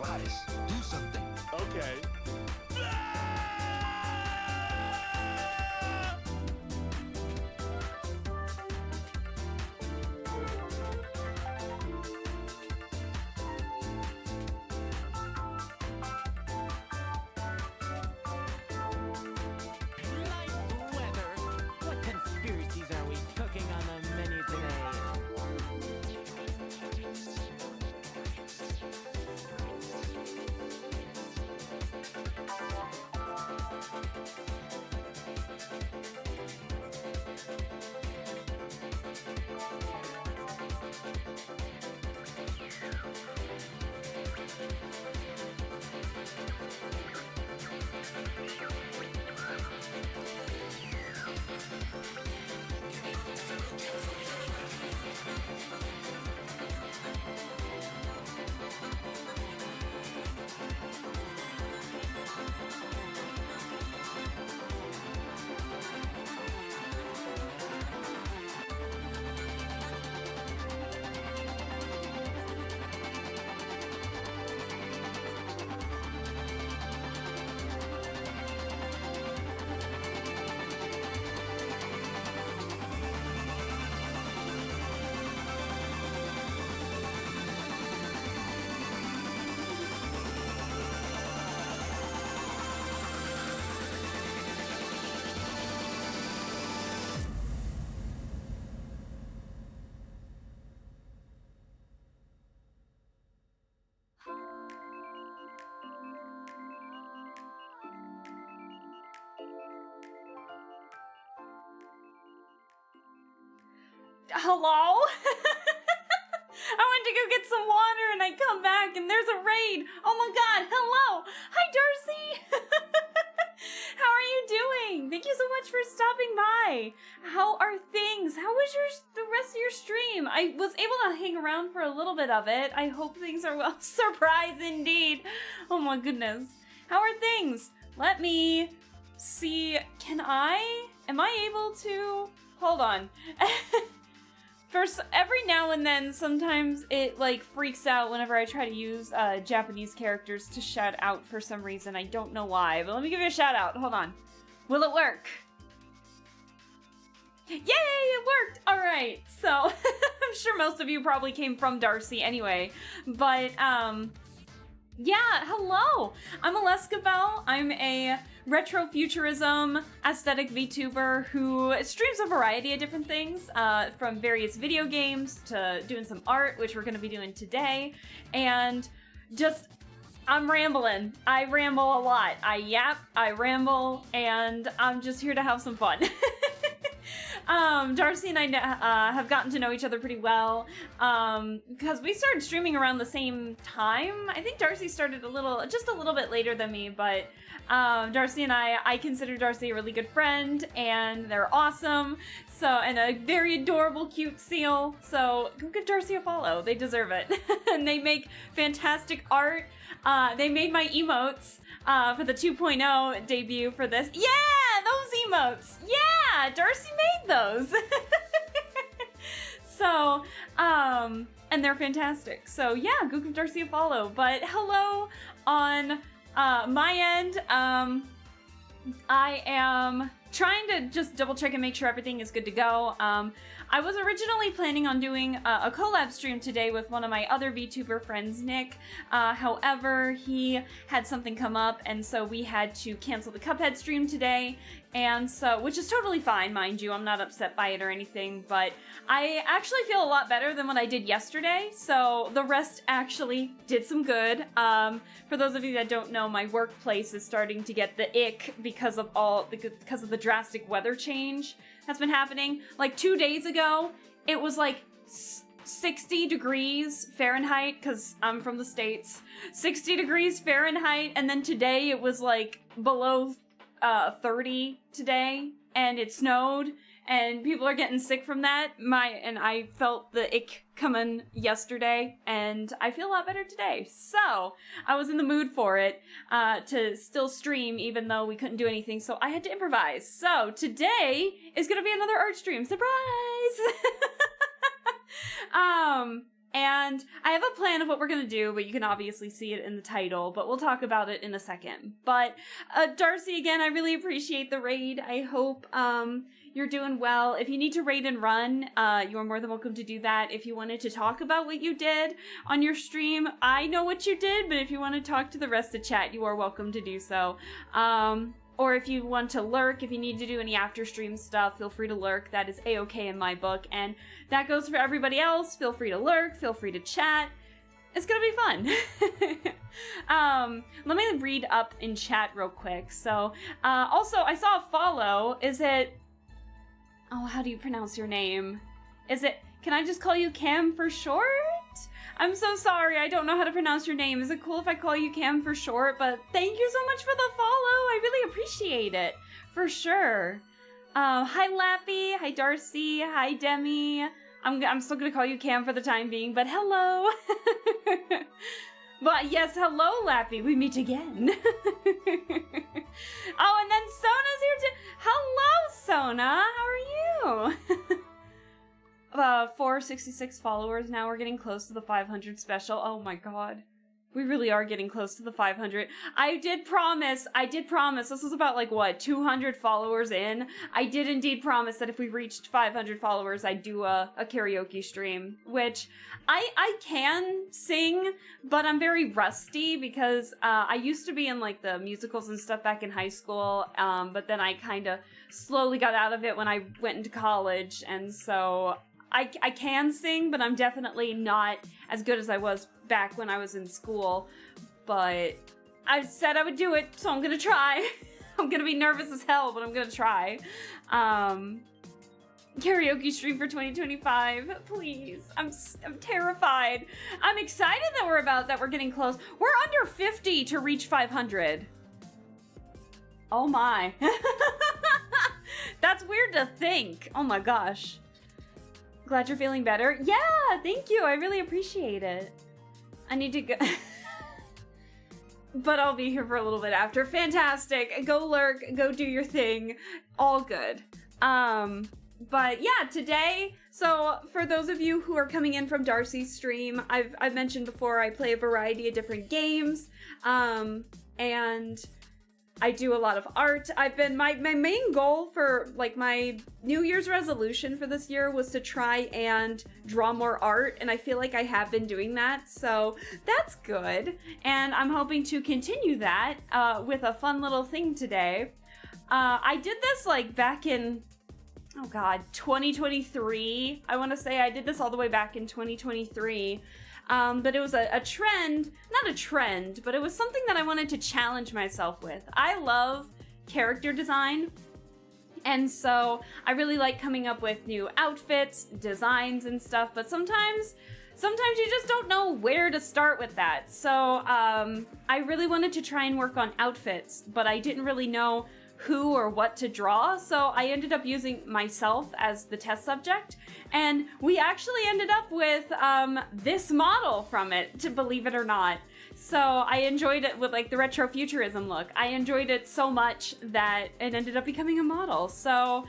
arthritis. Do something. Okay. What conspiracies are we cooking on the menu today? Hello? I went to go get some water and I come back and there's a raid. Oh my god, hello! Hi, Darcy! How are you doing? Thank you so much for stopping by. How are things? How was the rest of your stream? I was able to hang around for a little bit of it. I hope things are well. Surprise indeed. Oh my goodness. How are things? Let me see. Am I able to? Hold on. Every now and then, sometimes it, freaks out whenever I try to use, Japanese characters to shout out for some reason. I don't know why, but let me give you a shout out. Hold on. Will it work? Yay, it worked! Alright, so, I'm sure most of you probably came from Darcy anyway, but, yeah, hello! I'm Alaska Bell. I'm a retrofuturism aesthetic VTuber who streams a variety of different things, from various video games to doing some art, which we're going to be doing today, and I'm rambling. I ramble a lot. I yap, I ramble, and I'm just here to have some fun. Darcy and I have gotten to know each other pretty well, because we started streaming around the same time. I think Darcy started just a little bit later than me, but Darcy and I consider Darcy a really good friend, and they're awesome, and a very adorable, cute seal, so go give Darcy a follow. They deserve it. And they make fantastic art. They made my emotes for the 2.0 debut for this. Yeah, those emotes. Yeah, Darcy made those. So, and they're fantastic. So yeah, go give Darcy a follow. But hello on my end. I am trying to just double check and make sure everything is good to go. I was originally planning on doing a collab stream today with one of my other VTuber friends, Nick. However, he had something come up, and so we had to cancel the Cuphead stream today. And so, which is totally fine, mind you. I'm not upset by it or anything, but I actually feel a lot better than what I did yesterday. So the rest actually did some good. For those of you that don't know, my workplace is starting to get the ick because of the drastic weather change that's been happening. Like 2 days ago, it was like 60 degrees Fahrenheit, because I'm from the States. 60 degrees Fahrenheit, and then today it was like below 30 today, and it snowed, and people are getting sick from that. And I felt the ick coming yesterday, and I feel a lot better today. So I was in the mood for it, to still stream, even though we couldn't do anything, so I had to improvise. So today is gonna be another art stream. Surprise! And I have a plan of what we're gonna do, but you can obviously see it in the title, but we'll talk about it in a second. But, Darcy, again, I really appreciate the raid. I hope, you're doing well. If you need to raid and run, you are more than welcome to do that. If you wanted to talk about what you did on your stream, I know what you did, but if you want to talk to the rest of chat, you are welcome to do so. Or if you want to lurk, if you need to do any after stream stuff, feel free to lurk. That is a-okay in my book. And that goes for everybody else. Feel free to lurk, feel free to chat. It's gonna be fun. Let me read up in chat real quick. So, also, I saw a follow. Is it... Oh, how do you pronounce your name? Is it... Can I just call you Cam for short? I'm so sorry, I don't know how to pronounce your name. Is it cool if I call you Cam for short? But thank you so much for the follow. I really appreciate it. For sure. Hi Lappy. Hi Darcy. Hi Demi. I'm still gonna call you Cam for the time being, but hello. But yes, hello Lappy. We meet again. Oh, and then Sona's here too. Hello, Sona. How are you? 466 followers now. We're getting close to the 500 special. Oh my god. We really are getting close to the 500. I did promise, this was about like, what, 200 followers in? I did indeed promise that if we reached 500 followers, I'd do a karaoke stream, which I can sing, but I'm very rusty because I used to be in like the musicals and stuff back in high school, but then I kind of slowly got out of it when I went into college, and so I can sing, but I'm definitely not as good as I was back when I was in school. But I said I would do it, so I'm gonna try. I'm gonna be nervous as hell, but I'm gonna try. Karaoke stream for 2025, please. I'm terrified. I'm excited that we're getting close. We're under 50 to reach 500. Oh my. That's weird to think. Oh my gosh. Glad you're feeling better. Yeah, thank you. I really appreciate it. I need to go. But I'll be here for a little bit after. Fantastic. Go lurk. Go do your thing. All good. But yeah, today, so for those of you who are coming in from Darcy's stream, I've mentioned before I play a variety of different games. And I do a lot of art. My main goal for like my New Year's resolution for this year was to try and draw more art, and I feel like I have been doing that, so that's good. And I'm hoping to continue that with a fun little thing today. I did this like back in, oh god, 2023. I want to say I did this all the way back in 2023. But it was a trend, not a trend, but it was something that I wanted to challenge myself with. I love character design, and so I really like coming up with new outfits, designs, and stuff, but sometimes you just don't know where to start with that. So, I really wanted to try and work on outfits, but I didn't really know who or what to draw, so I ended up using myself as the test subject, and we actually ended up with this model from it, to believe it or not. So I enjoyed it with like the retro futurism look. I enjoyed it so much that it ended up becoming a model. So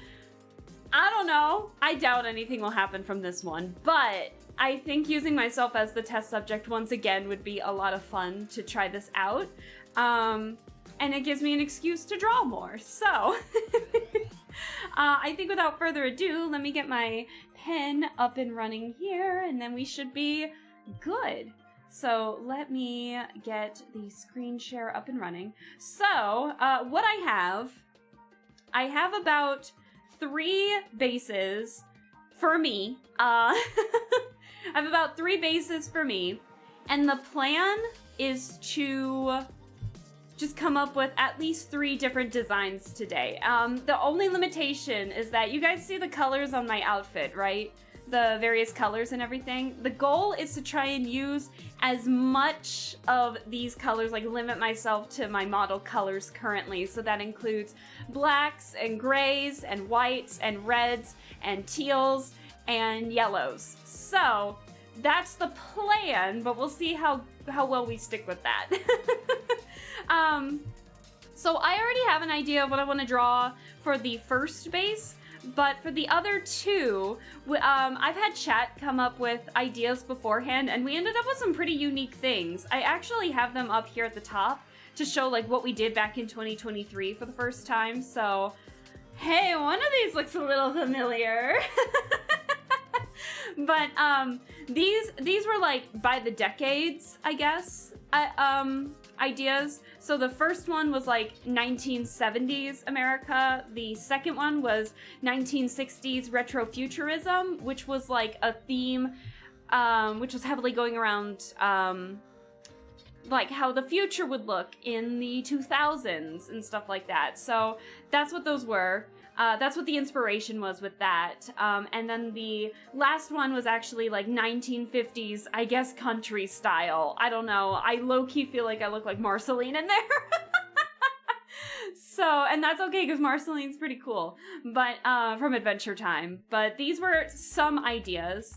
I don't know. I doubt anything will happen from this one, but I think using myself as the test subject once again would be a lot of fun to try this out. And it gives me an excuse to draw more. So, I think without further ado, let me get my pen up and running here, and then we should be good. So, let me get the screen share up and running. So, what I have about 3 bases for me. I have about 3 bases for me, and the plan is to just come up with at least 3 different designs today. The only limitation is that you guys see the colors on my outfit, right? The various colors and everything. The goal is to try and use as much of these colors, like limit myself to my model colors currently. So that includes blacks and grays and whites and reds and teals and yellows. So that's the plan, but we'll see how well we stick with that. So I already have an idea of what I want to draw for the first base, But for the other two, I've had chat come up with ideas beforehand, and we ended up with some pretty unique things. I actually have them up here at the top to show like what we did back in 2023 for the first time. So, hey, one of these looks a little familiar. But these were like by the decades, I guess, ideas. So the first one was like 1970s America. The second one was 1960s retrofuturism, which was like a theme, which was heavily going around, like how the future would look in the 2000s and stuff like that. So that's what those were. That's what the inspiration was with that. And then the last one was actually like 1950s, I guess, country style. I don't know. I low-key feel like I look like Marceline in there. So, and that's okay because Marceline's pretty cool, but from Adventure Time. But these were some ideas.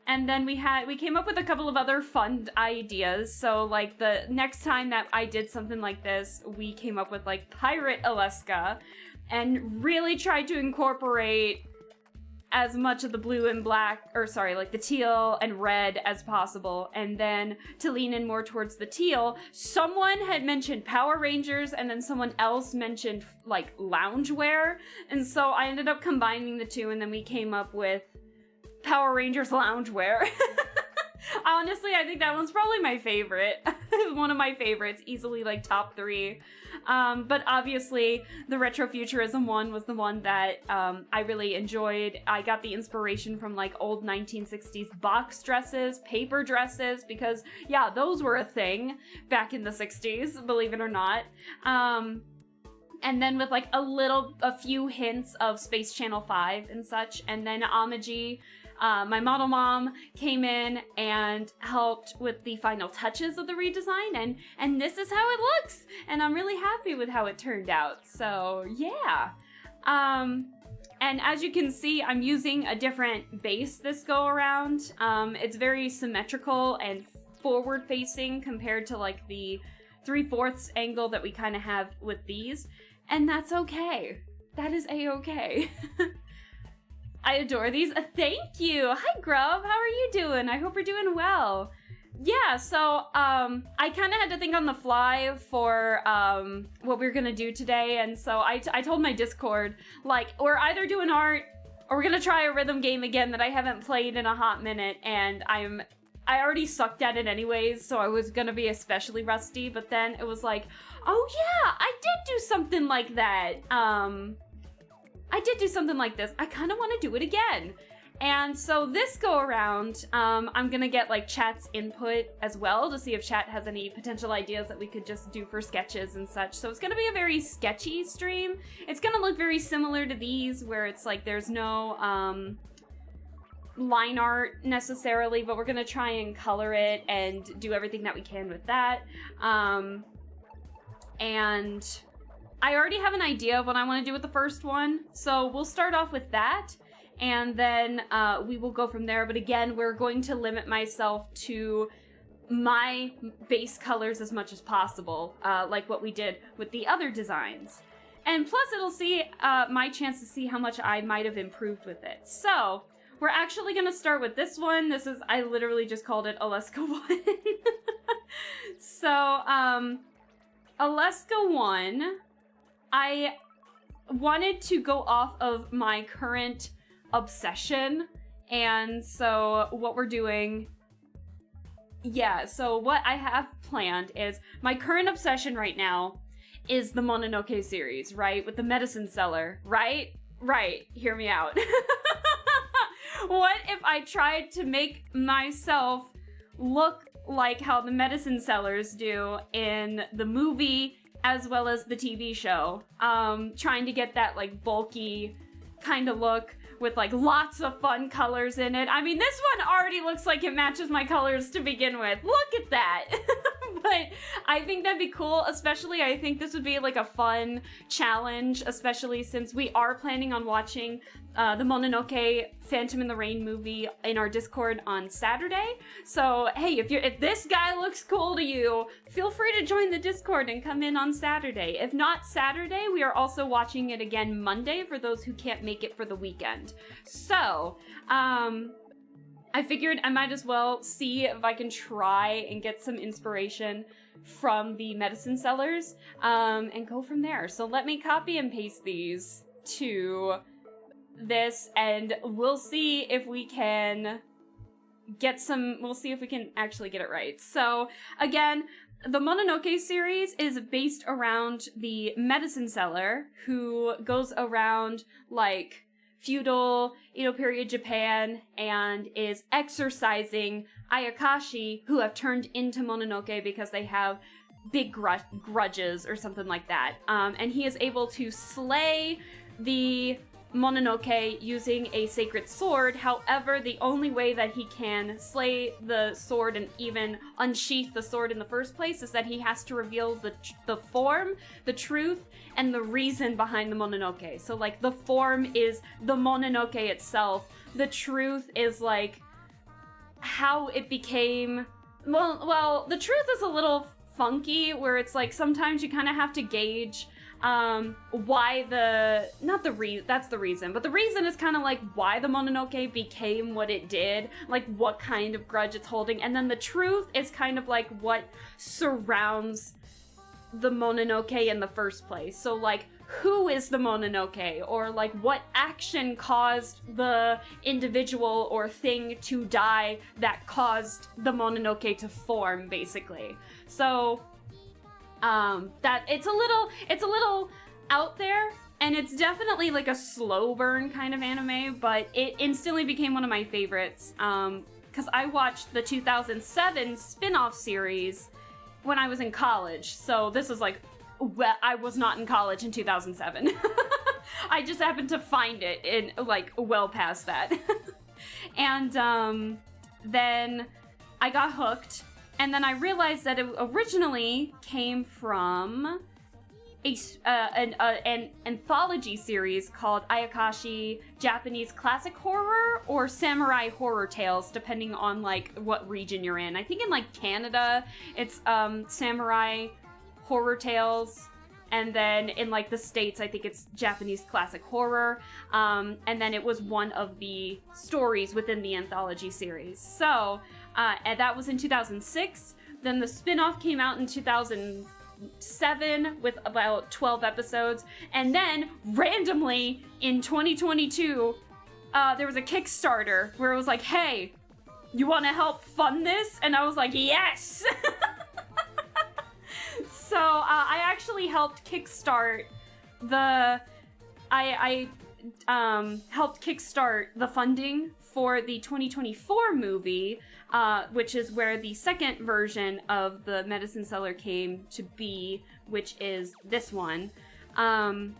And then we came up with a couple of other fun ideas. So like the next time that I did something like this, we came up with like Pirate Alaska and really tried to incorporate as much of the blue and black, or sorry, like the teal and red as possible. And then to lean in more towards the teal, someone had mentioned Power Rangers and then someone else mentioned like loungewear. And so I ended up combining the two, and then we came up with Power Rangers loungewear. Honestly, I think that one's probably my favorite. One of my favorites, easily like top 3. But obviously, the retrofuturism one was the one that I really enjoyed. I got the inspiration from like old 1960s box dresses, paper dresses, because yeah, those were a thing back in the 60s, believe it or not. And then with like a few hints of Space Channel 5 and such, and then Amaji, my model mom, came in and helped with the final touches of the redesign, and this is how it looks, and I'm really happy with how it turned out. So yeah, and as you can see, I'm using a different base this go around. It's very symmetrical and forward facing compared to like the 3/4 angle that we kind of have with these, and that's okay. That is a-okay. I adore these. Thank you. Hi, Grub. How are you doing? I hope you're doing well. Yeah, so I kind of had to think on the fly for what we were gonna do today, and so I told my Discord, like, we're either doing art or we're gonna try a rhythm game again that I haven't played in a hot minute, and I already sucked at it anyways, so I was gonna be especially rusty, but then it was like, oh yeah, I did do something like that. I did do something like this. I kind of want to do it again. And so this go around, I'm gonna get like chat's input as well to see if chat has any potential ideas that we could just do for sketches and such. So it's gonna be a very sketchy stream. It's gonna look very similar to these, where it's like there's no line art necessarily, but we're gonna try and color it and do everything that we can with that. And I already have an idea of what I want to do with the first one, so we'll start off with that, and then we will go from there. But again, we're going to limit myself to my base colors as much as possible, like what we did with the other designs. And plus, it'll see my chance to see how much I might have improved with it. So, we're actually going to start with this one. I literally just called it Alaska 1. So, Alaska 1... I wanted to go off of my current obsession, and so what we're doing, so what I have planned is, my current obsession right now is the Mononoke series, right? With the medicine seller, right? Right, hear me out. What if I tried to make myself look like how the medicine sellers do in the movie as well as the TV show, trying to get that like bulky kind of look with like lots of fun colors in it. I mean, this one already looks like it matches my colors to begin with. Look at that. But I think that'd be cool, especially I think this would be like a fun challenge, especially since we are planning on watching the Mononoke Phantom in the Rain movie in our Discord on Saturday. So hey, if this guy looks cool to you, feel free to join the Discord and come in on Saturday. If not Saturday, we are also watching it again Monday for those who can't make it for the weekend. So, I figured I might as well see if I can try and get some inspiration from the medicine sellers, and go from there. So let me copy and paste these to this, and we'll see if we can we'll see if we can actually get it right. So again, the Mononoke series is based around the medicine seller who goes around like feudal Edo period Japan and is exorcising Ayakashi who have turned into Mononoke because they have big grudges or something like that. And he is able to slay the Mononoke using a sacred sword. However, the only way that he can slay the sword and even unsheath the sword in the first place is that he has to reveal the form, the truth, and the reason behind the Mononoke. So, like, the form is the Mononoke itself. The truth is, like, how it became... Well, the truth is a little funky, where it's, like, sometimes you kind of have to gauge why that's the reason, but the reason is kind of like why the Mononoke became what it did, like what kind of grudge it's holding, and then the truth is kind of like what surrounds the Mononoke in the first place. So like, who is the Mononoke, or like what action caused the individual or thing to die that caused the Mononoke to form, basically. So that it's a little out there, and it's definitely like a slow burn kind of anime, but it instantly became one of my favorites, because I watched the 2007 spin-off series when I was in college. So this is like, well, I was not in college in 2007. I just happened to find it in like well past that. And then I got hooked. And then I realized that it originally came from an anthology series called Ayakashi Japanese Classic Horror or Samurai Horror Tales, depending on like what region you're in. I think in like Canada, it's Samurai Horror Tales. And then in like the States, I think it's Japanese Classic Horror. And then it was one of the stories within the anthology series. So, and that was in 2006. Then the spin-off came out in 2007 with about 12 episodes. And then randomly in 2022, there was a Kickstarter where it was like, hey, you want to help fund this? And I was like, yes! So I actually helped kickstart helped kickstart the funding for the 2024 movie, which is where the second version of the medicine seller came to be, which is this one. And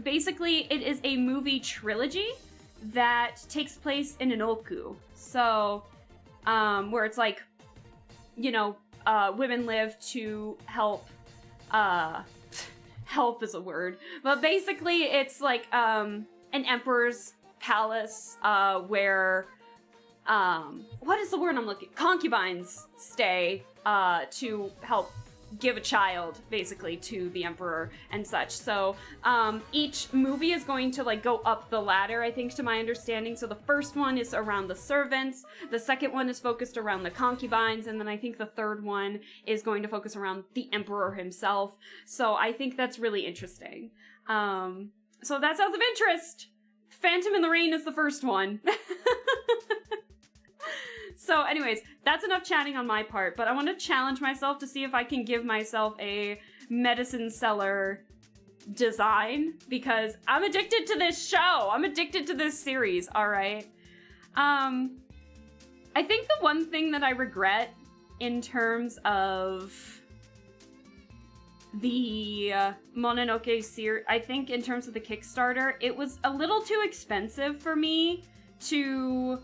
basically it is a movie trilogy that takes place in an oku. So, where it's like, you know, women live to help, help is a word, but basically it's like, an emperor's palace, where, what is the word I'm looking, concubines stay, to help give a child, basically, to the emperor and such. So, each movie is going to, like, go up the ladder, I think, to my understanding. So the first one is around the servants, the second one is focused around the concubines, and then I think the third one is going to focus around the emperor himself. So I think that's really interesting. So that sounds of interest! Phantom in the Rain is the first one. So anyways, that's enough chatting on my part, but I want to challenge myself to see if I can give myself a medicine seller design, because I'm addicted to this show. I'm addicted to this series, alright? I think the one thing that I regret in terms of the Mononoke series, I think in terms of the Kickstarter, it was a little too expensive for me to...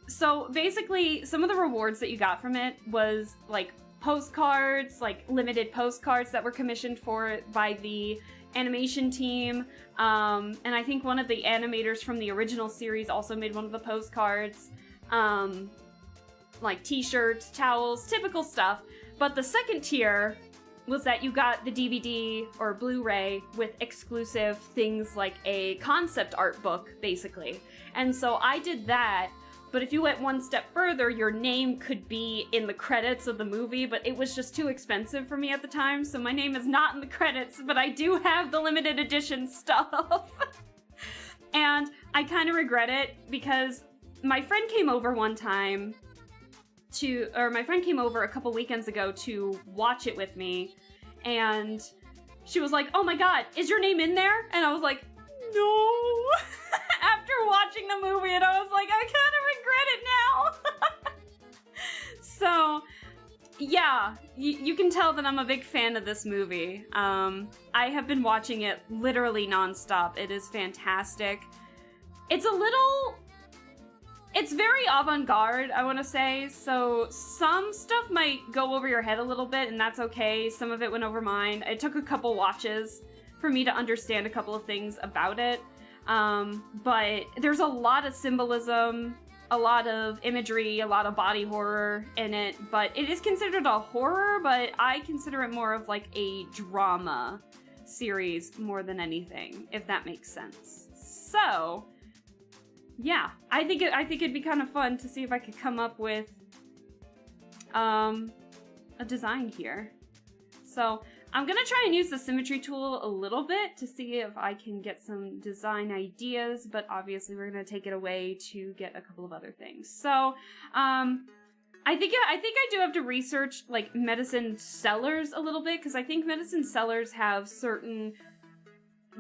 So basically, some of the rewards that you got from it was like postcards, like limited postcards that were commissioned for by the animation team. And I think one of the animators from the original series also made one of the postcards. Like t-shirts, towels, typical stuff. But the second tier was that you got the DVD or Blu-ray with exclusive things like a concept art book, basically. And so I did that, but if you went one step further, your name could be in the credits of the movie, but it was just too expensive for me at the time, so my name is not in the credits, but I do have the limited edition stuff. And I kind of regret it because my friend came over one time my friend came over a couple weekends ago to watch it with me, and she was like, "Oh my god, is your name in there?" And I was like, "No." After watching the movie, and I was like, I kind of regret it now. So, yeah, you can tell that I'm a big fan of this movie. I have been watching it literally nonstop. It is fantastic. It's very avant-garde, I want to say, so some stuff might go over your head a little bit, and that's okay. Some of it went over mine. It took a couple watches for me to understand a couple of things about it, but there's a lot of symbolism, a lot of imagery, a lot of body horror in it, but it is considered a horror, but I consider it more of like a drama series more than anything, if that makes sense. So yeah, I think it'd be kind of fun to see if I could come up with a design here. So I'm gonna try and use the symmetry tool a little bit to see if I can get some design ideas, but obviously we're gonna take it away to get a couple of other things. So I think I do have to research like medicine sellers a little bit, because I think medicine sellers have certain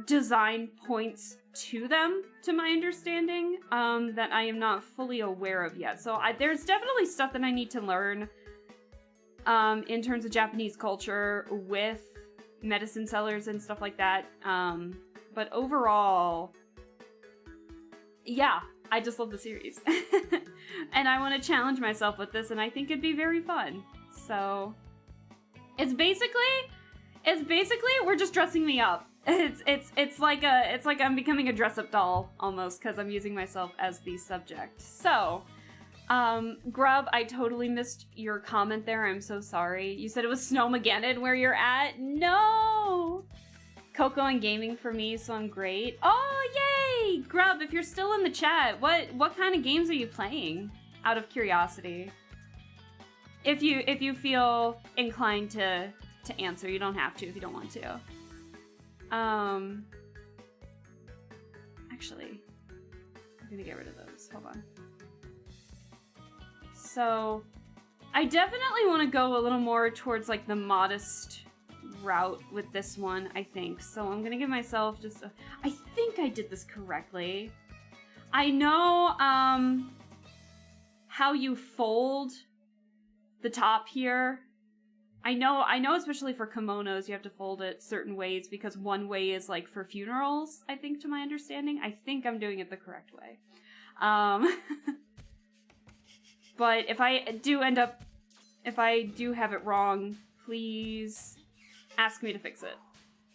design points to them, to my understanding, that I am not fully aware of yet. So there's definitely stuff that I need to learn in terms of Japanese culture with medicine sellers and stuff like that. But overall, yeah, I just love the series. And I want to challenge myself with this, and I think it'd be very fun. So it's basically we're just dressing me up. It's like I'm becoming a dress-up doll almost, because I'm using myself as the subject. So, Grub, I totally missed your comment there. I'm so sorry. You said it was Snowmageddon where you're at. No, Coco and gaming for me, so I'm great. Oh yay, Grub! If you're still in the chat, what kind of games are you playing? Out of curiosity, if you feel inclined to answer, you don't have to if you don't want to. Actually, I'm gonna get rid of those. Hold on. So, I definitely want to go a little more towards like the modest route with this one, I think. So I'm gonna give myself just I think I did this correctly. I know, how you fold the top here. I know especially for kimonos you have to fold it certain ways, because one way is like for funerals, I think, to my understanding. I think I'm doing it the correct way. But if I do have it wrong, please ask me to fix it.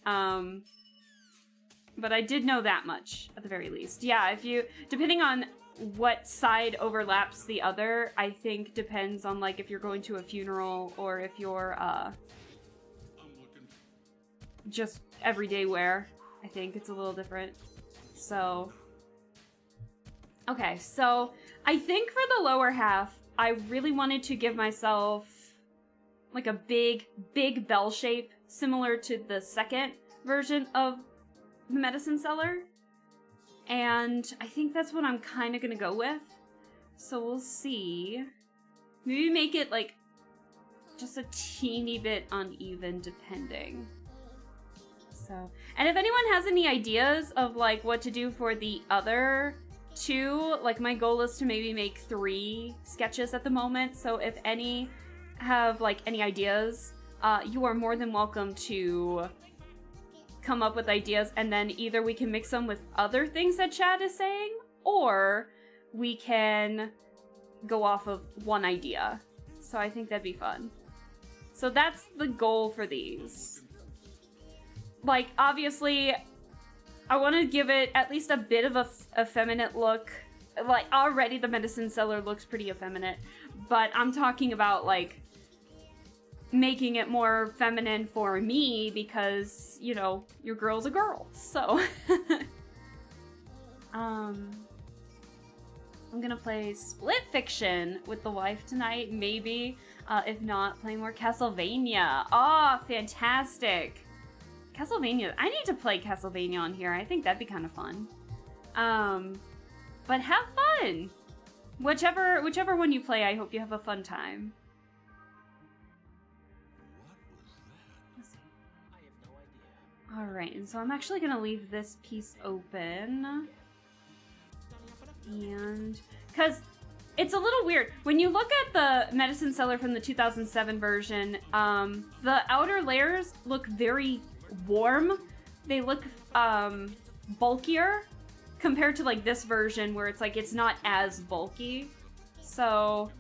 But I did know that much, at the very least. Yeah, depending on what side overlaps the other, I think depends on like if you're going to a funeral or if you're just everyday wear. I think it's a little different. So okay, so I think for the lower half I really wanted to give myself like a big bell shape, similar to the second version of the medicine seller. And I think that's what I'm kind of gonna go with. So we'll see. Maybe make it like just a teeny bit uneven depending. So, and if anyone has any ideas of like what to do for the other two, like my goal is to maybe make 3 sketches at the moment. So if any have like any ideas, you are more than welcome to come up with ideas, and then either we can mix them with other things that Chad is saying, or we can go off of one idea. So I think that'd be fun. So that's the goal for these. Like, obviously, I want to give it at least a bit of a effeminate look. Like, already the medicine seller looks pretty effeminate, but I'm talking about, like, making it more feminine for me because, you know, your girl's a girl, so. I'm gonna play Split Fiction with the wife tonight, maybe. If not, play more Castlevania. Oh, fantastic. Castlevania, I need to play Castlevania on here. I think that'd be kind of fun. But have fun! Whichever one you play, I hope you have a fun time. Alright, and so I'm actually gonna leave this piece open. And, because it's a little weird. When you look at the medicine seller from the 2007 version, the outer layers look very warm. They look, bulkier compared to, like, this version where it's, like, it's not as bulky. So,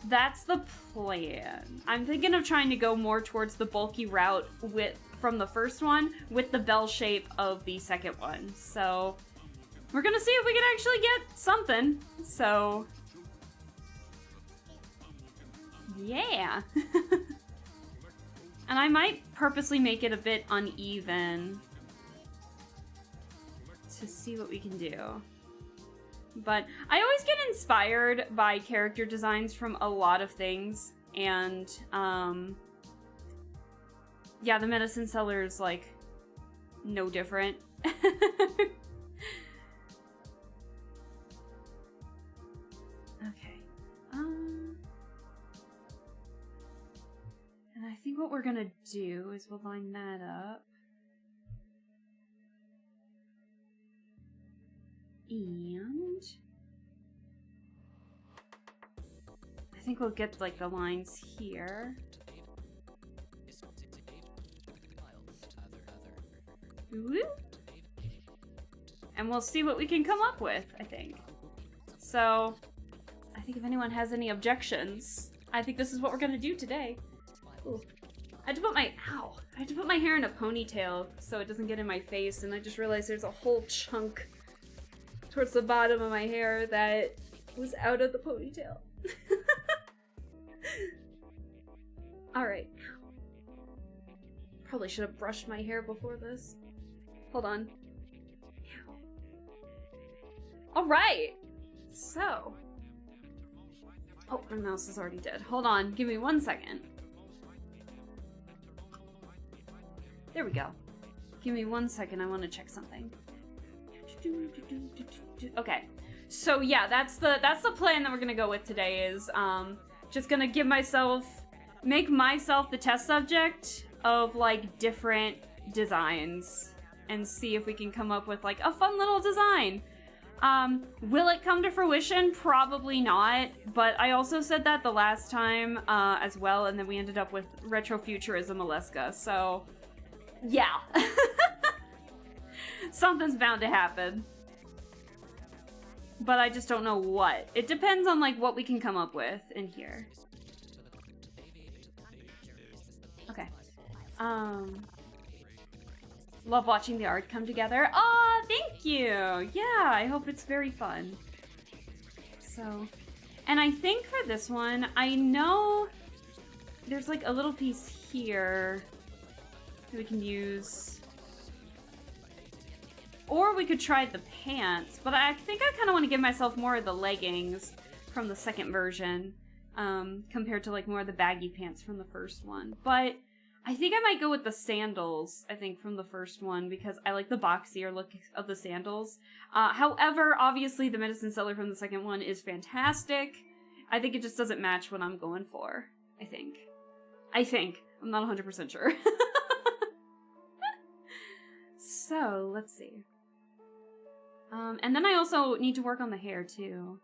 that's the plan. I'm thinking of trying to go more towards the bulky route from the first one with the bell shape of the second one. So, we're gonna see if we can actually get something. So, yeah. And I might purposely make it a bit uneven to see what we can do. But I always get inspired by character designs from a lot of things, and yeah, the medicine seller is like no different. Okay. And I think what we're gonna do is we'll line that up. And I think we'll get like the lines here. Woo! And we'll see what we can come up with, I think. So, I think if anyone has any objections, I think this is what we're gonna do today. Ooh. I had to put my hair in a ponytail so it doesn't get in my face, and I just realized there's a whole chunk towards the bottom of my hair that was out of the ponytail. Alright. Probably should have brushed my hair before this. Hold on. Alright! So. Oh, my mouse is already dead. Hold on, give me 1 second. There we go. Give me 1 second, I want to check something. Okay, so yeah, that's the plan that we're gonna go with today. Is just gonna make myself the test subject of like different designs and see if we can come up with like a fun little design. Will it come to fruition? Probably not, but I also said that the last time as well, and then we ended up with Retrofuturism Alaska, so yeah. Something's bound to happen. But I just don't know what. It depends on like what we can come up with in here. Okay. Love watching the art come together. Aw, thank you! Yeah, I hope it's very fun. So, and I think for this one, I know there's like a little piece here that we can use. Or we could try the pants, but I think I kind of want to give myself more of the leggings from the second version, compared to like more of the baggy pants from the first one. But I think I might go with the sandals, I think, from the first one, because I like the boxier look of the sandals. However, obviously the medicine seller from the second one is fantastic. I think it just doesn't match what I'm going for, I think. I'm not 100% sure. So, let's see. And then I also need to work on the hair, too.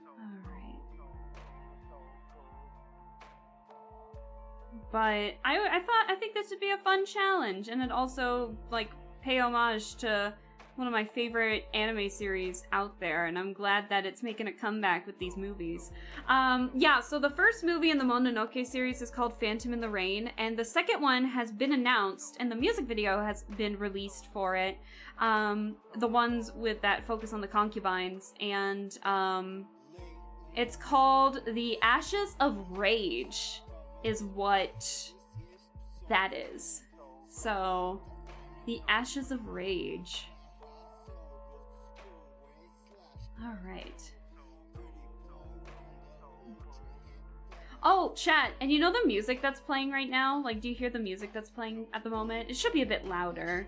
Alright. But I think this would be a fun challenge, and it also, like, pay homage to one of my favorite anime series out there, and I'm glad that it's making a comeback with these movies. Yeah, so the first movie in the Mononoke series is called Phantom in the Rain, and the second one has been announced, and the music video has been released for it. The ones with that focus on the concubines, and it's called The Ashes of Rage, is what that is. So, The Ashes of Rage. Alright. Oh, chat, and you know the music that's playing right now? Like, do you hear the music that's playing at the moment? It should be a bit louder.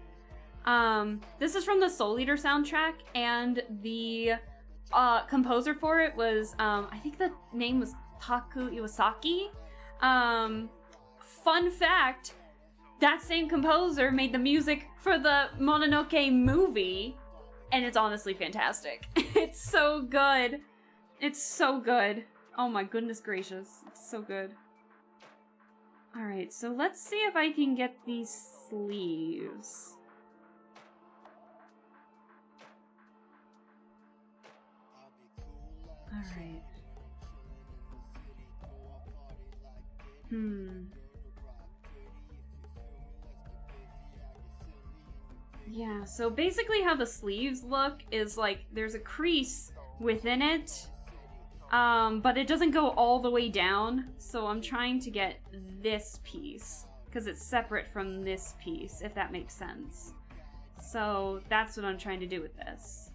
This is from the Soul Eater soundtrack, and the composer for it was, I think the name was Taku Iwasaki. Fun fact, that same composer made the music for the Mononoke movie, and it's honestly fantastic. It's so good. It's so good. Oh my goodness gracious. It's so good. Alright, so let's see if I can get these sleeves. Alright. Yeah, so basically how the sleeves look is like there's a crease within it, but it doesn't go all the way down, so I'm trying to get this piece, because it's separate from this piece, if that makes sense. So that's what I'm trying to do with this.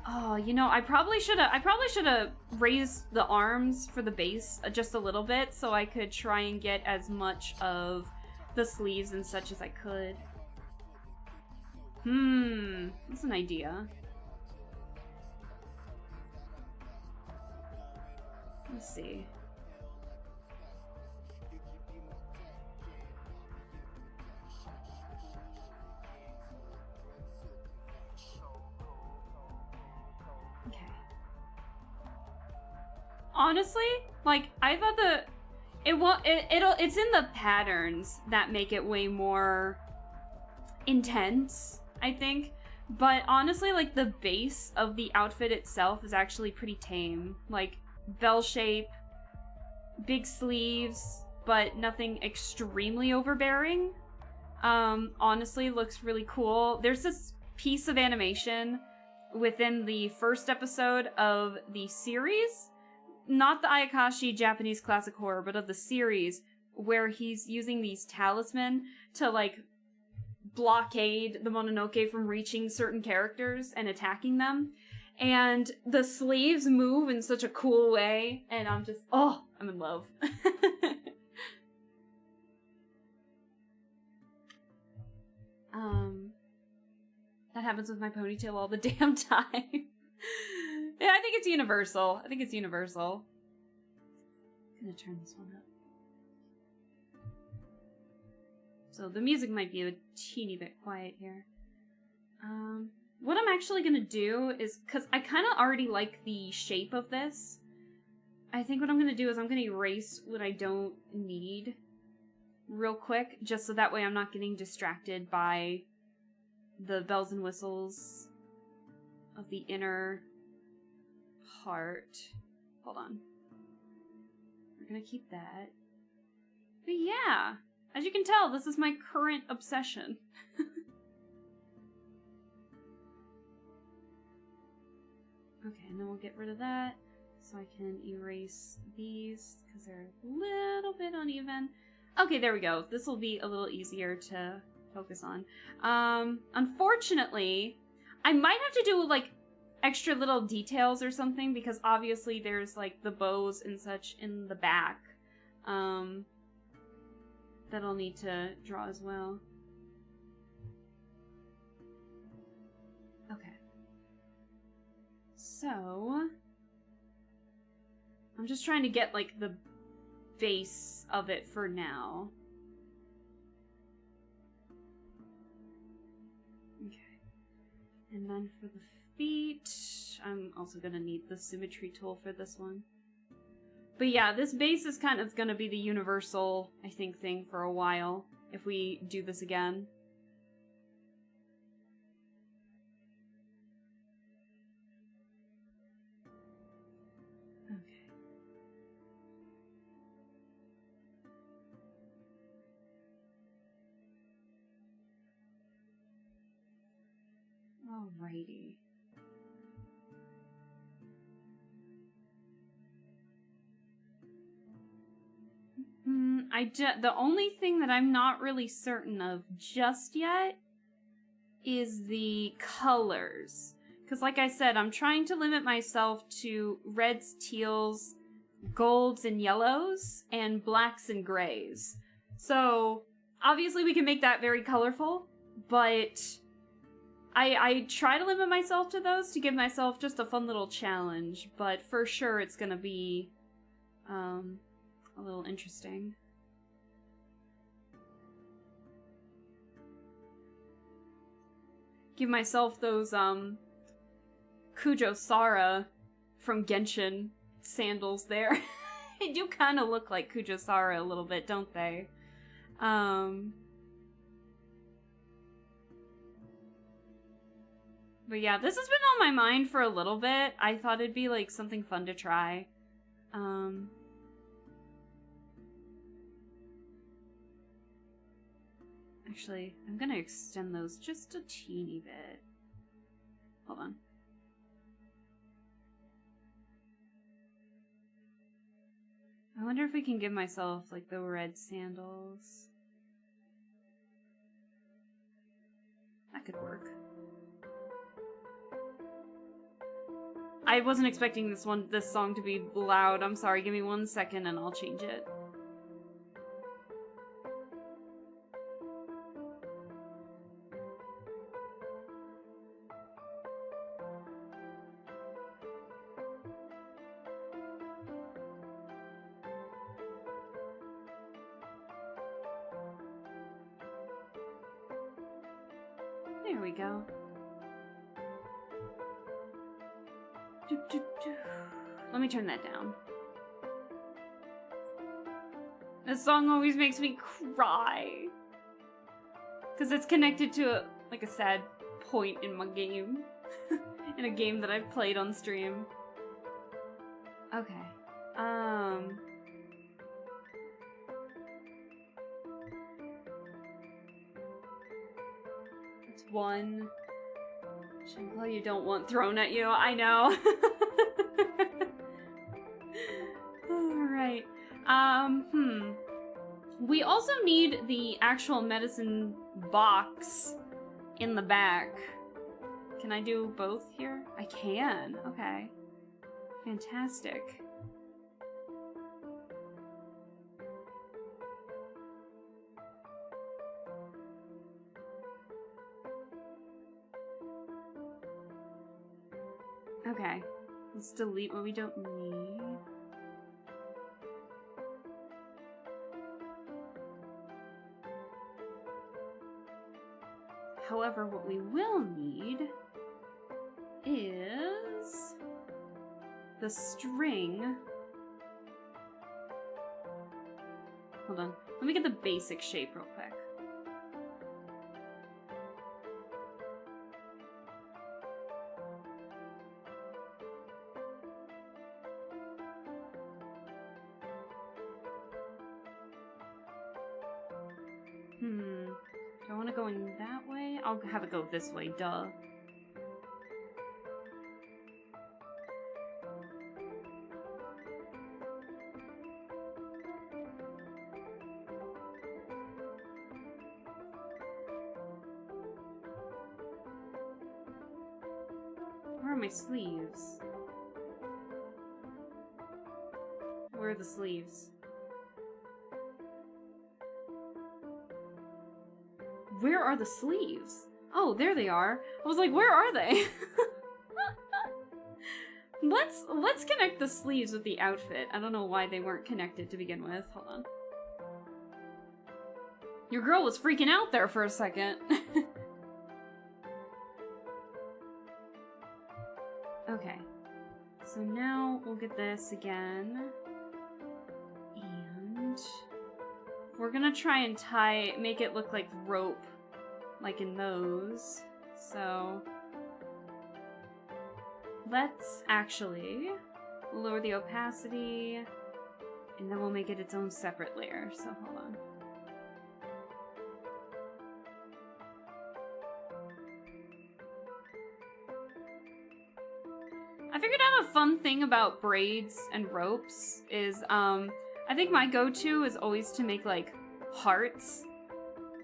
Oh, you know, I probably should have raised the arms for the base just a little bit so I could try and get as much of the sleeves and such as I could. That's an idea. Let's see. Okay. Honestly, like, I thought it's in the patterns that make it way more intense, I think. But honestly, like, the base of the outfit itself is actually pretty tame. Like, bell shape, big sleeves, but nothing extremely overbearing. Honestly, looks really cool. There's this piece of animation within the first episode of the series, not the Ayakashi Japanese classic horror, but of the series, where he's using these talisman to, like, blockade the Mononoke from reaching certain characters and attacking them. And the sleeves move in such a cool way, and I'm just, oh, I'm in love. That happens with my ponytail all the damn time. Yeah, I think it's universal. I think it's universal. I'm gonna turn this one up. So the music might be a teeny bit quiet here. What I'm actually gonna do is, because I kind of already like the shape of this, I think what I'm gonna do is I'm gonna erase what I don't need real quick, just so that way I'm not getting distracted by the bells and whistles of the inner part. Hold on. We're gonna keep that. But yeah, as you can tell, this is my current obsession. Okay, and then we'll get rid of that, so I can erase these, because they're a little bit uneven. Okay, there we go. This will be a little easier to focus on. Unfortunately, I might have to do, like, extra little details or something, because obviously there's, like, the bows and such in the back, that I'll need to draw as well. Okay. So, I'm just trying to get, like, the base of it for now. Okay. And then for the feet, I'm also gonna need the symmetry tool for this one. But yeah, this base is kind of gonna be the universal, I think, thing for a while, if we do this again. Alrighty. The only thing that I'm not really certain of just yet is the colors. Because like I said, I'm trying to limit myself to reds, teals, golds, and yellows, and blacks and grays. So, obviously we can make that very colorful, but I try to limit myself to those to give myself just a fun little challenge, but for sure it's gonna be, a little interesting. Give myself those, Kujo-Sara from Genshin sandals there. They do kind of look like Kujo-Sara a little bit, don't they? But yeah, this has been on my mind for a little bit. I thought it'd be like something fun to try. Actually, I'm gonna extend those just a teeny bit. Hold on. I wonder if we can give myself, like, the red sandals. That could work. I wasn't expecting this song to be loud. I'm sorry, give me 1 second and I'll change it. There we go. Let me turn that down. This song always makes me cry. Because it's connected to a sad point in my game. In a game that I've played on stream. Okay. It's one. Shankla, you don't want thrown at you. I know. Alright. We also need the actual medicine box in the back. Can I do both here? I can. Okay. Fantastic. Okay. Let's delete what we don't need. However, what we will need is the string. Hold on. Let me get the basic shape real quick. Do I want to go in that way? I'll have it go this way, duh. Where are my sleeves? Where are the sleeves? Where are the sleeves? Oh, there they are. I was like, where are they? Let's connect the sleeves with the outfit. I don't know why they weren't connected to begin with. Hold on. Your girl was freaking out there for a second. Okay. So now we'll get this again. And we're gonna try and make it look like rope, like in those. So let's actually lower the opacity, and then we'll make it its own separate layer. So hold on. I figured out a fun thing about braids and ropes is, I think my go-to is always to make, like, hearts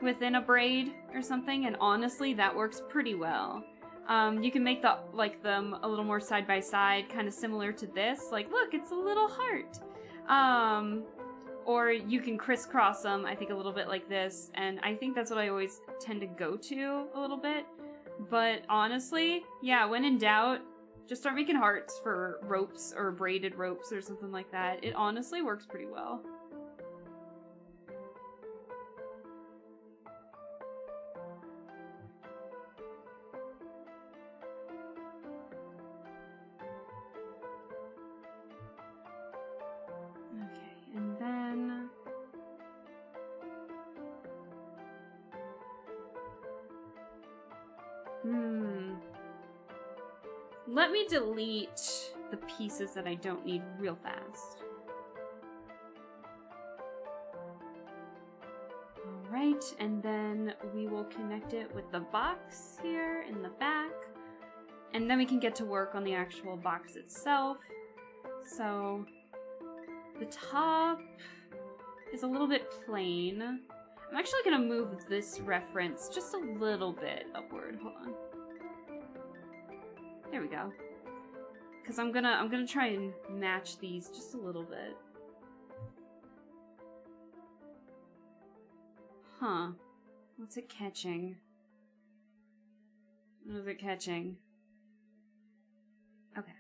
within a braid or something, and honestly, that works pretty well. You can make them a little more side by side, kind of similar to this. Like, look, it's a little heart. Or you can crisscross them, I think a little bit like this, and I think that's what I always tend to go to a little bit. But honestly, yeah, when in doubt, just start making hearts for ropes or braided ropes or something like that. It honestly works pretty well. Let me delete the pieces that I don't need real fast. Alright, and then we will connect it with the box here in the back. And then we can get to work on the actual box itself. So, the top is a little bit plain. I'm actually gonna move this reference just a little bit upward. Hold on. There we go. Because I'm gonna try and match these just a little bit. Huh. What's it catching? What is it catching? Okay.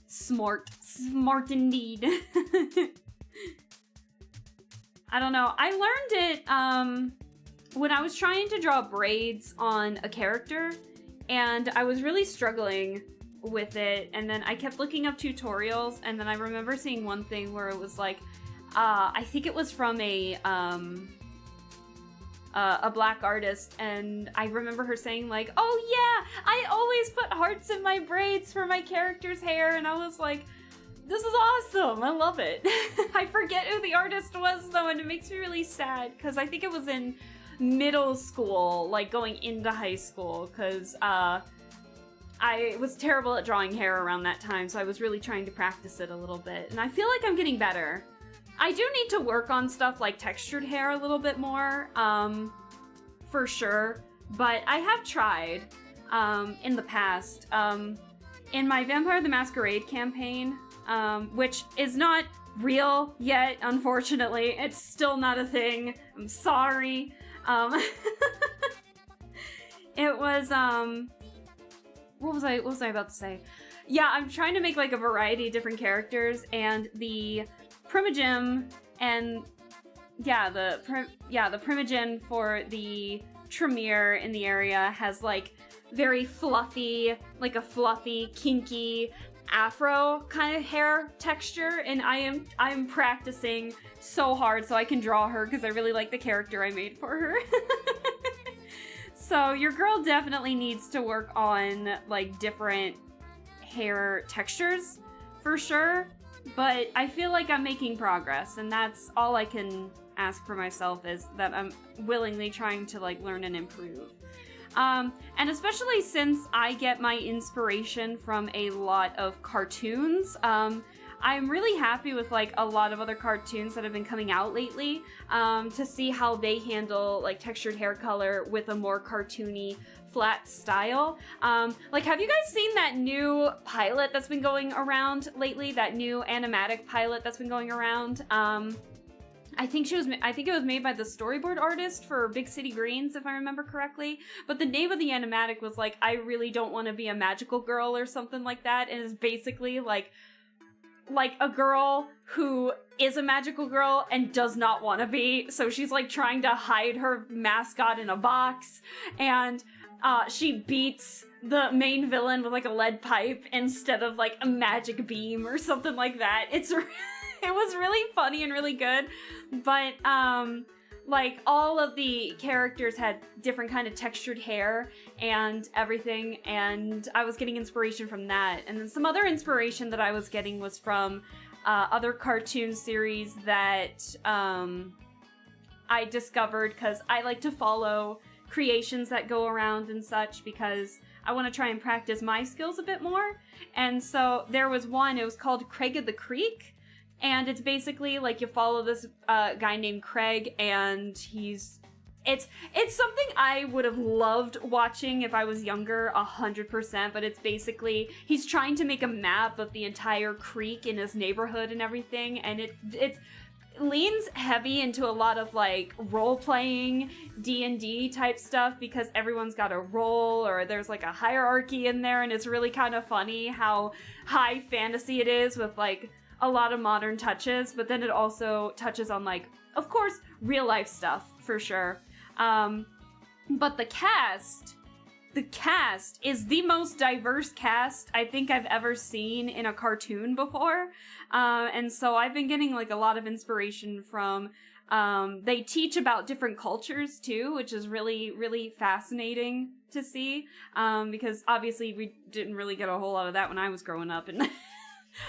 Smart. Smart indeed. I don't know. I learned it, when I was trying to draw braids on a character, and I was really struggling with it, and then I kept looking up tutorials, and then I remember seeing one thing where it was like, I think it was from a black artist, and I remember her saying like, oh yeah, I always put hearts in my braids for my character's hair, and I was like, this is awesome, I love it. I forget who the artist was though, and it makes me really sad, because I think it was in middle school, like going into high school, because I was terrible at drawing hair around that time, so I was really trying to practice it a little bit, and I feel like I'm getting better. I do need to work on stuff like textured hair a little bit more, for sure, but I have tried in the past. In my Vampire the Masquerade campaign, which is not real yet, unfortunately. It's still not a thing. I'm sorry. It was, what was I about to say? Yeah, I'm trying to make like a variety of different characters, and the Primogen and the Primogen for the Tremere in the area has like very fluffy, like a fluffy, kinky afro kind of hair texture, and I'm practicing so hard so I can draw her because I really like the character I made for her. So your girl definitely needs to work on like different hair textures for sure, but I feel like I'm making progress, and that's all I can ask for myself, is that I'm willingly trying to like learn and improve. And especially since I get my inspiration from a lot of cartoons, I'm really happy with like a lot of other cartoons that have been coming out lately, to see how they handle like textured hair color with a more cartoony, flat style. Like, have you guys seen that new pilot that's been going around lately? That new animatic pilot that's been going around? I think it was made by the storyboard artist for Big City Greens, if I remember correctly. But the name of the animatic was like, I really don't want to be a magical girl or something like that. And it's basically like a girl who is a magical girl and does not want to be. So she's like trying to hide her mascot in a box. And she beats the main villain with like a lead pipe instead of like a magic beam or something like that. It was really funny and really good, but like all of the characters had different kind of textured hair and everything, and I was getting inspiration from that. And then some other inspiration that I was getting was from other cartoon series that I discovered, because I like to follow creations that go around and such, because I want to try and practice my skills a bit more. And so there was one, it was called Craig of the Creek, and it's basically like you follow this guy named Craig, and it's something I would have loved watching if I was younger, 100%, but it's basically, he's trying to make a map of the entire creek in his neighborhood and everything, and it leans heavy into a lot of like role-playing D&D type stuff, because everyone's got a role, or there's like a hierarchy in there, and it's really kind of funny how high fantasy it is with like a lot of modern touches, but then it also touches on like, of course, real life stuff for sure. But the cast is the most diverse cast I think I've ever seen in a cartoon before. And so I've been getting like a lot of inspiration from, they teach about different cultures too, which is really, really fascinating to see. Because obviously we didn't really get a whole lot of that when I was growing up, and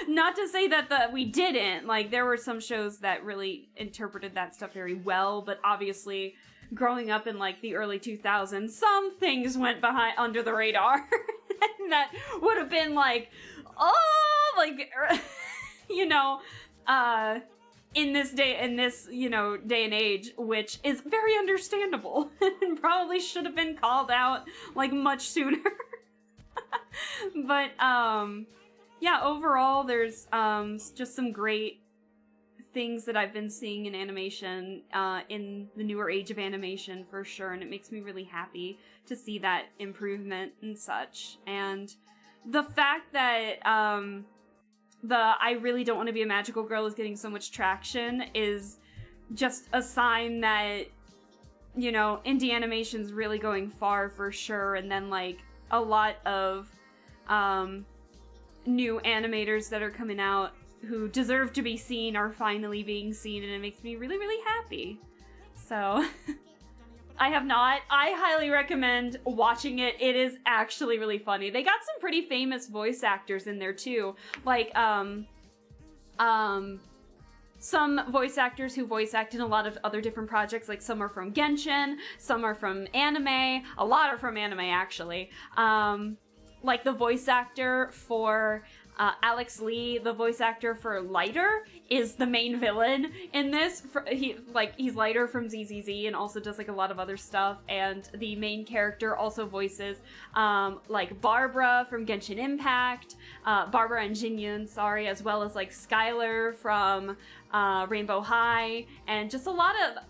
not to say that we didn't, like there were some shows that really interpreted that stuff very well, but obviously growing up in like the early 2000s, some things went under the radar and that would have been like, oh, like, you know, in this day and age, which is very understandable and probably should have been called out like much sooner. But yeah, overall there's just some great things that I've been seeing in animation, in the newer age of animation for sure, and it makes me really happy to see that improvement and such. And the fact that I really don't want to be a magical girl is getting so much traction is just a sign that, you know, indie animation's really going far for sure. And then like a lot of new animators that are coming out who deserve to be seen are finally being seen, and it makes me really, really happy. So, I highly recommend watching it. It is actually really funny. They got some pretty famous voice actors in there too. Like, some voice actors who voice act in a lot of other different projects, like some are from Genshin, some are from anime, a lot are from anime actually. Like the voice actor for Alex Lee, the voice actor for Lighter, is the main villain in this. He's Lighter from ZZZ and also does like a lot of other stuff. And the main character also voices like Barbara from Genshin Impact, Barbara and Jinyun, as well as like Skylar from Rainbow High, and just a lot of...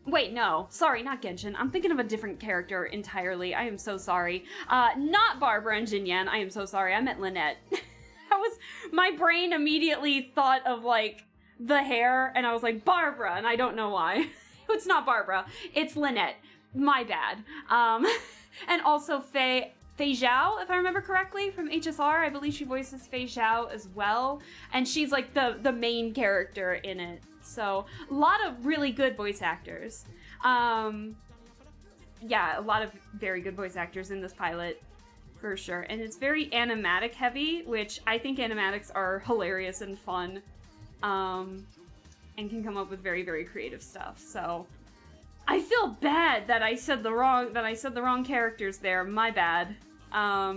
Wait, no. Sorry, not Genshin. I'm thinking of a different character entirely. I am so sorry. Not Barbara and Jinyan. I am so sorry. I meant Lynette. My brain immediately thought of, like, the hair, and I was like, Barbara, and I don't know why. It's not Barbara. It's Lynette. My bad. And also Fei Zhao, if I remember correctly, from HSR. I believe she voices Fei Zhao as well. And she's, like, the main character in it. So, a lot of really good voice actors. Yeah, a lot of very good voice actors in this pilot, for sure. And it's very animatic heavy, which I think animatics are hilarious and fun, and can come up with very, very creative stuff. So, I feel bad that I said the wrong characters there. My bad. I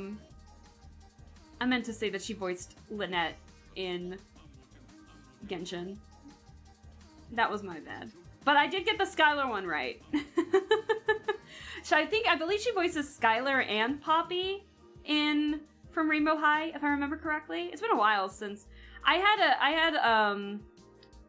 meant to say that she voiced Lynette in Genshin. That was my bad. But I did get the Skylar one right. So I believe she voices Skylar and Poppy from Rainbow High, if I remember correctly. It's been a while since I had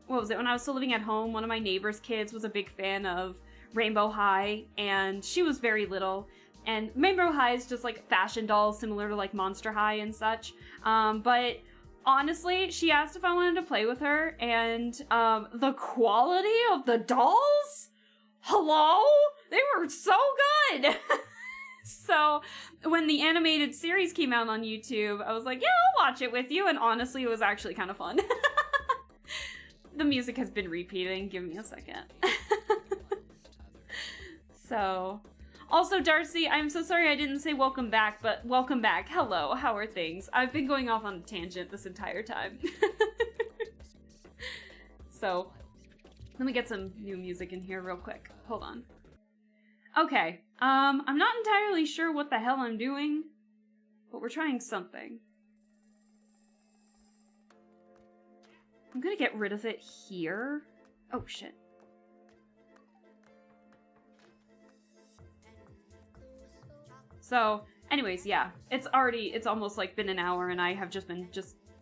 what was it, when I was still living at home, one of my neighbor's kids was a big fan of Rainbow High, and she was very little. And Rainbow High is just like fashion dolls, similar to like Monster High and such. But honestly, she asked if I wanted to play with her, and the quality of the dolls? Hello? They were so good! So, when the animated series came out on YouTube, I was like, yeah, I'll watch it with you, and honestly, it was actually kind of fun. The music has been repeating. Give me a second. So... Also, Darcy, I'm so sorry I didn't say welcome back, but welcome back. Hello, how are things? I've been going off on a tangent this entire time. So, let me get some new music in here real quick. Hold on. Okay. I'm not entirely sure what the hell I'm doing, but we're trying something. I'm gonna get rid of it here. Oh, shit. So, anyways, yeah. It's almost like been an hour and I have just been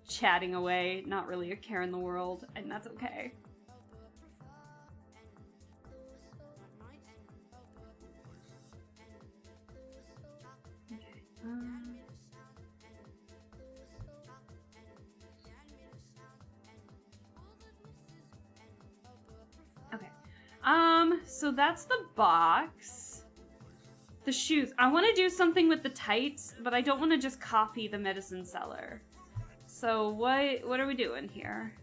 chatting away. Not really a care in the world, and that's okay. Okay. So that's the box. The shoes. I want to do something with the tights, but I don't want to just copy the medicine seller. So what are we doing here?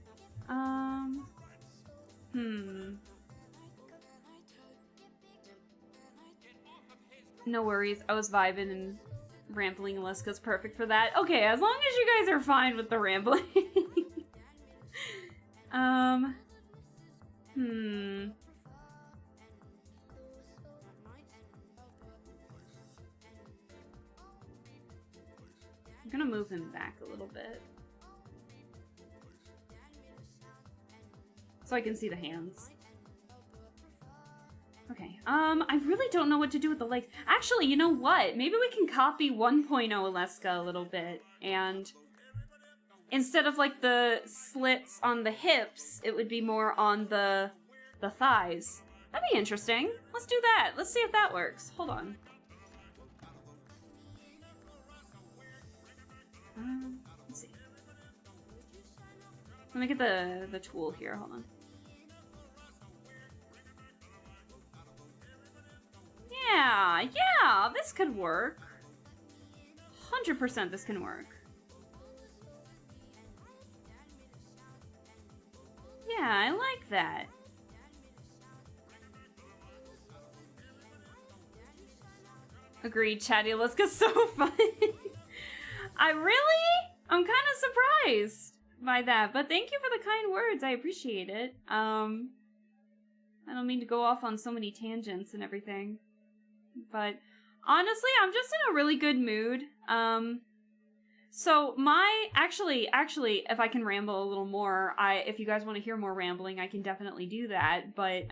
No worries. I was vibing and rambling. Aliska's perfect for that. Okay, as long as you guys are fine with the rambling. I'm gonna move him back a little bit. So I can see the hands. Okay, I really don't know what to do with the legs. Actually, you know what? Maybe we can copy 1.0 Aleska a little bit, and instead of, like, the slits on the hips, it would be more on the thighs. That'd be interesting. Let's do that. Let's see if that works. Hold on. Let's see. Let me get the tool here. Hold on. Yeah, this could work. 100% this can work. Yeah, I like that. Agreed, Chatty Aliska's so funny. I'm kind of surprised by that, but thank you for the kind words. I appreciate it. I don't mean to go off on so many tangents and everything, but honestly, I'm just in a really good mood. So actually, if I can ramble a little more, if you guys want to hear more rambling, I can definitely do that. But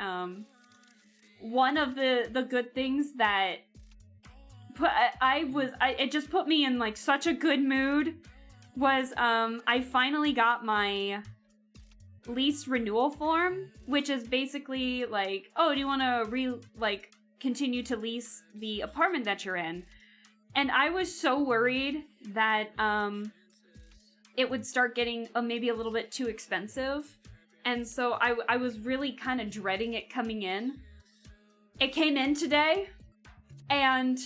one of the good things that it just put me in like such a good mood was I finally got my lease renewal form, which is basically like, oh, do you want to continue to lease the apartment that you're in? And I was so worried that it would start getting maybe a little bit too expensive. And so I was really kind of dreading it coming in. It came in today, and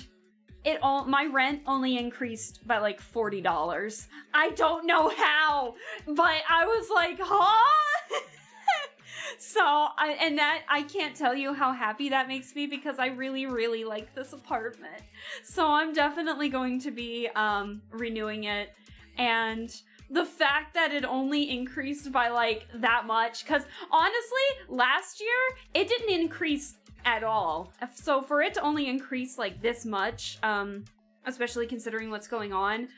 my rent only increased by like $40. I don't know how, but I was like, huh? So, I can't tell you how happy that makes me because I really, really like this apartment. So I'm definitely going to be renewing it. And the fact that it only increased by like that much, because honestly, last year, it didn't increase at all. So for it to only increase like this much, especially considering what's going on,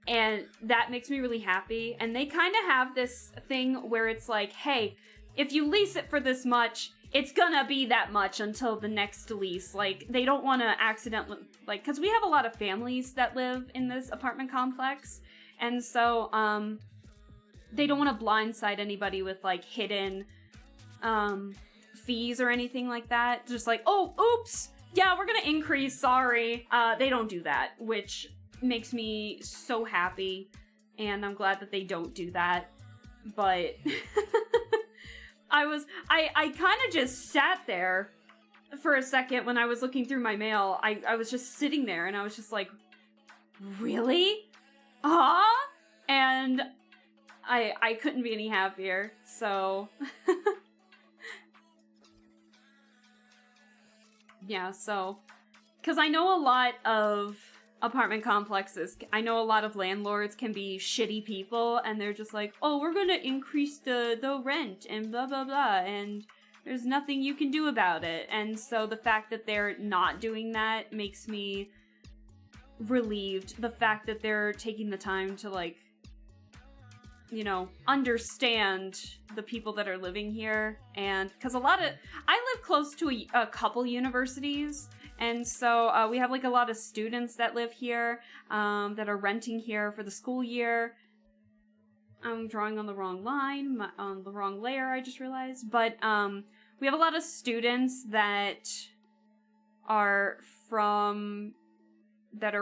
and that makes me really happy. And they kind of have this thing where it's like, hey, if you lease it for this much, it's gonna be that much until the next lease. Like, they don't want to accidentally, like, because we have a lot of families that live in this apartment complex, and so they don't want to blindside anybody with like hidden fees or anything like that. Just like, oh, oops, yeah, we're gonna increase, sorry. They don't do that, which makes me so happy, and I'm glad that they don't do that. But I kind of just sat there for a second when I was looking through my mail. I was just sitting there and I was just like, really? And I couldn't be any happier, so yeah, so, because I know a lot of apartment complexes, I know a lot of landlords can be shitty people, and they're just like, oh, we're gonna increase the rent, and blah, blah, blah, and There's nothing you can do about it. And so the fact that they're not doing that makes me relieved. The fact that they're taking the time to, like, you know, understand the people that are living here. And because I live close to a couple universities, and so we have, like, a lot of students that live here, that are renting here for the school year. I'm drawing on the wrong line, on the wrong layer, I just realized. But we have a lot of students that are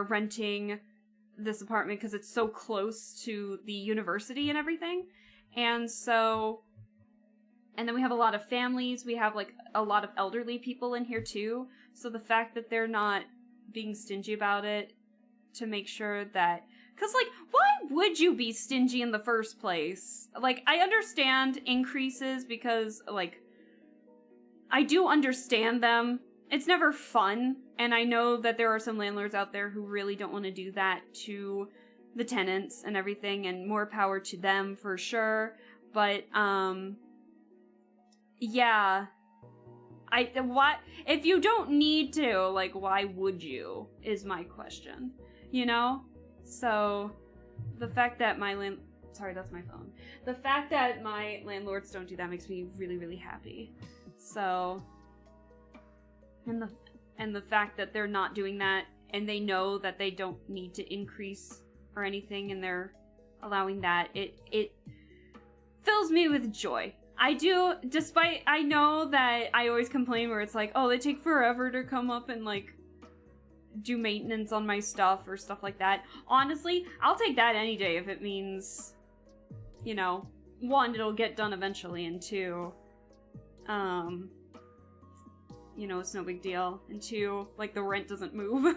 renting this apartment because it's so close to the university and everything. And so, and then we have a lot of families. We have, like, a lot of elderly people in here too. So the fact that they're not being stingy about it to make sure that, because, like, why would you be stingy in the first place? Like, I understand increases because, like, I do understand them. It's never fun, and I know that there are some landlords out there who really don't want to do that to the tenants and everything, and more power to them for sure. But, yeah. If you don't need to, like, why would you, is my question, you know? So, the fact that sorry, that's my phone. The fact that my landlords don't do that makes me really, really happy. So, and the fact that they're not doing that, and they know that they don't need to increase or anything, and they're allowing that, it fills me with joy. I know that I always complain where it's like, oh, they take forever to come up and, like, do maintenance on my stuff or stuff like that. Honestly, I'll take that any day if it means, you know, one, it'll get done eventually, and two, you know, it's no big deal, and two, like, the rent doesn't move.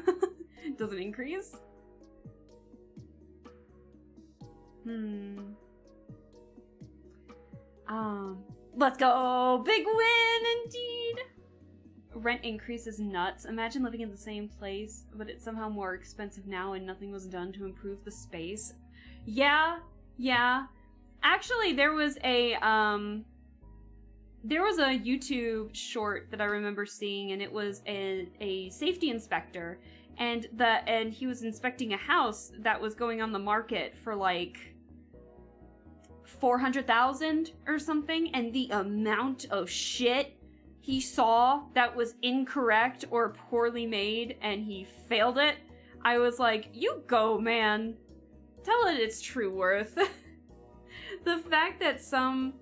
Doesn't increase. Let's go! Big win, indeed! Rent increase is nuts. Imagine living in the same place, but it's somehow more expensive now and nothing was done to improve the space. Yeah. Actually, there was a YouTube short that I remember seeing, and it was a safety inspector, and he was inspecting a house that was going on the market for, like, $400,000 or something, and the amount of shit he saw that was incorrect or poorly made, and he failed it. I was like, you go, man. Tell it its true worth. The fact that some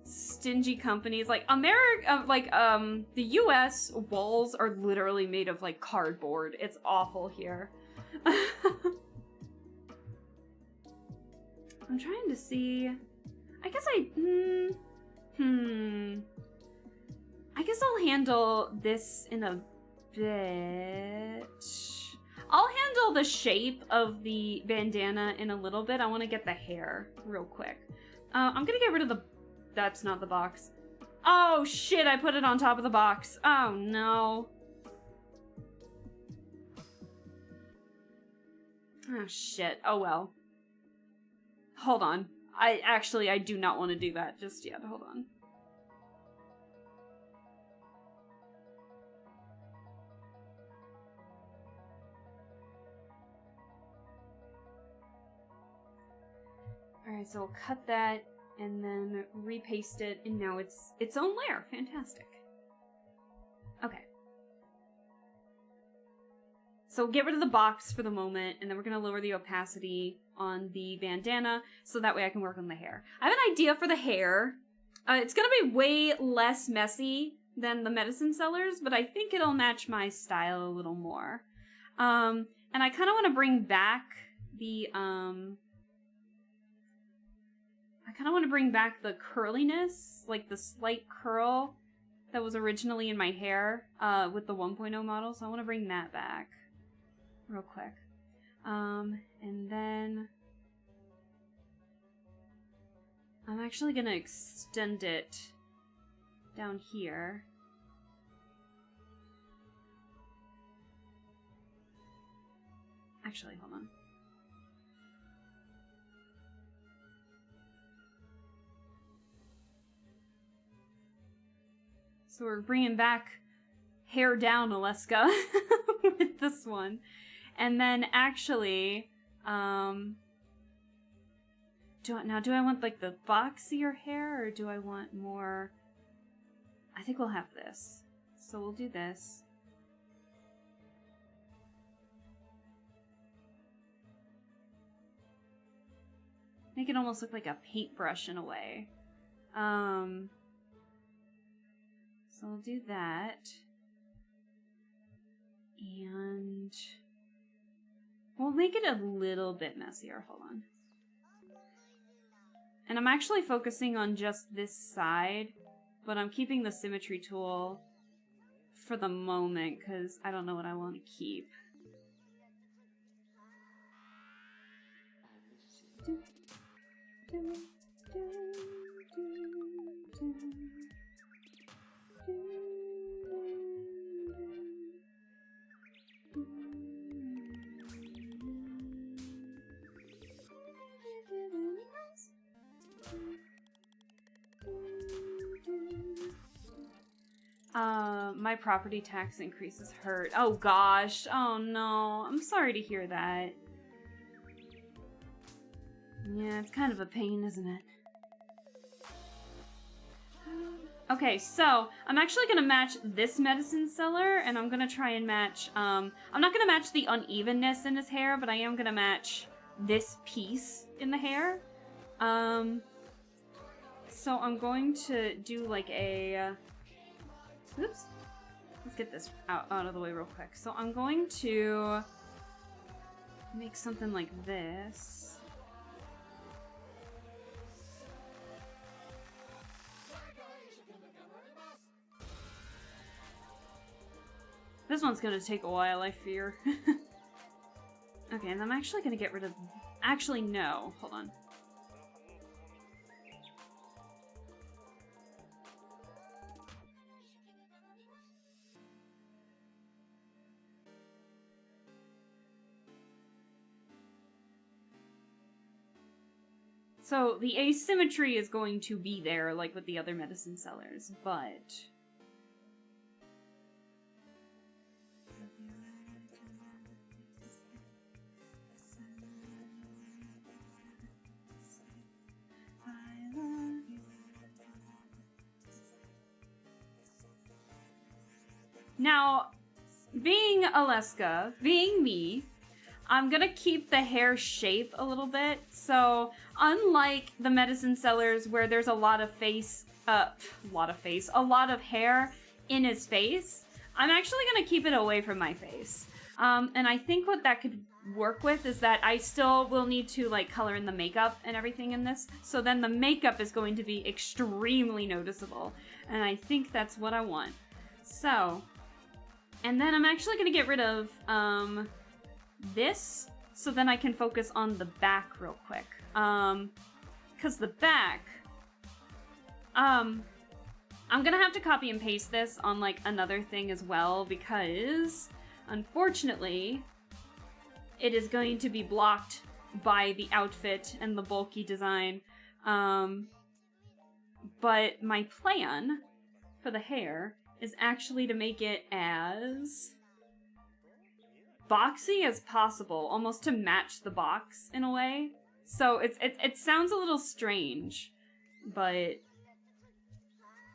stingy companies, like the US walls are literally made of, like, cardboard. It's awful here. I'm trying to see. I guess I guess I'll handle this in a bit. I'll handle the shape of the bandana in a little bit. I want to get the hair real quick. I'm gonna get rid of the... That's not the box. Oh shit, I put it on top of the box. Oh no. Oh shit, oh well. Hold on. I do not want to do that just yet. Hold on. Alright, so we'll cut that and then repaste it, and now it's its own layer. Fantastic. Okay. So get rid of the box for the moment, and then we're going to lower the opacity on the bandana, so that way I can work on the hair. I have an idea for the hair. It's going to be way less messy than the medicine sellers, but I think it'll match my style a little more. And I kind of want to bring back the, curliness, like the slight curl that was originally in my hair with the 1.0 model, so I want to bring that back real quick. And then I'm actually going to extend it down here. Actually, hold on. So we're bringing back hair down Alaska with this one. And then actually, do I want like the boxier hair or do I want more? I think we'll have this. So we'll do this. Make it almost look like a paintbrush in a way. So we'll do that. And we'll make it a little bit messier. Hold on. And I'm actually focusing on just this side, but I'm keeping the symmetry tool for the moment because I don't know what I want to keep. My property tax increases hurt. Oh gosh. Oh no. I'm sorry to hear that. Yeah, it's kind of a pain, isn't it? Okay, so I'm actually gonna match this medicine seller, and I'm gonna try and match, I'm not gonna match the unevenness in his hair, but I am gonna match this piece in the hair. So I'm going to do like a, oops. Let's get this out of the way real quick. So I'm going to make something like this. This one's gonna take a while, I fear. Okay, and I'm actually gonna get rid of... Actually, no. Hold on. So, the asymmetry is going to be there, like with the other medicine sellers, but... Now, being Alaska, being me, I'm gonna keep the hair shape a little bit. So, unlike the medicine sellers where there's a lot of hair in his face, I'm actually gonna keep it away from my face. And I think what that could work with is that I still will need to like color in the makeup and everything in this. So then the makeup is going to be extremely noticeable. And I think that's what I want. So, and then I'm actually gonna get rid of, this, so then I can focus on the back real quick. Because the back, I'm gonna have to copy and paste this on like another thing as well, because unfortunately, it is going to be blocked by the outfit and the bulky design. But my plan for the hair is actually to make it as boxy as possible, almost to match the box in a way. So it sounds a little strange, but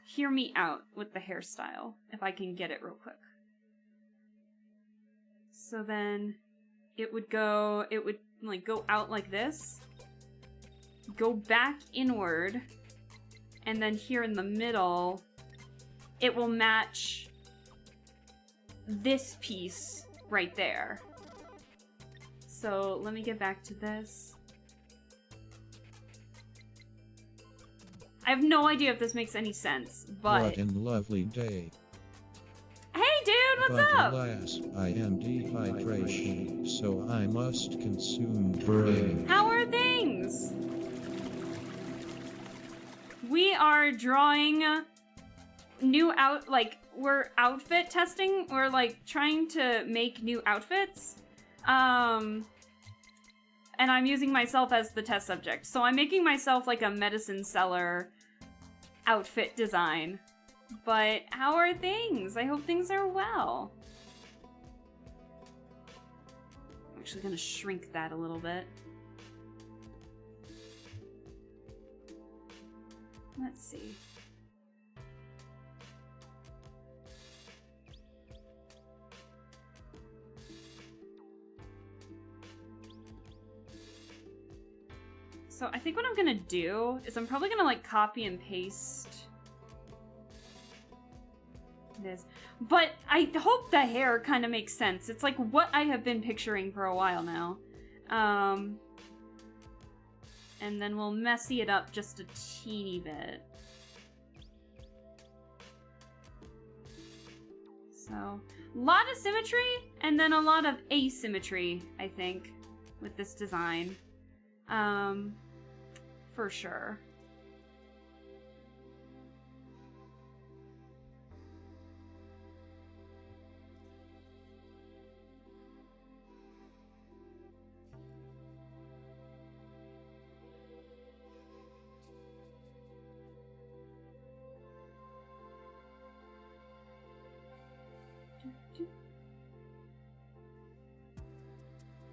hear me out with the hairstyle if I can get it real quick. So then it would like go out like this, go back inward, and then here in the middle it will match this piece right there. So let me get back to this. I have no idea if this makes any sense, but... What a lovely day. Hey dude, what's But up? alas, I am dehydration, so I must consume brain. How are things? We are drawing new we're outfit testing. We're like trying to make new outfits. And I'm using myself as the test subject. So I'm making myself like a medicine seller outfit design. But how are things? I hope things are well. I'm actually gonna shrink that a little bit. Let's see. So I think what I'm gonna do is I'm probably gonna like copy and paste this. But I hope the hair kind of makes sense. It's like what I have been picturing for a while now. And then we'll messy it up just a teeny bit. So, a lot of symmetry and then a lot of asymmetry, I think, with this design. For sure.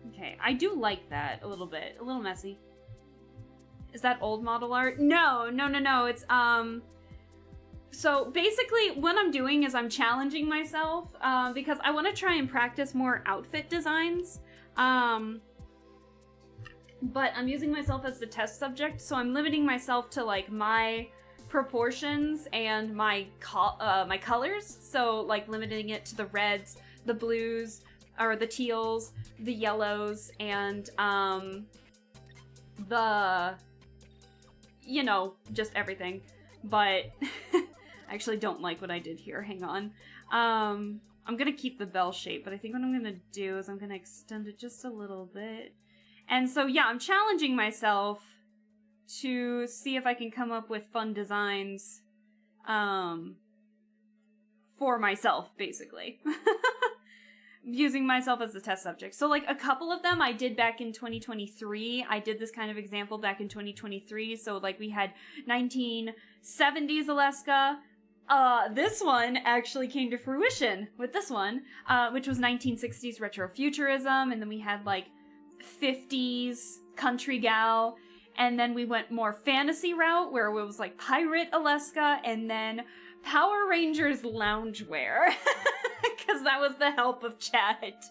Okay, I do like that a little bit. A little messy. Is that old model art? No. It's, so basically what I'm doing is I'm challenging myself, because I want to try and practice more outfit designs. But I'm using myself as the test subject, so I'm limiting myself to, like, my proportions and my colors. So, like, limiting it to the reds, the blues, or the teals, the yellows, and, you know, just everything. But I actually don't like what I did here. Hang on. I'm gonna keep the bell shape, but I think what I'm gonna do is I'm gonna extend it just a little bit. And so, yeah, I'm challenging myself to see if I can come up with fun designs, for myself, basically. Using myself as the test subject. So, like, a couple of them I did back in 2023. I did this kind of example back in 2023. So, like, we had 1970s Alaska. This one actually came to fruition with this one, which was 1960s retrofuturism. And then we had, like, 50s country gal. And then we went more fantasy route, where it was, like, pirate Alaska. And then Power Rangers loungewear. Because that was the help of chat.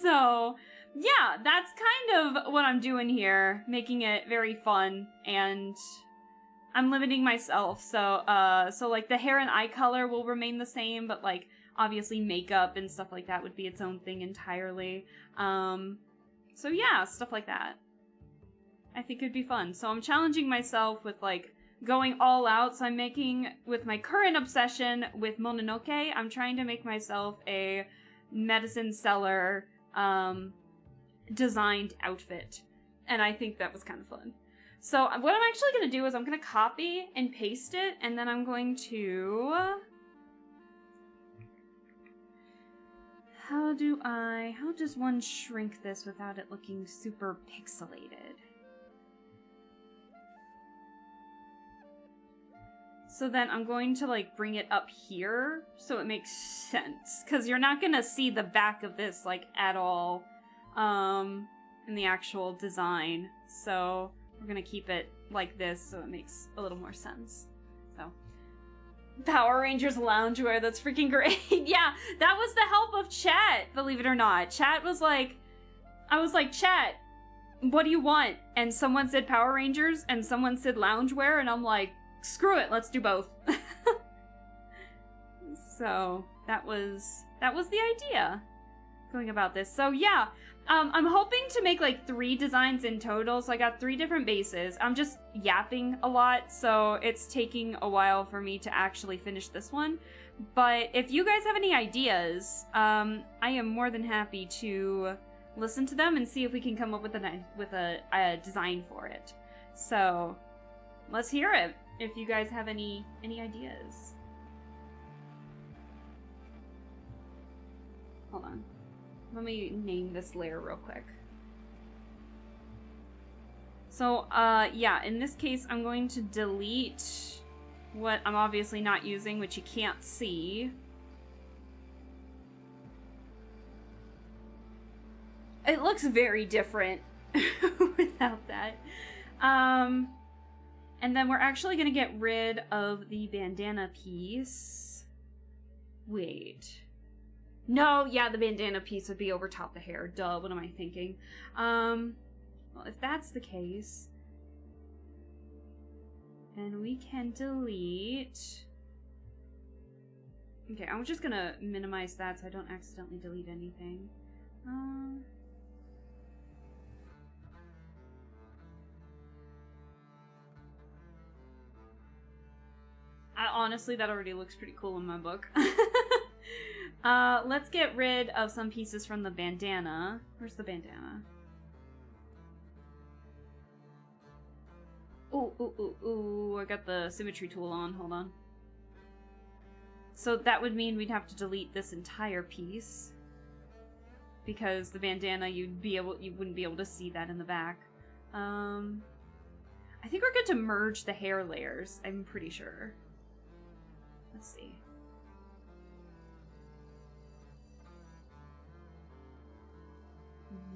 So, yeah, that's kind of what I'm doing here. Making it very fun, and I'm limiting myself. So like, the hair and eye color will remain the same, but, like, obviously makeup and stuff like that would be its own thing entirely. So yeah, stuff like that. I think it'd be fun. So I'm challenging myself with, like, going all out. So I'm making, with my current obsession with Mononoke, I'm trying to make myself a medicine seller designed outfit. And I think that was kind of fun. So what I'm actually going to do is I'm going to copy and paste it, and then I'm going to... How does one shrink this without it looking super pixelated? So then I'm going to, like, bring it up here so it makes sense. Because you're not going to see the back of this, like, at all in the actual design. So we're going to keep it like this so it makes a little more sense. So, Power Rangers loungewear, that's freaking great. Yeah, that was the help of chat, believe it or not. Chat was like, I was like, chat, what do you want? And someone said Power Rangers, and someone said loungewear, and I'm like, screw it, let's do both. So that was the idea going about this. So yeah, I'm hoping to make, like, 3 designs in total. So I got 3 different bases. I'm just yapping a lot, so it's taking a while for me to actually finish this one. But if you guys have any ideas, I am more than happy to listen to them and see if we can come up with a design for it. So let's hear it. If you guys have any ideas. Hold on. Let me name this layer real quick. So, yeah, in this case, I'm going to delete what I'm obviously not using, which you can't see. It looks very different without that. And then we're actually gonna get rid of the bandana piece. Wait. No, yeah, the bandana piece would be over top the hair. Duh, what am I thinking? Well, if that's the case, then we can delete... Okay, I'm just gonna minimize that so I don't accidentally delete anything. Honestly, that already looks pretty cool in my book. Let's get rid of some pieces from the bandana. Where's the bandana? Ooh, I got the symmetry tool on, hold on. So that would mean we'd have to delete this entire piece. Because the bandana, you wouldn't be able to see that in the back. I think we're good to merge the hair layers, I'm pretty sure. Let's see.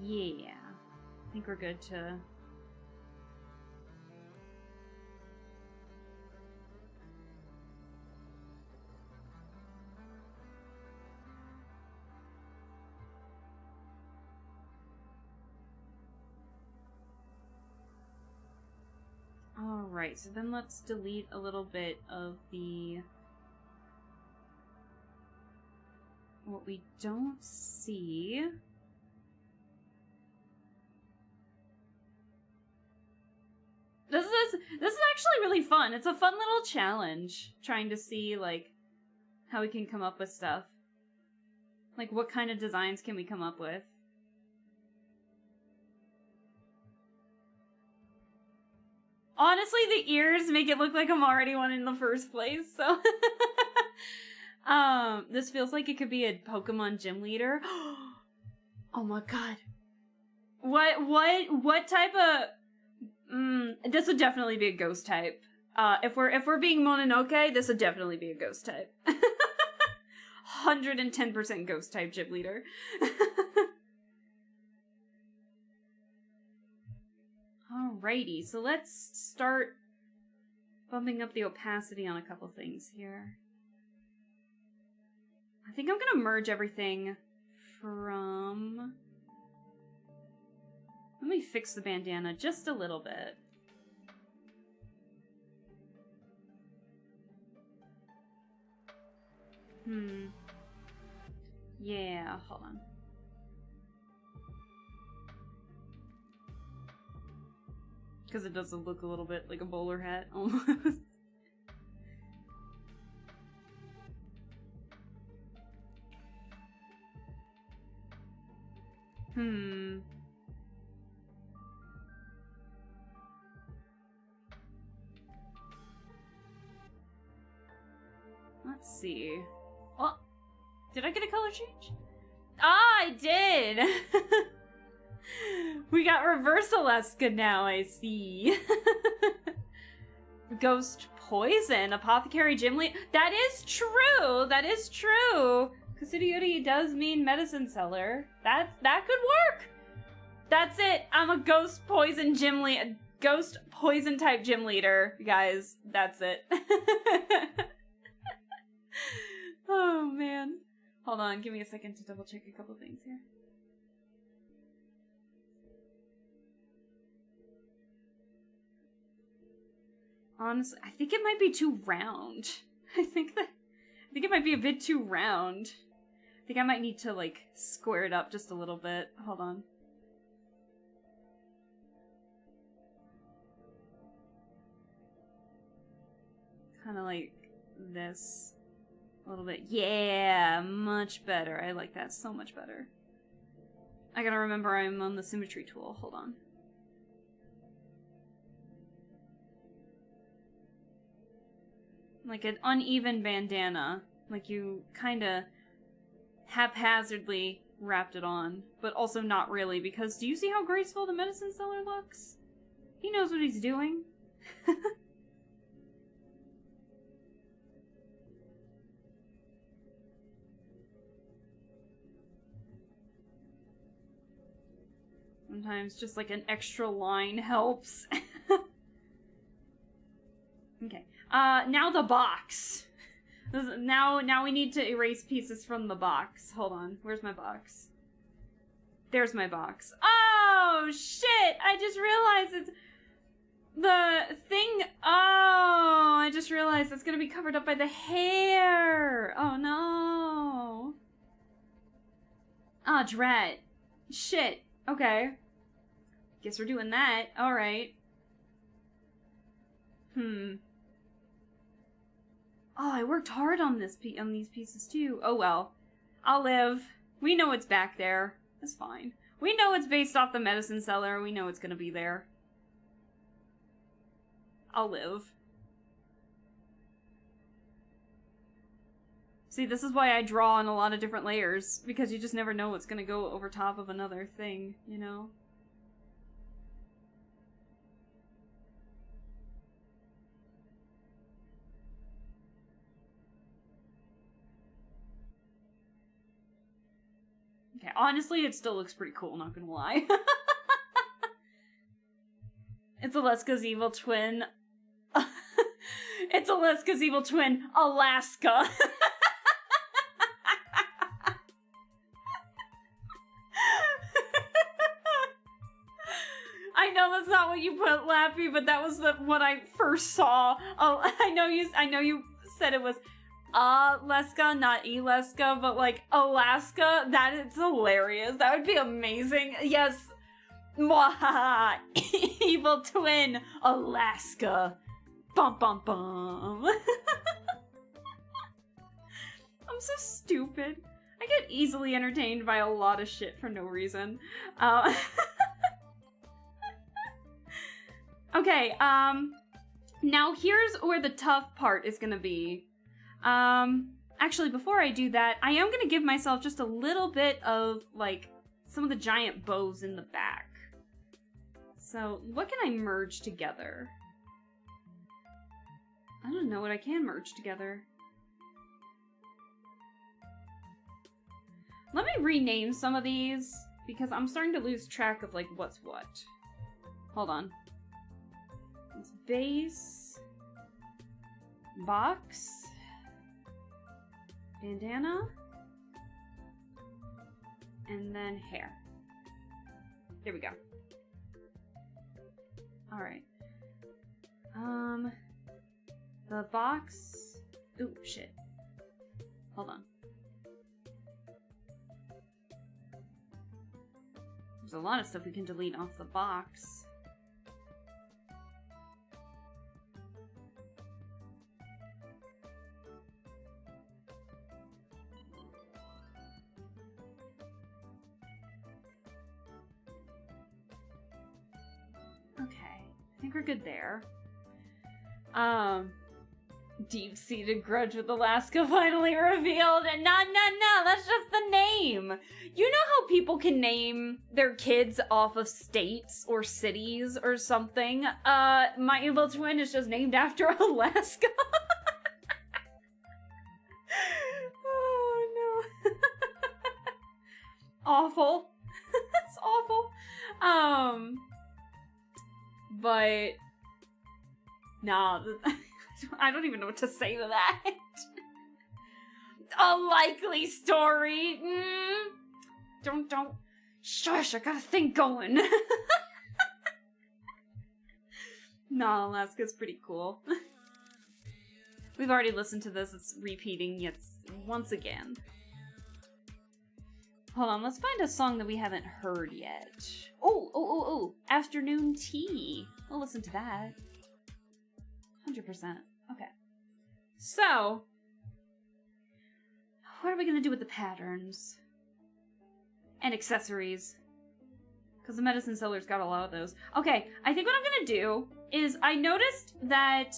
Yeah. I think we're good to... Alright, so then let's delete a little bit of the... what we don't see. This is actually really fun. It's a fun little challenge, trying to see, like, how we can come up with stuff. Like, what kind of designs can we come up with? Honestly, the ears make it look like I'm already one in the first place, so... this feels like it could be a Pokemon gym leader. Oh my god. What type of... this would definitely be a ghost type. If we're being Mononoke, this would definitely be a ghost type. 110% ghost type gym leader. Alrighty, so let's start bumping up the opacity on a couple things here. I think I'm gonna merge everything from... Let me fix the bandana just a little bit. Yeah, hold on. Because it does look a little bit like a bowler hat, almost. Let's see. Oh, did I get a color change? Ah, I did! We got reverse Alaska now, I see. Ghost poison, apothecary gym lead. That is true! That is true! Kusuryuri does mean medicine seller. That could work! That's it! I'm a ghost poison gym lead. Ghost poison type gym leader, guys. That's it. Oh, man. Hold on, give me a second to double check a couple things here. Honestly, I think it might be too round. I think it might be a bit too round. I think I might need to, like, square it up just a little bit. Hold on. Kind of like this. A little bit. Yeah, much better. I like that so much better. I gotta remember I'm on the symmetry tool. Hold on. Like an uneven bandana. Like you kinda haphazardly wrapped it on. But also not really, because do you see how graceful the medicine seller looks? He knows what he's doing. Sometimes just like an extra line helps. Okay. Now the box. Now we need to erase pieces from the box. Hold on. Where's my box? There's my box. Oh, shit! I just realized it's... The thing... Oh, I just realized it's gonna be covered up by the hair! Oh, no. Ah, dread. Shit. Okay. Guess we're doing that. Alright. Oh, I worked hard on this on these pieces too. Oh well. I'll live. We know it's back there. That's fine. We know it's based off the medicine cellar. We know it's gonna be there. I'll live. See, this is why I draw on a lot of different layers, because you just never know what's gonna go over top of another thing, you know? Okay, honestly, it still looks pretty cool, not gonna lie. It's Alaska's evil twin. It's Alaska's evil twin, Alaska. I know that's not what you put, Lappy, but that was what I first saw. Oh, I know you said it was Alaska, not Alaska, but like Alaska. That is hilarious. That would be amazing. Yes. Mwahaha. Evil twin, Alaska. Bum bum bum. I'm so stupid. I get easily entertained by a lot of shit for no reason. Okay, now here's where the tough part is gonna be. Actually, before I do that, I am gonna give myself just a little bit of, like, some of the giant bows in the back. So, what can I merge together? I don't know what I can merge together. Let me rename some of these, because I'm starting to lose track of, like, what's what. Hold on. It's base, box, bandana, and then hair. There we go. Alright. The box... Ooh, shit. Hold on. There's a lot of stuff we can delete off the box. I think we're good there. Deep-seated grudge with Alaska finally revealed. And no, that's just the name. You know how people can name their kids off of states or cities or something? My evil twin is just named after Alaska. Oh, no. Awful. That's awful. But nah, I don't even know what to say to that. A likely story. Don't. Shush, I got a thing going. Nah, Alaska's pretty cool. We've already listened to this. It's repeating yet once again. Hold on, let's find a song that we haven't heard yet. Oh, Afternoon Tea. We'll listen to that. 100%. Okay. So, what are we gonna do with the patterns? And accessories. Because the medicine seller's got a lot of those. Okay, I think what I'm gonna do is I noticed that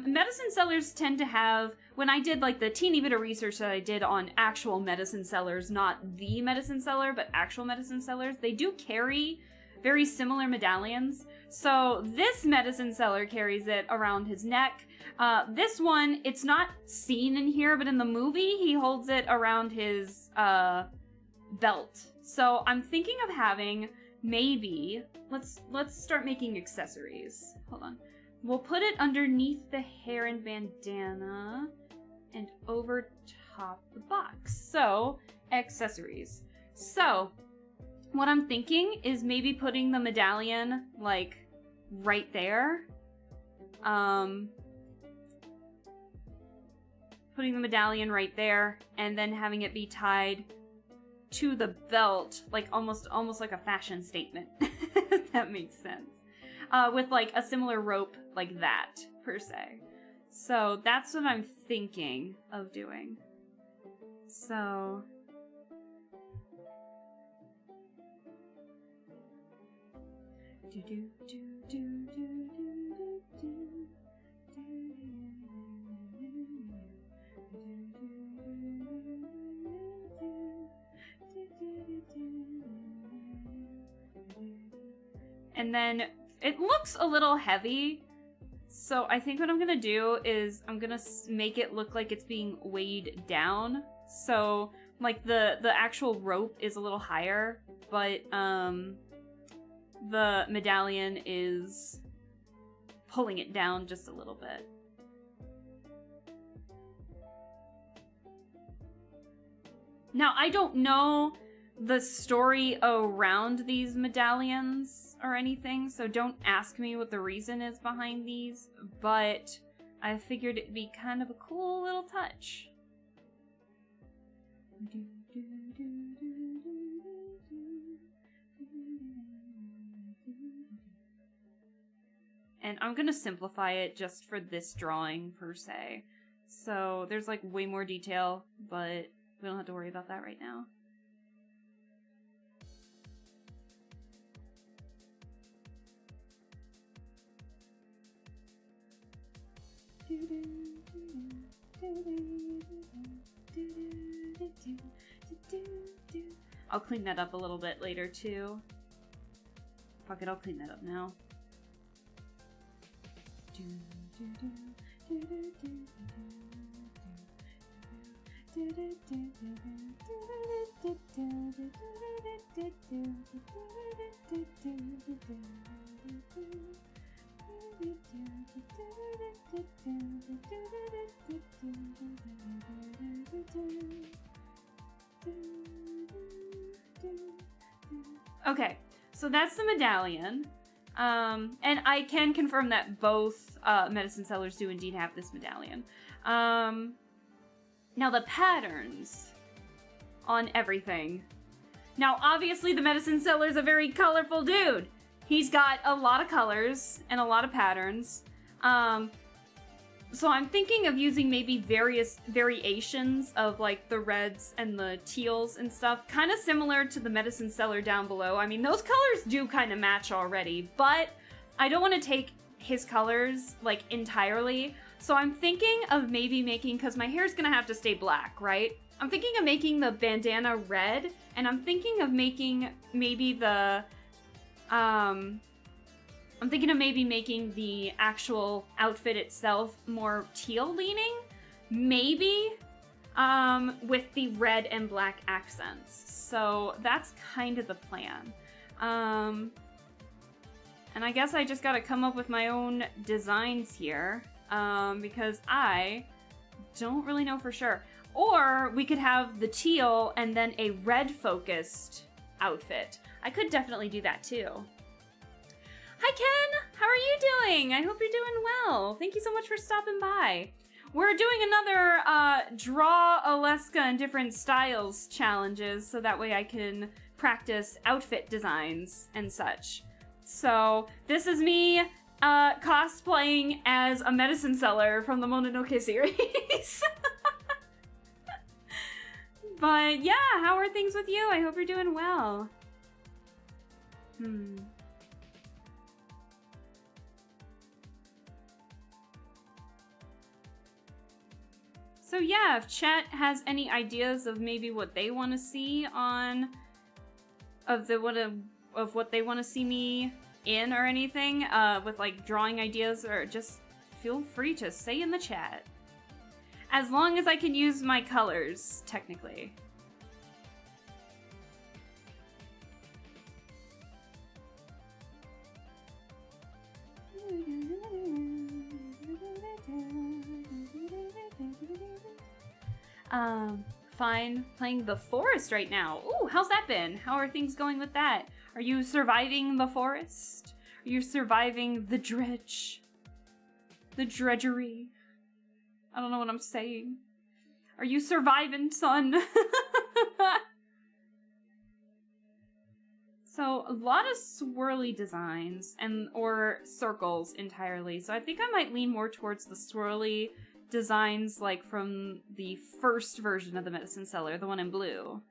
medicine sellers tend to have, when I did like the teeny bit of research that I did on actual medicine sellers, not the medicine seller, but actual medicine sellers, they do carry very similar medallions. So this medicine seller carries it around his neck. This one, it's not seen in here, but in the movie, he holds it around his belt. So I'm thinking of having maybe let's start making accessories. Hold on. We'll put it underneath the hair and bandana and over top the box. So, accessories. So, what I'm thinking is maybe putting the medallion, like, right there. Putting the medallion right there, and then having it be tied to the belt, like almost like a fashion statement, if that makes sense. With like a similar rope like that, per se. So that's what I'm thinking of doing. So... And then it looks a little heavy, so I think what I'm gonna do is I'm gonna make it look like it's being weighed down. So like the actual rope is a little higher, but the medallion is pulling it down just a little bit. Now, I don't know the story around these medallions or anything, so don't ask me what the reason is behind these, but I figured it'd be kind of a cool little touch. And I'm gonna simplify it just for this drawing, per se. So there's like way more detail, but we don't have to worry about that right now. I'll clean that up a little bit later too. Fuck it, I'll clean that up now. Okay, so that's the medallion. And I can confirm that both medicine sellers do indeed have this medallion. Now the patterns on everything. Now obviously the medicine seller is a very colorful dude. He's got a lot of colors and a lot of patterns. So I'm thinking of using maybe various variations of like the reds and the teals and stuff, kind of similar to the medicine seller down below. I mean, those colors do kind of match already, but I don't want to take his colors like entirely. So I'm thinking of maybe making, because my hair's gonna have to stay black, right? I'm thinking of making the bandana red, and I'm thinking of making maybe the, I'm thinking of maybe making the actual outfit itself more teal leaning, maybe, with the red and black accents. So that's kind of the plan. And I guess I just gotta come up with my own designs here, because I don't really know for sure. Or we could have the teal and then a red-focused outfit. I could definitely do that too. Hi Ken! How are you doing? I hope you're doing well. Thank you so much for stopping by. We're doing another Draw Alaska in Different Styles challenges, so that way I can practice outfit designs and such. So this is me cosplaying as a medicine seller from the Mononoke series. But yeah, how are things with you? I hope you're doing well. So yeah, if chat has any ideas of maybe what they want to see on, of what they want to see me in or anything, with like drawing ideas, or just feel free to say in the chat. As long as I can use my colors, technically. Fine. Playing the forest right now. Ooh, how's that been? How are things going with that? Are you surviving the forest? Are you surviving the dredge? The drudgery? I don't know what I'm saying. Are you surviving, son? So, a lot of swirly designs or circles entirely. So I think I might lean more towards the swirly designs like from the first version of the Medicine Cellar, the one in blue.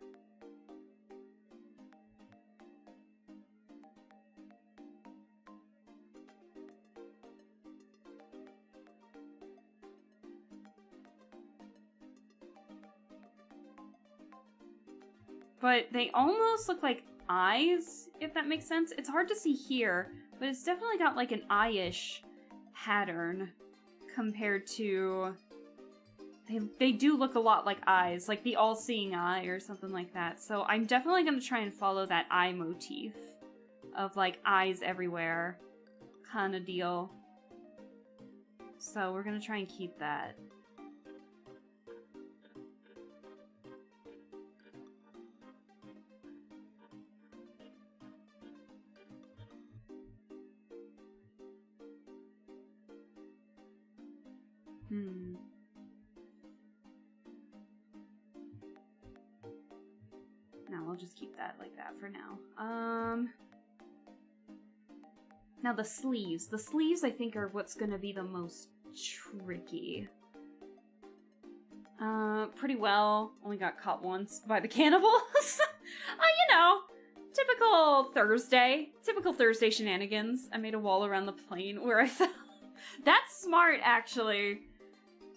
But they almost look like eyes, if that makes sense. It's hard to see here, but it's definitely got like an eye-ish pattern compared to... They do look a lot like eyes, like the all-seeing eye or something like that. So I'm definitely going to try and follow that eye motif of like eyes everywhere kind of deal. So we're going to try and keep that. No, we'll just keep that like that for now. Now the sleeves. The sleeves, I think, are what's gonna be the most tricky. Pretty well. Only got caught once by the cannibals. You know, typical Thursday shenanigans. I made a wall around the plane where I fell. That's smart, actually.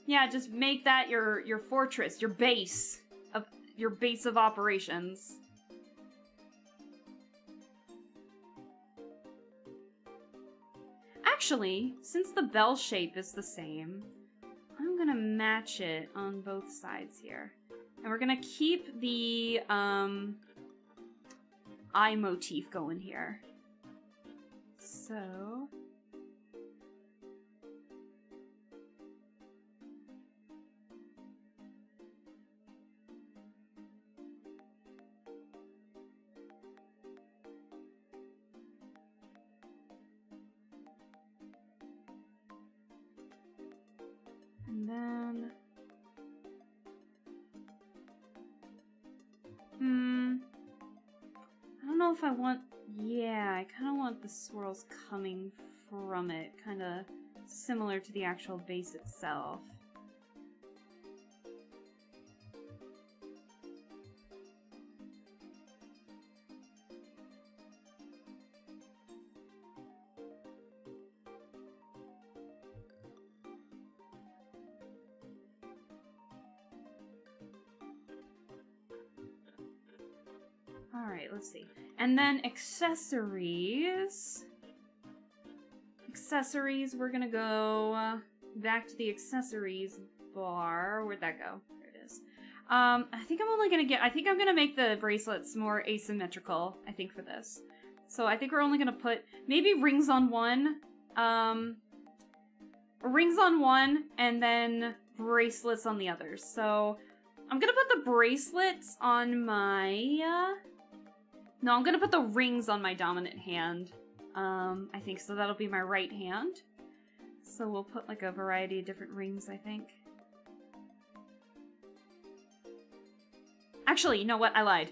Yeah, just make that your fortress, your base of operations. Actually, since the bell shape is the same, I'm gonna match it on both sides here. And we're gonna keep the eye motif going here. So... And then... I don't know if I want... Yeah, I kind of want the swirls coming from it. Kind of similar to the actual base itself. Alright, let's see. And then accessories. Accessories, we're gonna go back to the accessories bar. Where'd that go? There it is. I think I'm gonna make the bracelets more asymmetrical, I think, for this. So I think we're only gonna put maybe rings on one. Rings on one, and then bracelets on the others. So I'm gonna put the bracelets on my... No, I'm gonna put the rings on my dominant hand. I think, so that'll be my right hand. So we'll put like a variety of different rings, I think. Actually, you know what? I lied.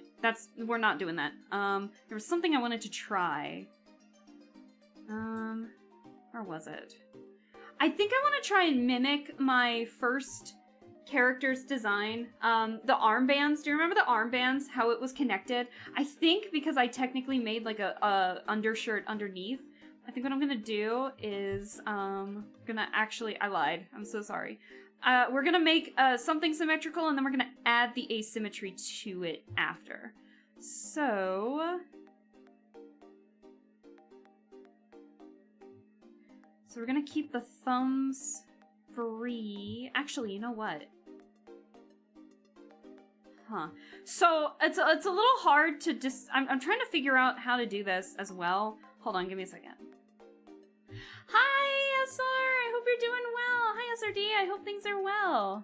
We're not doing that. There was something I wanted to try. Where was it? I think I want to try and mimic my first character's design. The armbands. Do you remember the armbands? How it was connected? I think because I technically made like a undershirt underneath. I think what I'm gonna do is I lied. I'm so sorry. We're gonna make something symmetrical, and then we're gonna add the asymmetry to it after. So we're gonna keep the thumbs free. Actually, you know what? Huh. So it's a little hard to I'm trying to figure out how to do this as well. Hold on, give me a second. Hi, SR! I hope you're doing well. Hi, SRD. I hope things are well.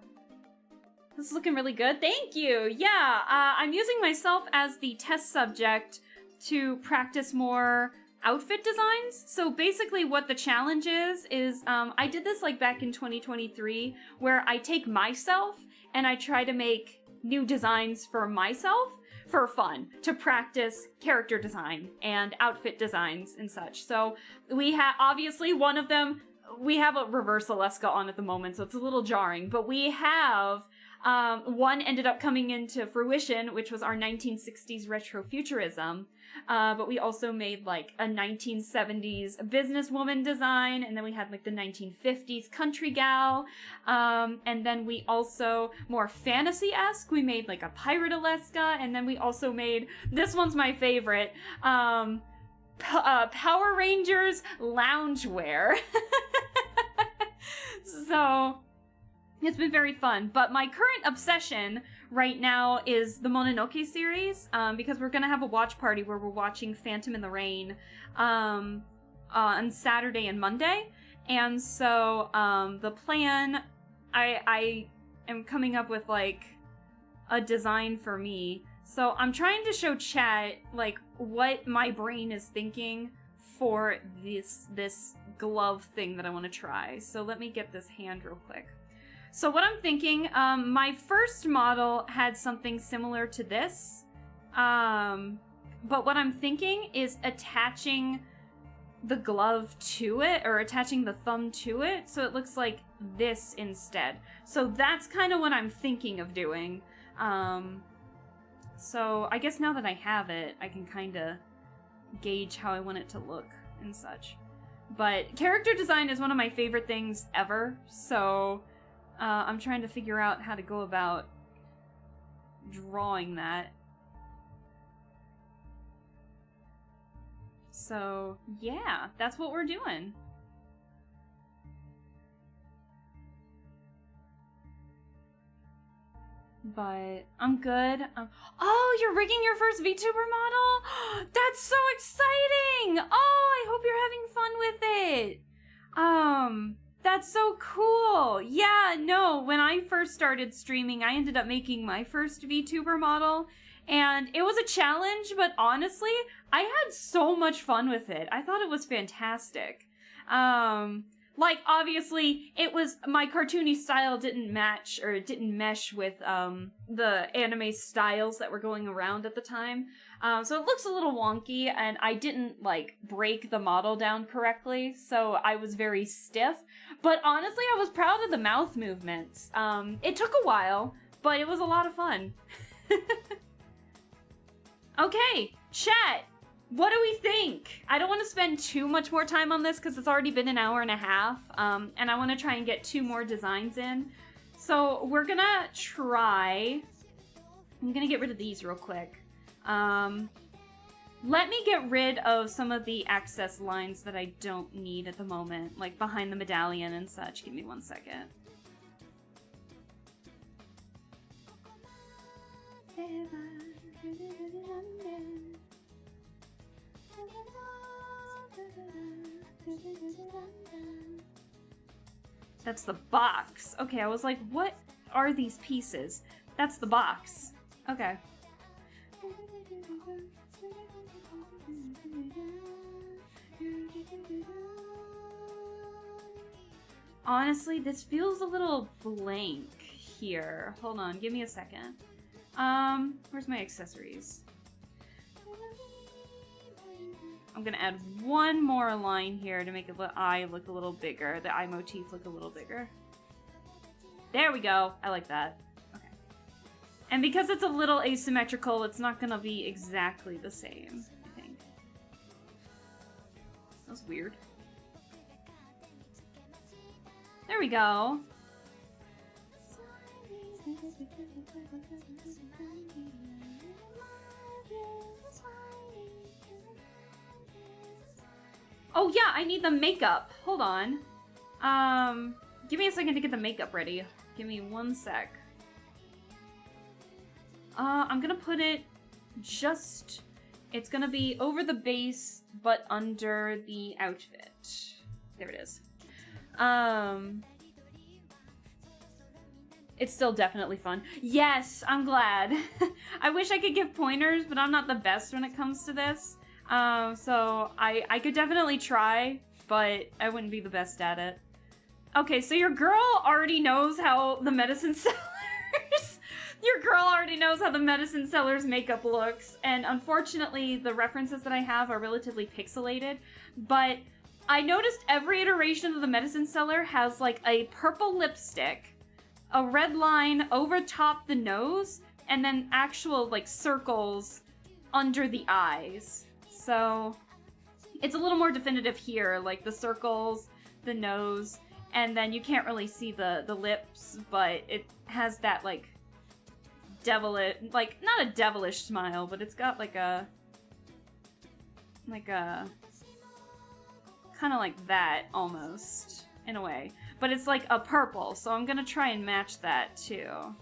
This is looking really good. Thank you. Yeah, I'm using myself as the test subject to practice more outfit designs. So basically what the challenge is I did this like back in 2023 where I take myself and I try to make new designs for myself for fun, to practice character design and outfit designs and such. So we have, obviously one of them, we have a reverse Alaska on at the moment, so it's a little jarring, but we have one ended up coming into fruition, which was our 1960s retrofuturism. But we also made like a 1970s businesswoman design, and then we had like the 1950s country gal. And then we also, more fantasy-esque, we made like a pirate Alaska, and then we also made, this one's my favorite, Power Rangers loungewear. So it's been very fun, but my current obsession right now is the Mononoke series, because we're gonna have a watch party where we're watching Phantom in the Rain on Saturday and Monday, and so the plan, I am coming up with like a design for me. So I'm trying to show chat like what my brain is thinking for this glove thing that I want to try. So let me get this hand real quick. So what I'm thinking, my first model had something similar to this, but what I'm thinking is attaching the glove to it, or attaching the thumb to it, so it looks like this instead. So that's kind of what I'm thinking of doing. So I guess now that I have it, I can kind of gauge how I want it to look and such. But character design is one of my favorite things ever, so I'm trying to figure out how to go about drawing that. So, yeah, that's what we're doing. But I'm good. Oh, you're rigging your first VTuber model? That's so exciting! Oh, I hope you're having fun with it. That's so cool. Yeah, no, when I first started streaming, I ended up making my first VTuber model, and it was a challenge, but honestly, I had so much fun with it. I thought it was fantastic. Like, obviously, it was, my cartoony style didn't match, or it didn't mesh with, the anime styles that were going around at the time. So it looks a little wonky, and I didn't, like, break the model down correctly, so I was very stiff. But honestly, I was proud of the mouth movements. It took a while, but it was a lot of fun. Okay, chat! What do we think? I don't want to spend too much more time on this because it's already been an hour and a half, and I want to try and get 2 more designs in. So we're gonna try... I'm gonna get rid of these real quick. Let me get rid of some of the access lines that I don't need at the moment, like behind the medallion and such. Give me 1 second. That's the box. Okay, I was like, what are these pieces? That's the box. Okay. Honestly, this feels a little blank here. Hold on, give me a second. Where's my accessories? I'm gonna add 1 more line here to make the eye look a little bigger, the eye motif look a little bigger. There we go. I like that. Okay. And because it's a little asymmetrical, it's not gonna be exactly the same, I think. That's weird. There we go. Oh yeah, I need the makeup. Hold on. Give me a second to get the makeup ready. Give me 1 sec. I'm gonna put it just... It's gonna be over the base, but under the outfit. There it is. it's still definitely fun. Yes, I'm glad. I wish I could give pointers, but I'm not the best when it comes to this. So I could definitely try, but I wouldn't be the best at it. Okay, so your girl already knows how the medicine sellers... Your girl already knows how the medicine seller's makeup looks, and unfortunately the references that I have are relatively pixelated, but I noticed every iteration of the medicine seller has like a purple lipstick, a red line over top the nose, and then actual like circles under the eyes. So it's a little more definitive here, like the circles, the nose, and then you can't really see the lips, but it has that like devilish, like not a devilish smile, but it's got like a kind of like that almost in a way, but it's like a purple, so I'm gonna try and match that too.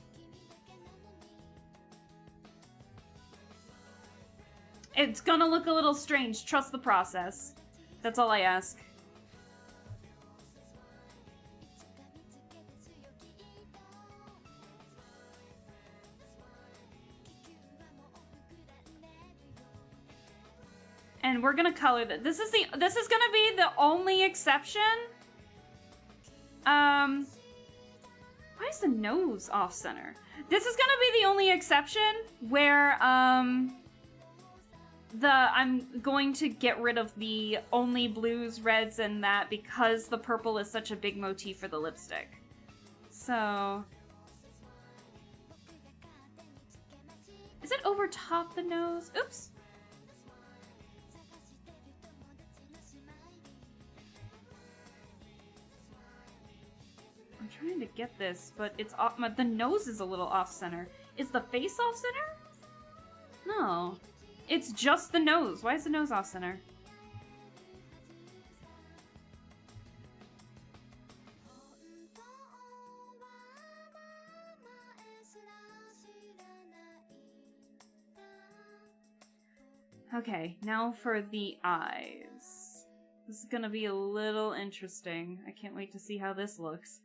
It's gonna look a little strange, trust the process. That's all I ask. And we're gonna color that. This is gonna be the only exception. Why is the nose off center? This is gonna be the only exception where I'm going to get rid of the only blues, reds, and that because the purple is such a big motif for the lipstick. So is it over top the nose? Oops. I'm trying to get this, but it's off. The nose is a little off center. Is the face off center? No. It's just the nose. Why is the nose off center? Okay, now for the eyes. This is gonna be a little interesting. I can't wait to see how this looks.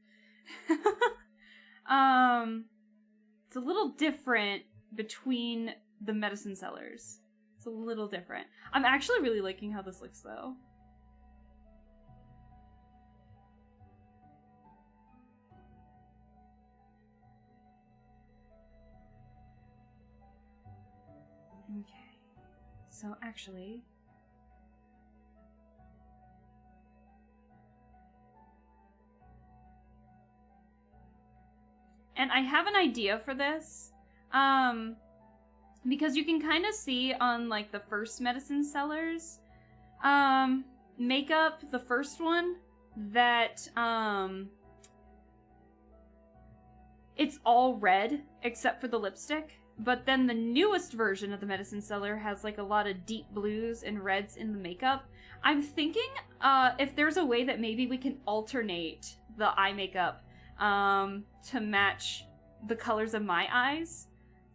It's a little different between the medicine sellers. It's a little different. I'm actually really liking how this looks though. Okay. So actually, and I have an idea for this, because you can kind of see on like the first medicine sellers makeup, the first one, that it's all red except for the lipstick. But then the newest version of the medicine seller has like a lot of deep blues and reds in the makeup. I'm thinking if there's a way that maybe we can alternate the eye makeup to match the colors of my eyes.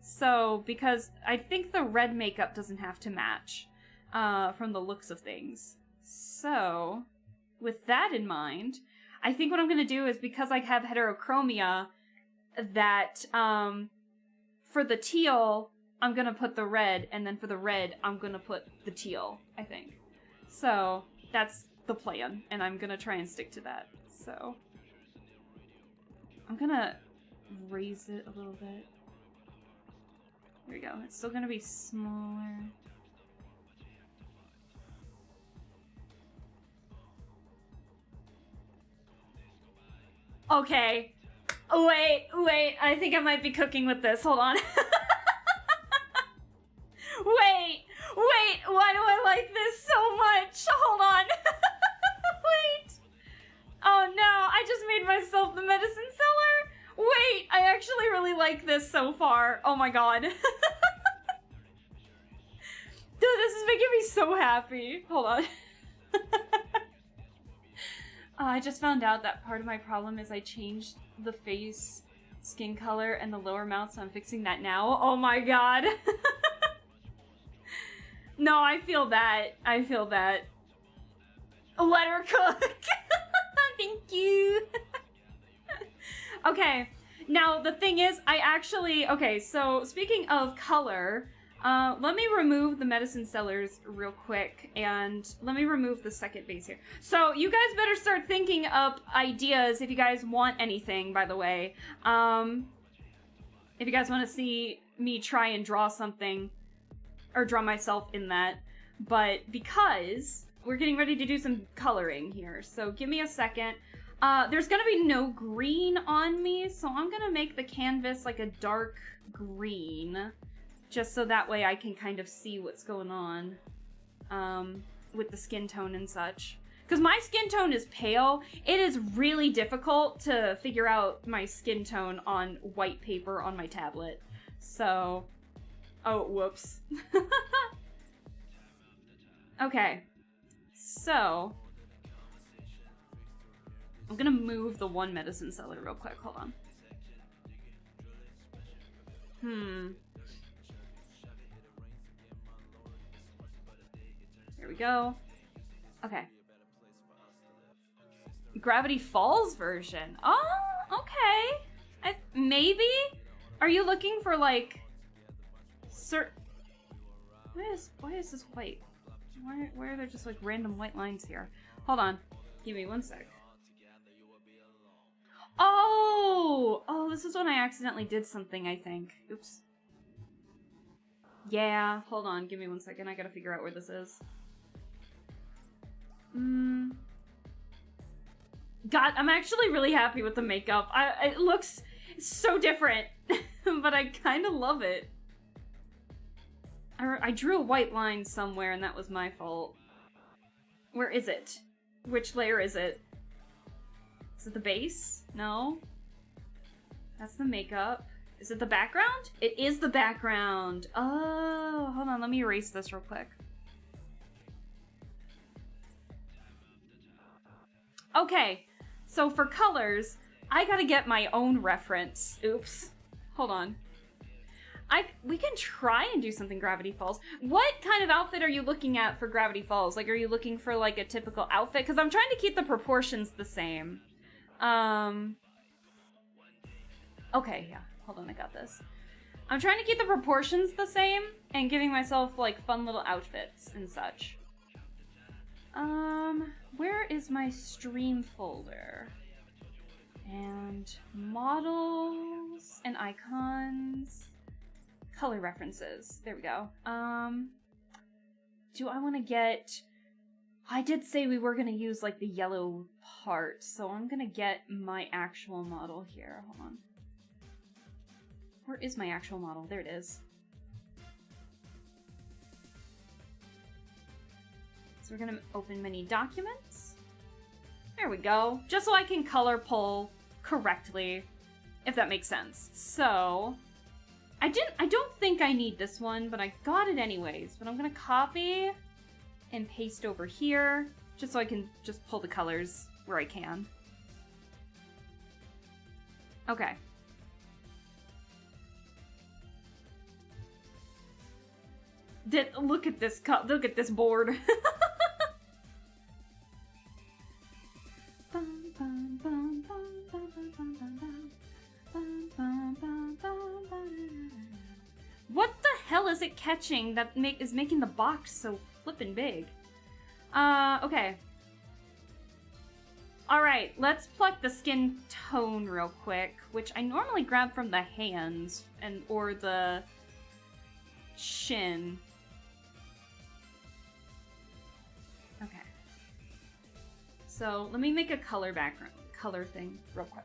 So, because I think the red makeup doesn't have to match from the looks of things. So, with that in mind, I think what I'm going to do is, because I have heterochromia, that for the teal, I'm going to put the red, and then for the red, I'm going to put the teal, I think. So, that's the plan, and I'm going to try and stick to that. So, I'm going to raise it a little bit. There we go. It's still going to be smaller. Okay. Wait. I think I might be cooking with this. Hold on. Wait. Why do I like this so much? Hold on. Wait. Oh no, I just made myself the medicine seller. Wait, I actually really like this so far. Oh my god. Dude, this is making me so happy. Hold on. I just found out that part of my problem is I changed the face skin color and the lower mouth, so I'm fixing that now. Oh my god. No, I feel that. Let her cook. Thank you. Okay. Now, the thing is, okay, so speaking of color, let me remove the medicine sellers real quick, and let me remove the second base here. So you guys better start thinking up ideas if you guys want anything, by the way. If you guys want to see me try and draw something, or draw myself in that, but because we're getting ready to do some coloring here, so give me a second. There's gonna be no green on me, so I'm gonna make the canvas like a dark green, just so that way I can kind of see what's going on, with the skin tone and such. Because my skin tone is pale, it is really difficult to figure out my skin tone on white paper on my tablet. So, oh, whoops. Okay, so I'm gonna move the one medicine seller real quick. Hold on. There we go. Okay. Gravity Falls version. Oh, okay. Maybe? Are you looking for, like, why is this white? Why are there just, like, random white lines here? Hold on. Give me one sec. Oh, this is when I accidentally did something, I think. Oops. Yeah, hold on. Give me one second. I gotta figure out where this is. God, I'm actually really happy with the makeup. It looks so different, but I kind of love it. I drew a white line somewhere, and that was my fault. Where is it? Which layer is it? Is it the base? No. That's the makeup. Is it the background? It is the background. Oh, hold on. Let me erase this real quick. Okay, so for colors, I gotta get my own reference. Oops. Hold on. We can try and do something Gravity Falls. What kind of outfit are you looking at for Gravity Falls? Like, are you looking for, like, a typical outfit? Because I'm trying to keep the proportions the same. Okay, yeah. Hold on, I got this. I'm trying to keep the proportions the same and giving myself, like, fun little outfits and such. Where is my stream folder? And models and icons. Color references. There we go. Do I want to get... I did say we were going to use, like, the yellow part, so I'm going to get my actual model here. Hold on. Where is my actual model? There it is. So we're going to open many documents. There we go. Just so I can color pull correctly, if that makes sense. So... I don't think I need this one, but I got it anyways. But I'm gonna copy and paste over here, just so I can just pull the colors where I can. Okay. Look at this board. What the hell is it catching that is making the box so flippin' big? Okay. Alright, let's pluck the skin tone real quick, which I normally grab from the hands or the chin. Okay. So, let me make a color thing real quick.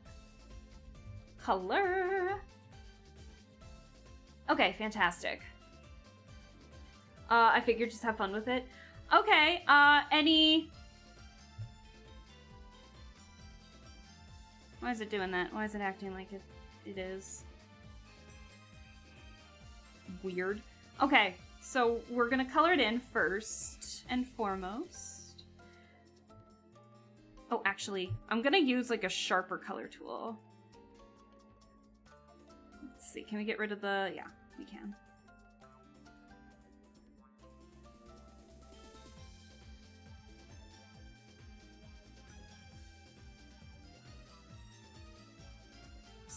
Color! Okay, fantastic. I figured just have fun with it. Okay, any... Why is it doing that? Why is it acting like it is? Weird. Okay, so we're gonna color it in first and foremost. Oh, actually, I'm gonna use like a sharper color tool. Let's see, can we get rid of the... Yeah, we can.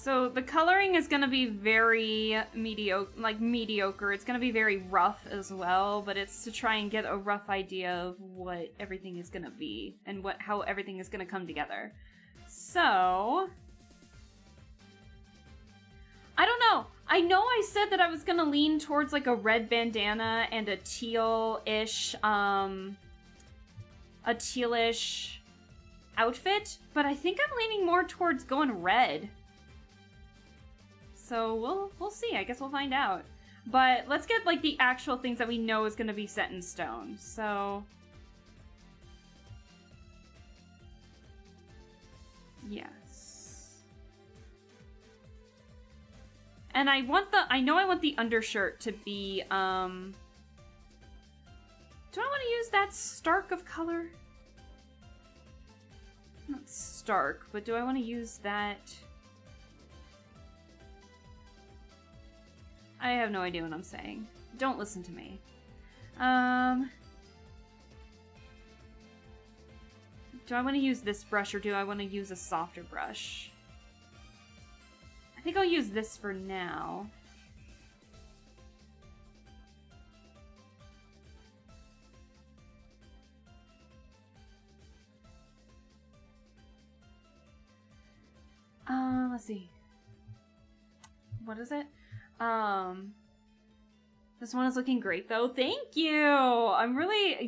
So the coloring is gonna be very mediocre. It's gonna be very rough as well, but it's to try and get a rough idea of what everything is gonna be and how everything is gonna come together. So I don't know. I know I said that I was gonna lean towards like a red bandana and a teal-ish, outfit, but I think I'm leaning more towards going red. So we'll see. I guess we'll find out. But let's get like the actual things that we know is gonna be set in stone. So yes. And I know I want the undershirt to be, do I want to use that stark of color? Not stark, but do I want to use that? I have no idea what I'm saying. Don't listen to me. Do I want to use this brush or do I want to use a softer brush? I think I'll use this for now. Let's see. What is it? This one is looking great though. Thank you! I'm really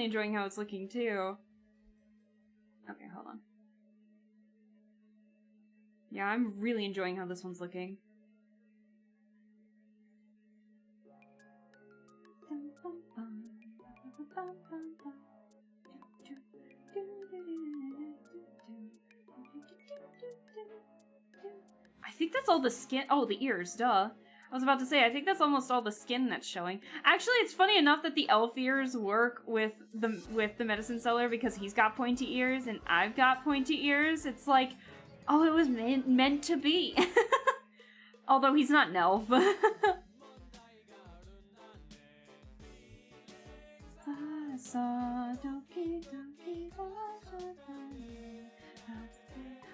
enjoying how it's looking too. Okay, hold on. Yeah, I'm really enjoying how this one's looking. I think that's all the skin. Oh, the ears, duh. I was about to say, I think that's almost all the skin that's showing. Actually, it's funny enough that the elf ears work with the medicine seller because he's got pointy ears and I've got pointy ears. It's like, oh, it was meant to be. Although he's not an elf.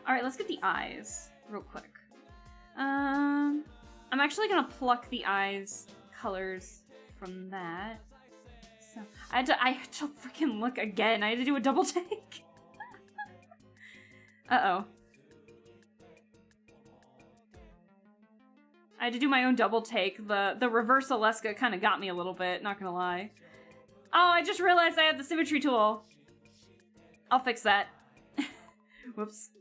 Alright, let's get the eyes real quick. I'm actually gonna pluck the eyes colors from that. So I had to freaking look again. I had to do a double take. Uh-oh. I had to do my own double take. The reverse Alaska kind of got me a little bit, not gonna lie. Oh, I just realized I had the symmetry tool. I'll fix that. Whoops.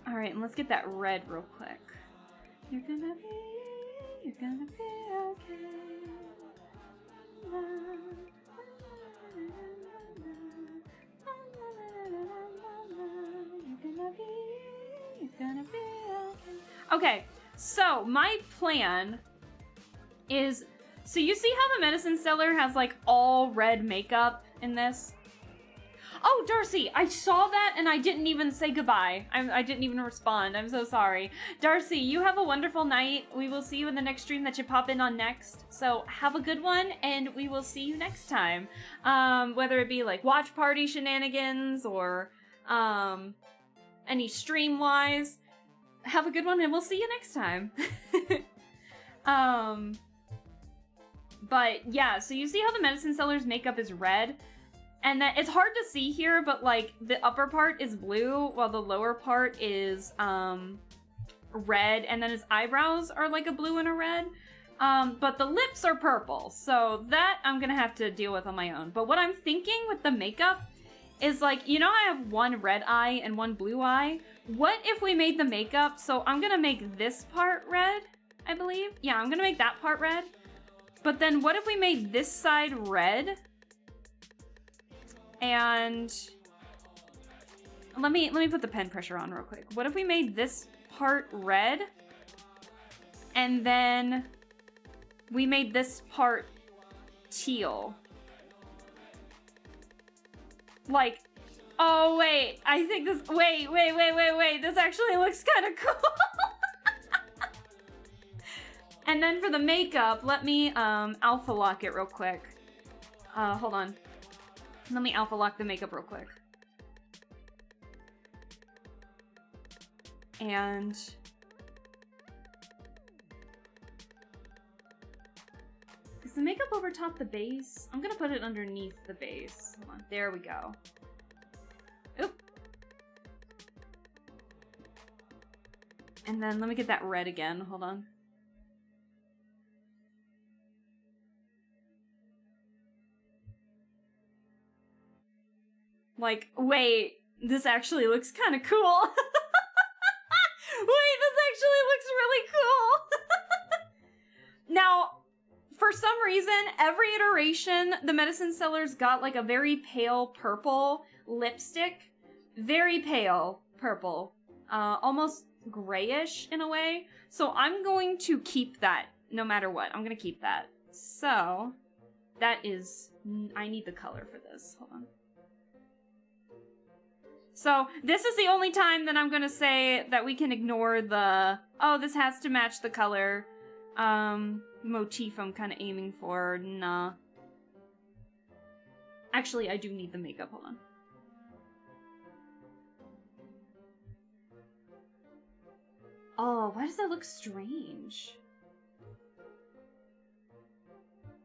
Alright, and let's get that red real quick. You're gonna be okay. You're gonna be okay. Okay, so my plan is, so you see how the medicine seller has like all red makeup in this? Oh, Darcy, I saw that and I didn't even say goodbye. I didn't even respond. I'm so sorry. Darcy, you have a wonderful night. We will see you in the next stream that you pop in on next. So have a good one and we will see you next time. Whether it be like watch party shenanigans or any stream-wise. Have a good one and we'll see you next time. But yeah, so you see how the medicine seller's makeup is red? And that it's hard to see here, but like the upper part is blue while the lower part is red, and then his eyebrows are like a blue and a red. But the lips are purple, so that I'm gonna have to deal with on my own. But what I'm thinking with the makeup is like, you know I have one red eye and one blue eye? What if we made the makeup, so I'm gonna make this part red, I believe? Yeah, I'm gonna make that part red. But then what if we made this side red? And let me put the pen pressure on real quick. What if we made this part red? And then we made this part teal. Like, oh wait, I think this, wait. This actually looks kind of cool. And then for the makeup, let me alpha lock it real quick. Hold on. Let me alpha lock the makeup real quick. And is the makeup over top the base? I'm gonna put it underneath the base. Hold on. There we go. Oop. And then let me get that red again. Hold on. Like, wait, this actually looks kind of cool. Wait, this actually looks really cool. Now, for some reason, every iteration, the medicine sellers got like a very pale purple lipstick. Very pale purple. Almost grayish in a way. So I'm going to keep that no matter what. I'm going to keep that. So, that is... I need the color for this. Hold on. So, this is the only time that I'm gonna say that we can ignore the, oh, this has to match the color, motif I'm kind of aiming for. Nah. Actually, I do need the makeup. Hold on. Oh, why does that look strange?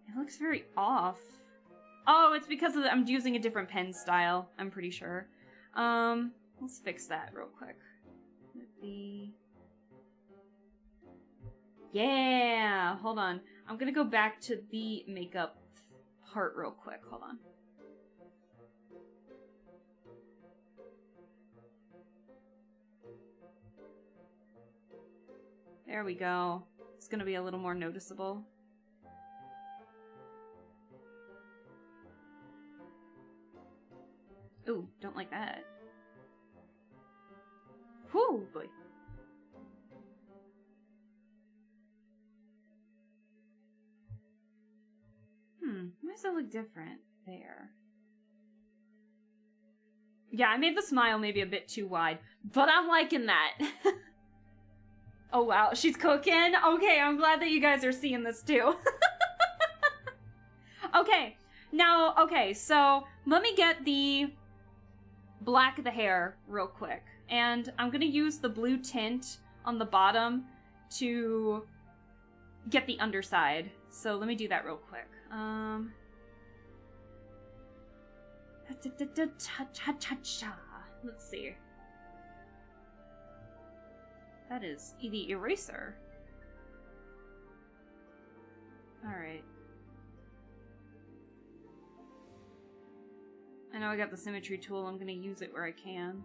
It looks very off. Oh, it's because of I'm using a different pen style, I'm pretty sure. Let's fix that real quick. Yeah, hold on. I'm gonna go back to the makeup part real quick. Hold on. There we go. It's gonna be a little more noticeable. Ooh, don't like that. Whew, boy. Why does that look different there? Yeah, I made the smile maybe a bit too wide, but I'm liking that. Oh wow, she's cooking? Okay, I'm glad that you guys are seeing this too. Okay, now, okay, so let me get the black of the hair real quick. And I'm gonna use the blue tint on the bottom to get the underside. So let me do that real quick. Let's see. That is the eraser. Alright. I know I got the symmetry tool, I'm gonna use it where I can.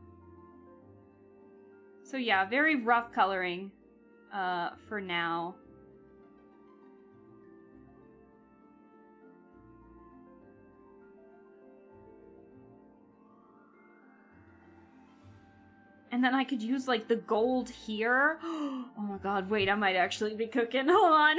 So yeah, very rough coloring for now. And then I could use like the gold here. Oh my god, wait, I might actually be cooking. Hold on.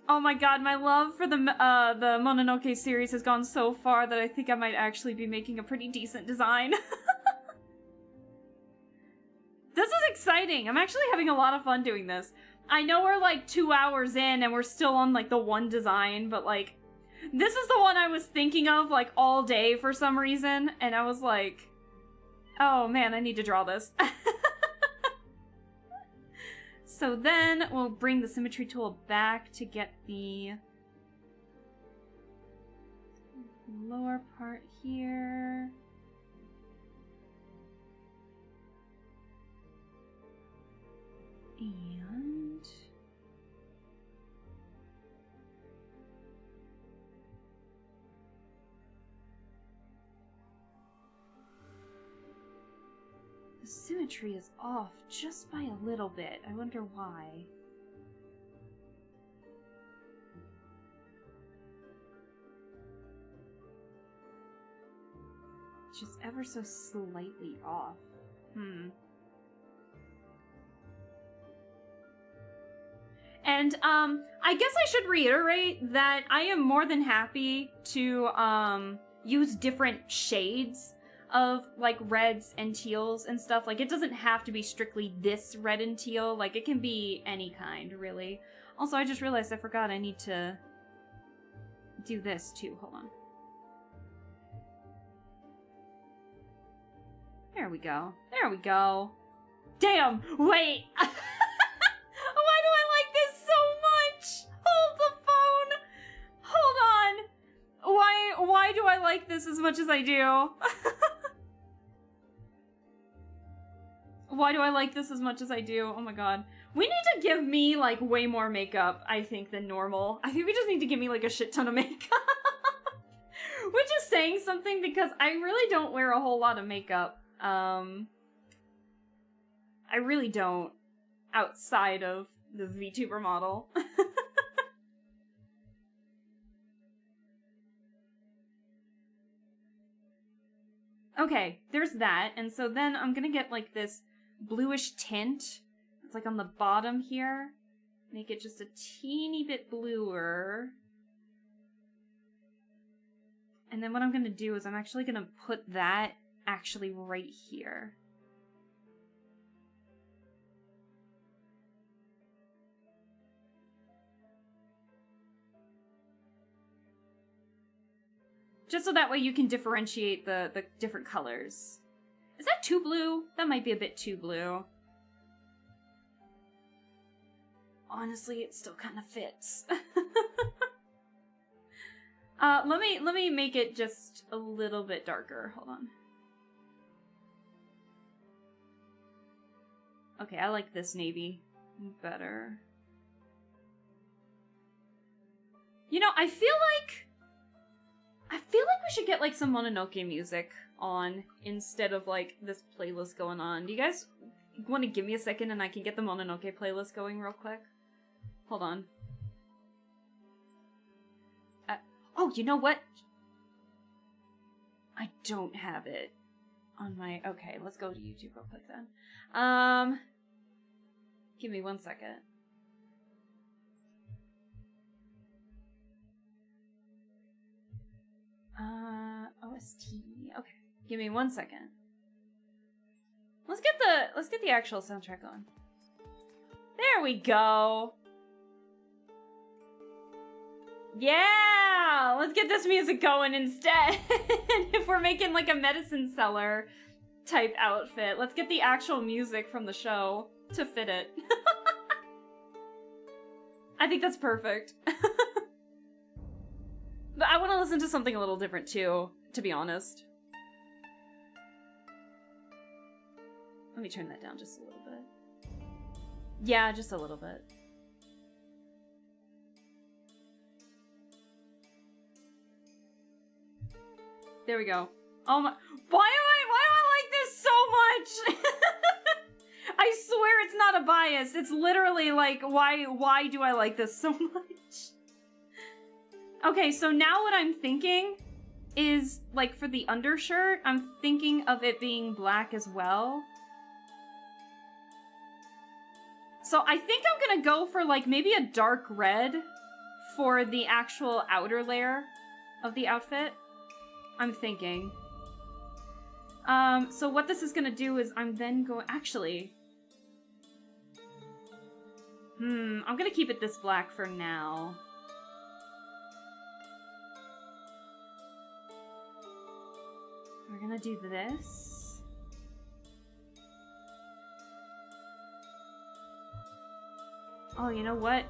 Oh my god, my love for the Mononoke series has gone so far that I think I might actually be making a pretty decent design. This is exciting. I'm actually having a lot of fun doing this. I know we're like 2 hours in and we're still on like the one design, but like, this is the one I was thinking of like all day for some reason, and I was like, oh man, I need to draw this. So then we'll bring the symmetry tool back to get the lower part here. And the symmetry is off just by a little bit. I wonder why. Just ever so slightly off. And, I guess I should reiterate that I am more than happy to, use different shades of, like, reds and teals and stuff. Like, it doesn't have to be strictly this red and teal. Like, it can be any kind, really. Also, I just realized I forgot I need to do this, too. Hold on. There we go. There we go. Damn! Wait! Why do I like this so much? Hold the phone! Hold on! Why do I like this as much as I do? Why do I like this as much as I do? Oh my god. We need to give me, like, way more makeup, I think, than normal. I think we just need to give me, like, a shit ton of makeup. Which is saying something because I really don't wear a whole lot of makeup. I really don't. Outside of the VTuber model. Okay, there's that. And so then I'm gonna get, like, this bluish tint. It's like on the bottom here. Make it just a teeny bit bluer. And then what I'm gonna do is I'm actually gonna put that actually right here. Just so that way you can differentiate the different colors. Is that too blue? That might be a bit too blue. Honestly, it still kind of fits. Let me make it just a little bit darker. Hold on. Okay, I like this navy better. You know, I feel like we should get, like, some Mononoke music on instead of, like, this playlist going on. Do you guys want to give me a second and I can get the Mononoke playlist going real quick? Hold on. Oh, you know what? I don't have it on my... Okay, let's go to YouTube real quick then. Give me 1 second. OST. Okay, give me 1 second. Let's get the actual soundtrack on. There we go. Yeah, let's get this music going instead. If we're making like a medicine seller type outfit, let's get the actual music from the show to fit it. I think that's perfect. But I want to listen to something a little different too, to be honest. Let me turn that down just a little bit. Yeah, just a little bit. There we go. Oh my— why do I like this so much? I swear it's not a bias. It's literally like, why do I like this so much? Okay, so now what I'm thinking is, like, for the undershirt, I'm thinking of it being black as well. So I think I'm gonna go for, like, maybe a dark red for the actual outer layer of the outfit. I'm thinking. So what this is gonna do is I'm then going— actually... I'm gonna keep it this black for now. We're gonna do this. Oh, you know what?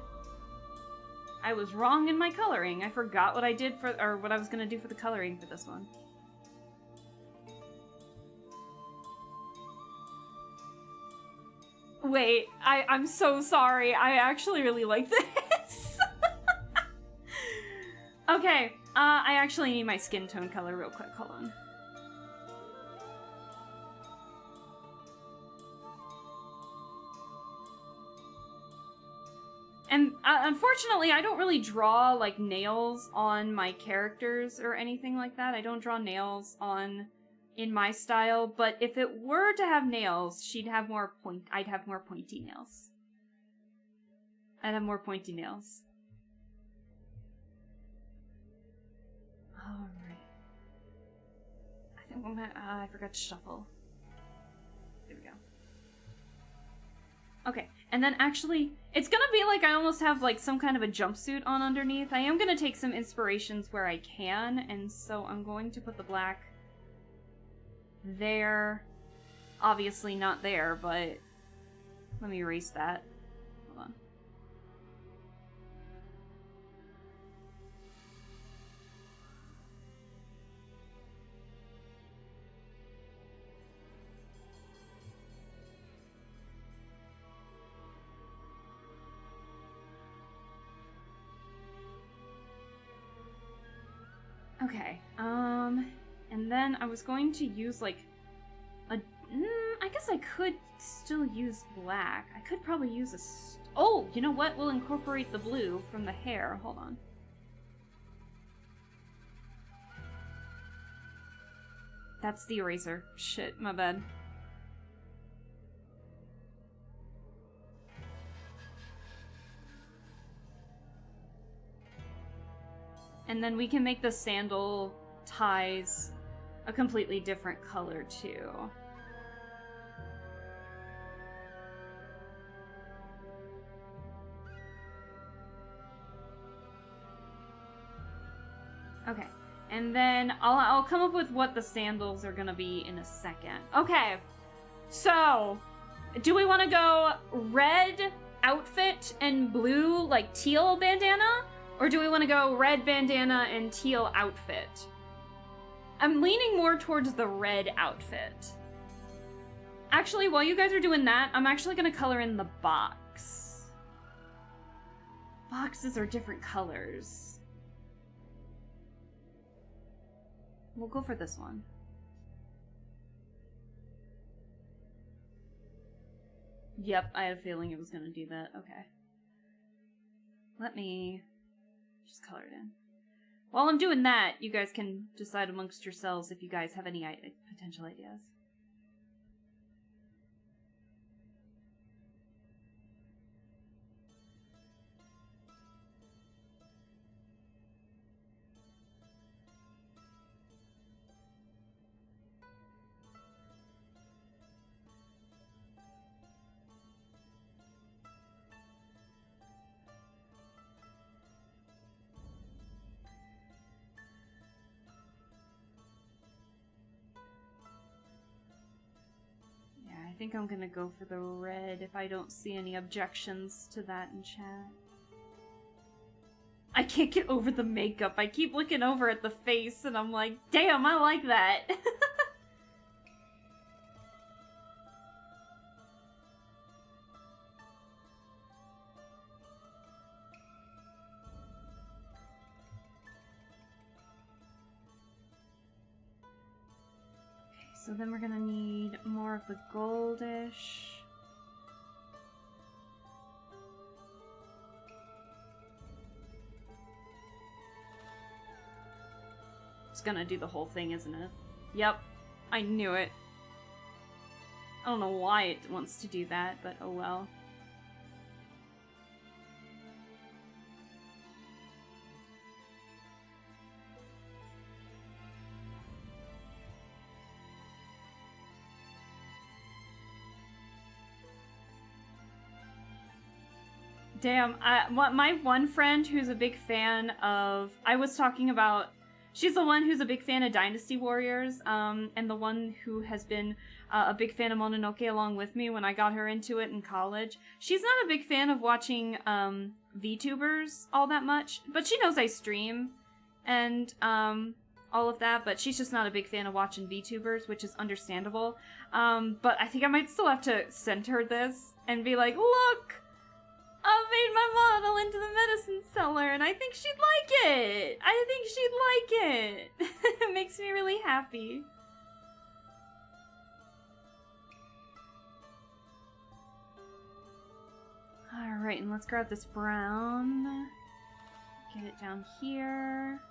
I was wrong in my coloring. I forgot what I did for— or what I was gonna do for the coloring for this one. Wait, I'm so sorry. I actually really like this. Okay, I actually need my skin tone color real quick. Hold on. And unfortunately, I don't really draw, like, nails on my characters or anything like that. I don't draw nails in my style, but if it were to have nails, I'd have more pointy nails. I'd have more pointy nails. Alright. I think I'm gonna— I forgot to shuffle. There we go. Okay, and then actually, it's gonna be like I almost have like some kind of a jumpsuit on underneath. I am gonna take some inspirations where I can, and so I'm going to put the black there. obviously not there, but let me erase that. Hold on. Okay, and then I was going to use, like, I guess I could still use black. I could probably use oh, you know what? We'll incorporate the blue from the hair. Hold on. That's the eraser. Shit, my bad. And then we can make the sandal ties a completely different color, too. Okay, and then I'll come up with what the sandals are gonna be in a second. Okay, so do we want to go red outfit and blue, like, teal bandana? Or do we want to go red bandana and teal outfit? I'm leaning more towards the red outfit. Actually, while you guys are doing that, I'm actually going to color in the box. Boxes are different colors. We'll go for this one. Yep, I had a feeling it was going to do that. Okay. Let me just color it in. While I'm doing that, you guys can decide amongst yourselves if you guys have any potential ideas. I think I'm gonna go for the red if I don't see any objections to that in chat. I can't get over the makeup. I keep looking over at the face and I'm like, damn, I like that. So then we're gonna need more of the goldish. It's gonna do the whole thing, isn't it? Yep, I knew it. I don't know why it wants to do that, but oh well. Damn, my one friend who's a big fan of... I was talking about... She's the one who's a big fan of Dynasty Warriors, and the one who has been a big fan of Mononoke along with me when I got her into it in college. She's not a big fan of watching VTubers all that much, but she knows I stream and all of that, but she's just not a big fan of watching VTubers, which is understandable. But I think I might still have to send her this and be like, look! I made my model into the medicine seller, and I think she'd like it. I think she'd like it. It makes me really happy. Alright, and let's grab this brown. Get it down here.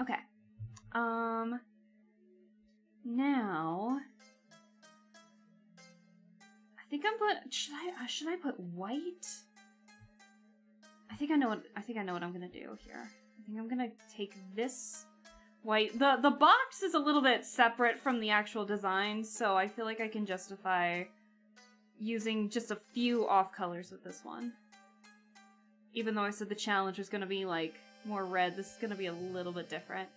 Okay. Now I think I'm put should I put white? I think I know what I'm gonna do here. I think I'm gonna take this white. The box is a little bit separate from the actual design, so I feel like I can justify using just a few off colors with this one. Even though I said the challenge was going to be, like, more red, this is going to be a little bit different.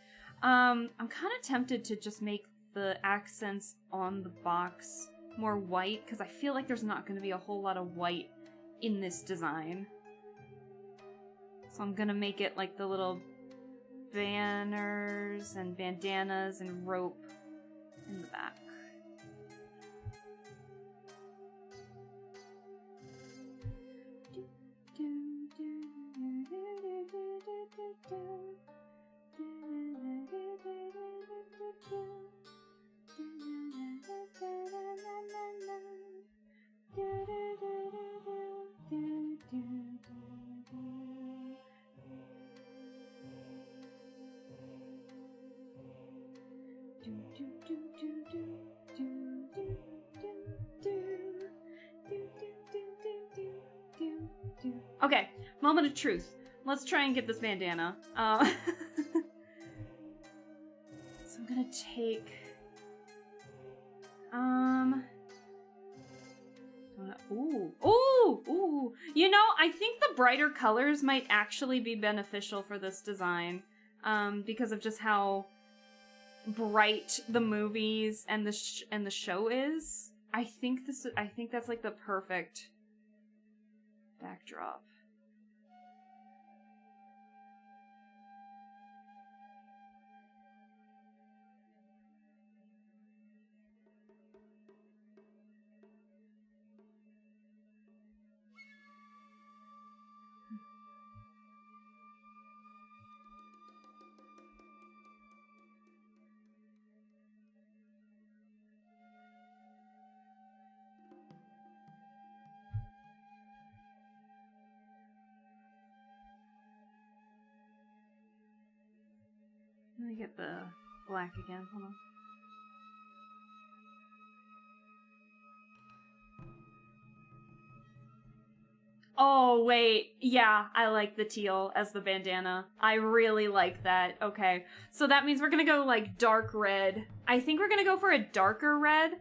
I'm kind of tempted to just make the accents on the box more white, because I feel like there's not going to be a whole lot of white in this design. So I'm going to make it like the little banners and bandanas and rope in the back. Okay, moment of truth. Let's try and get this bandana. So I'm gonna take... Ooh! You know, I think the brighter colors might actually be beneficial for this design. Because of just how bright the movies and the show is. I think that's like the perfect backdrop. Let me get the black again. Hold on. Oh, wait. Yeah, I like the teal as the bandana. I really like that. Okay. So that means we're gonna go, like, dark red. I think we're gonna go for a darker red,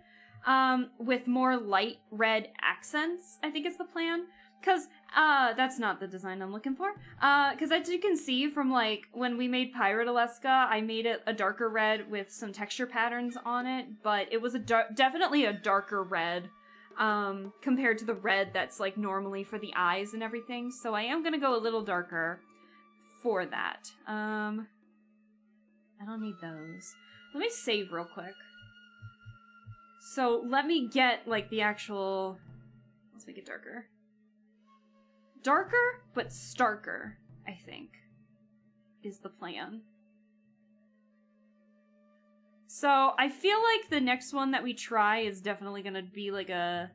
with more light red accents, I think is the plan. Because, that's not the design I'm looking for. Because as you can see from, like, when we made Pirate Alaska, I made it a darker red with some texture patterns on it, but it was definitely a darker red, compared to the red that's, like, normally for the eyes and everything. So I am gonna go a little darker for that. I don't need those. Let me save real quick. So let me get, like, the actual... Let's make it darker. Darker, but starker, I think, is the plan. So I feel like the next one that we try is definitely gonna be like a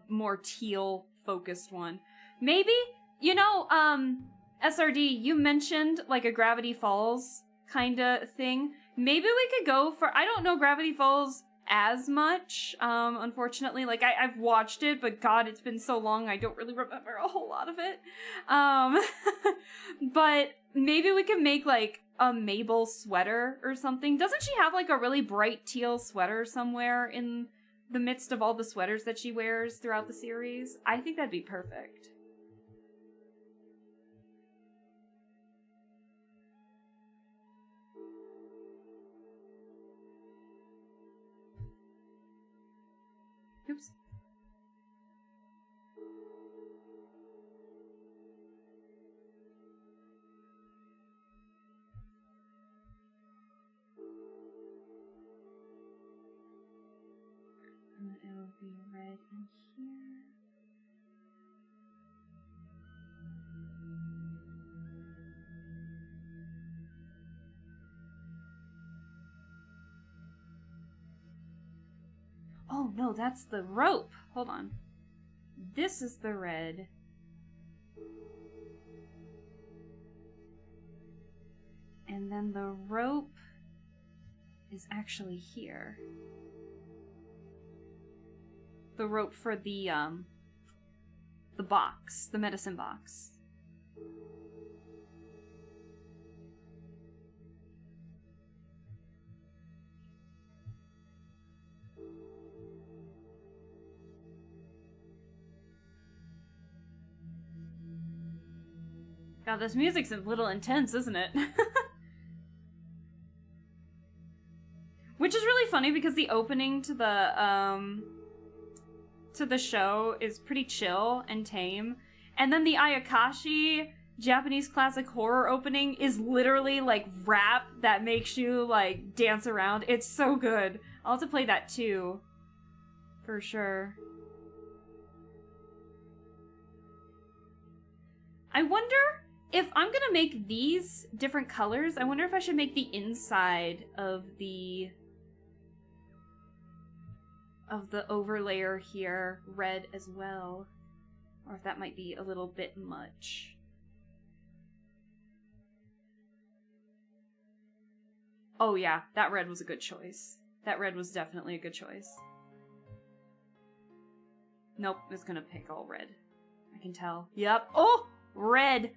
more teal focused one. Maybe, you know, SRD, you mentioned like a Gravity Falls kind of thing. Maybe we could go for, I don't know Gravity Falls as much, unfortunately. Like, I've watched it, but God, it's been so long, I don't really remember a whole lot of it. But maybe we could make, like, a Mabel sweater or something. Doesn't she have, like, a really bright teal sweater somewhere in the midst of all the sweaters that she wears throughout the series? I think that'd be perfect. Oops. And it'll be red in here. Oh no, that's the rope. Hold on. This is the red. And then the rope is actually here. The rope for the box, the medicine box. God, this music's a little intense, isn't it? Which is really funny because the opening to the show is pretty chill and tame. And then the Ayakashi Japanese classic horror opening is literally like rap that makes you like dance around. It's so good. I'll have to play that too. For sure. I wonder if I'm gonna make these different colors, I wonder if I should make the inside of the overlayer here red as well. Or if that might be a little bit much. Oh yeah, that red was a good choice. That red was definitely a good choice. Nope, it's gonna pick all red. I can tell. Yep. Oh! Red!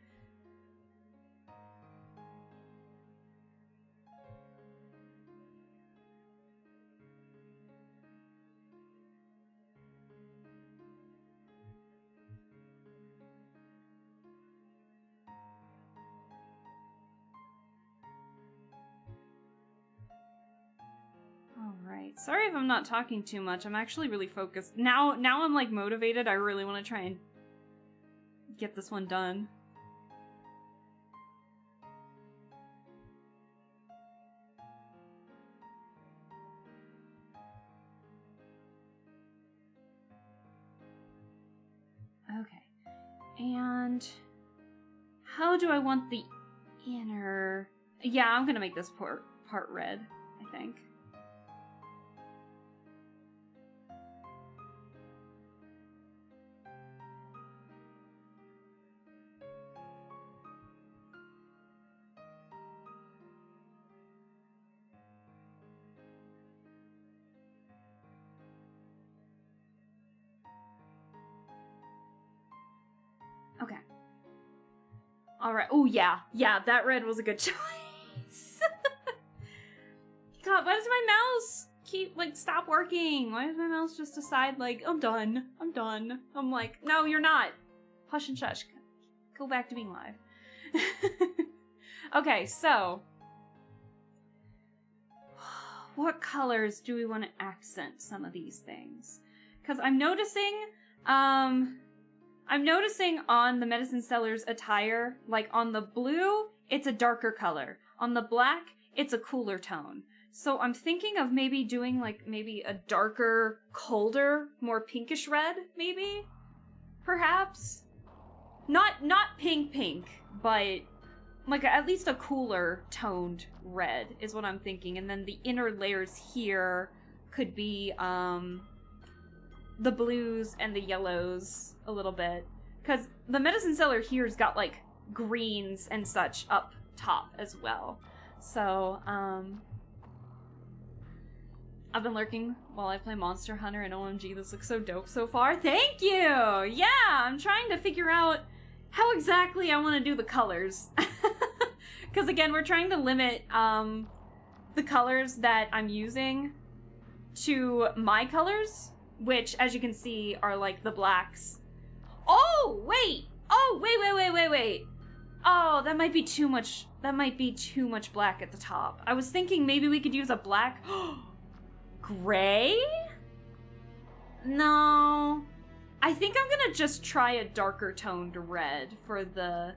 Alright, sorry if I'm not talking too much. I'm actually really focused. Now I'm like motivated. I really want to try and get this one done. Okay. And how do I want the inner... Yeah, I'm gonna make this part red, I think. Okay. Alright. Oh, yeah. Yeah, that red was a good choice. God, why does my mouse keep, like, stop working? Why does my mouse just decide, like, I'm done. I'm done. I'm like, no, you're not. Hush and shush. Go back to being live. Okay, so. What colors do we want to accent some of these things? Because I'm noticing on the medicine seller's attire, like on the blue, it's a darker color. On the black, it's a cooler tone. So I'm thinking of maybe doing like maybe a darker, colder, more pinkish red, maybe? Perhaps? Not pink, but like at least a cooler toned red is what I'm thinking. And then the inner layers here could be the blues and the yellows a little bit. Because the medicine seller here's got like greens and such up top as well. So, I've been lurking while I play Monster Hunter, and OMG, this looks so dope so far. Thank you! Yeah, I'm trying to figure out how exactly I want to do the colors. Because again, we're trying to limit the colors that I'm using to my colors, which, as you can see, are like the blacks. Oh, wait! Oh, wait. Oh, that might be too much. That might be too much black at the top. I was thinking maybe we could use a black... Gray? No. I think I'm gonna just try a darker toned red for the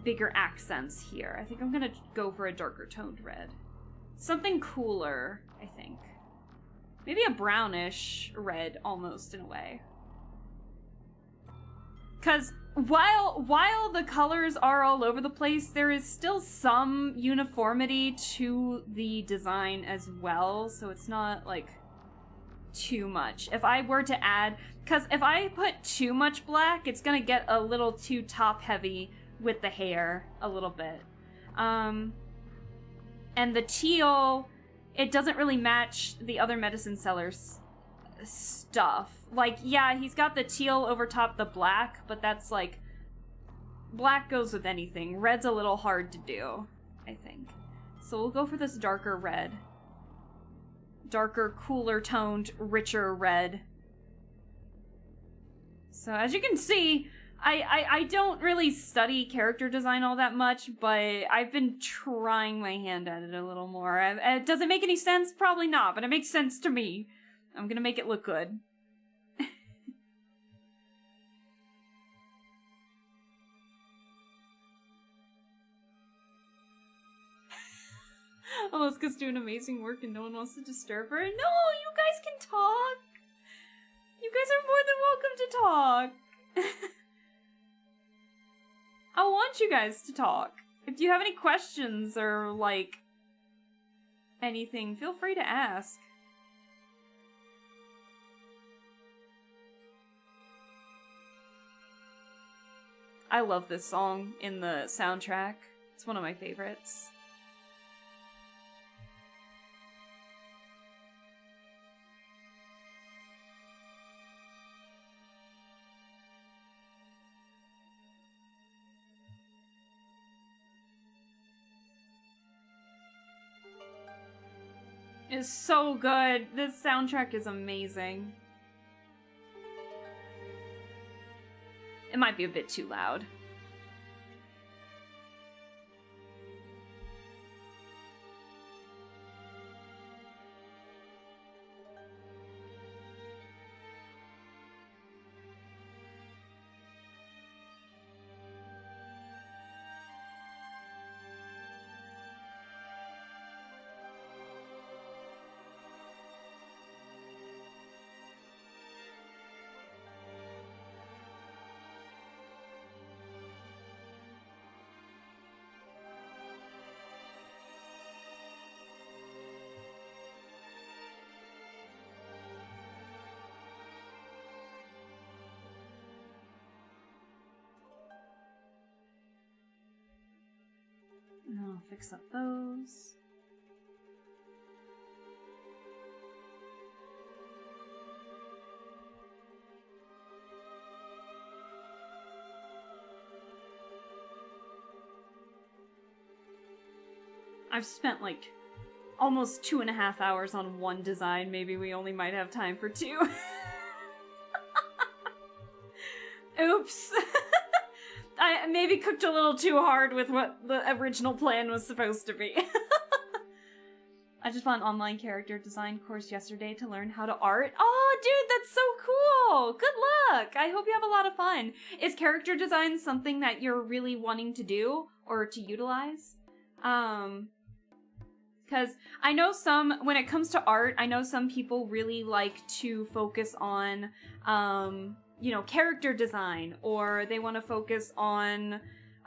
bigger accents here. I think I'm gonna go for a darker toned red. Something cooler, I think. Maybe a brownish red, almost, in a way. Because while the colors are all over the place, there is still some uniformity to the design as well, so it's not, like, too much. If I were to add... Because if I put too much black, it's gonna get a little too top-heavy with the hair, a little bit. And the teal, it doesn't really match the other medicine seller's stuff. Like, yeah, he's got the teal over top the black, but that's like... Black goes with anything. Red's a little hard to do, I think. So we'll go for this darker red. Darker, cooler toned, richer red. So as you can see, I don't really study character design all that much, but I've been trying my hand at it a little more. Does it make any sense? Probably not, but it makes sense to me. I'm gonna make it look good. Alaska's doing amazing work and no one wants to disturb her. No, you guys can talk. You guys are more than welcome to talk. I want you guys to talk. If you have any questions or, like, anything, feel free to ask. I love this song in the soundtrack. It's one of my favorites. It's so good. This soundtrack is amazing. It might be a bit too loud. I'll fix up those. I've spent like almost 2.5 hours on one design. Maybe we only might have time for 2. Oops. I maybe cooked a little too hard with what the original plan was supposed to be. I just bought an online character design course yesterday to learn how to art. Oh, dude, that's so cool! Good luck! I hope you have a lot of fun. Is character design something that you're really wanting to do or to utilize? Because I know when it comes to art, I know some people really like to focus on, you know, character design, or they want to focus on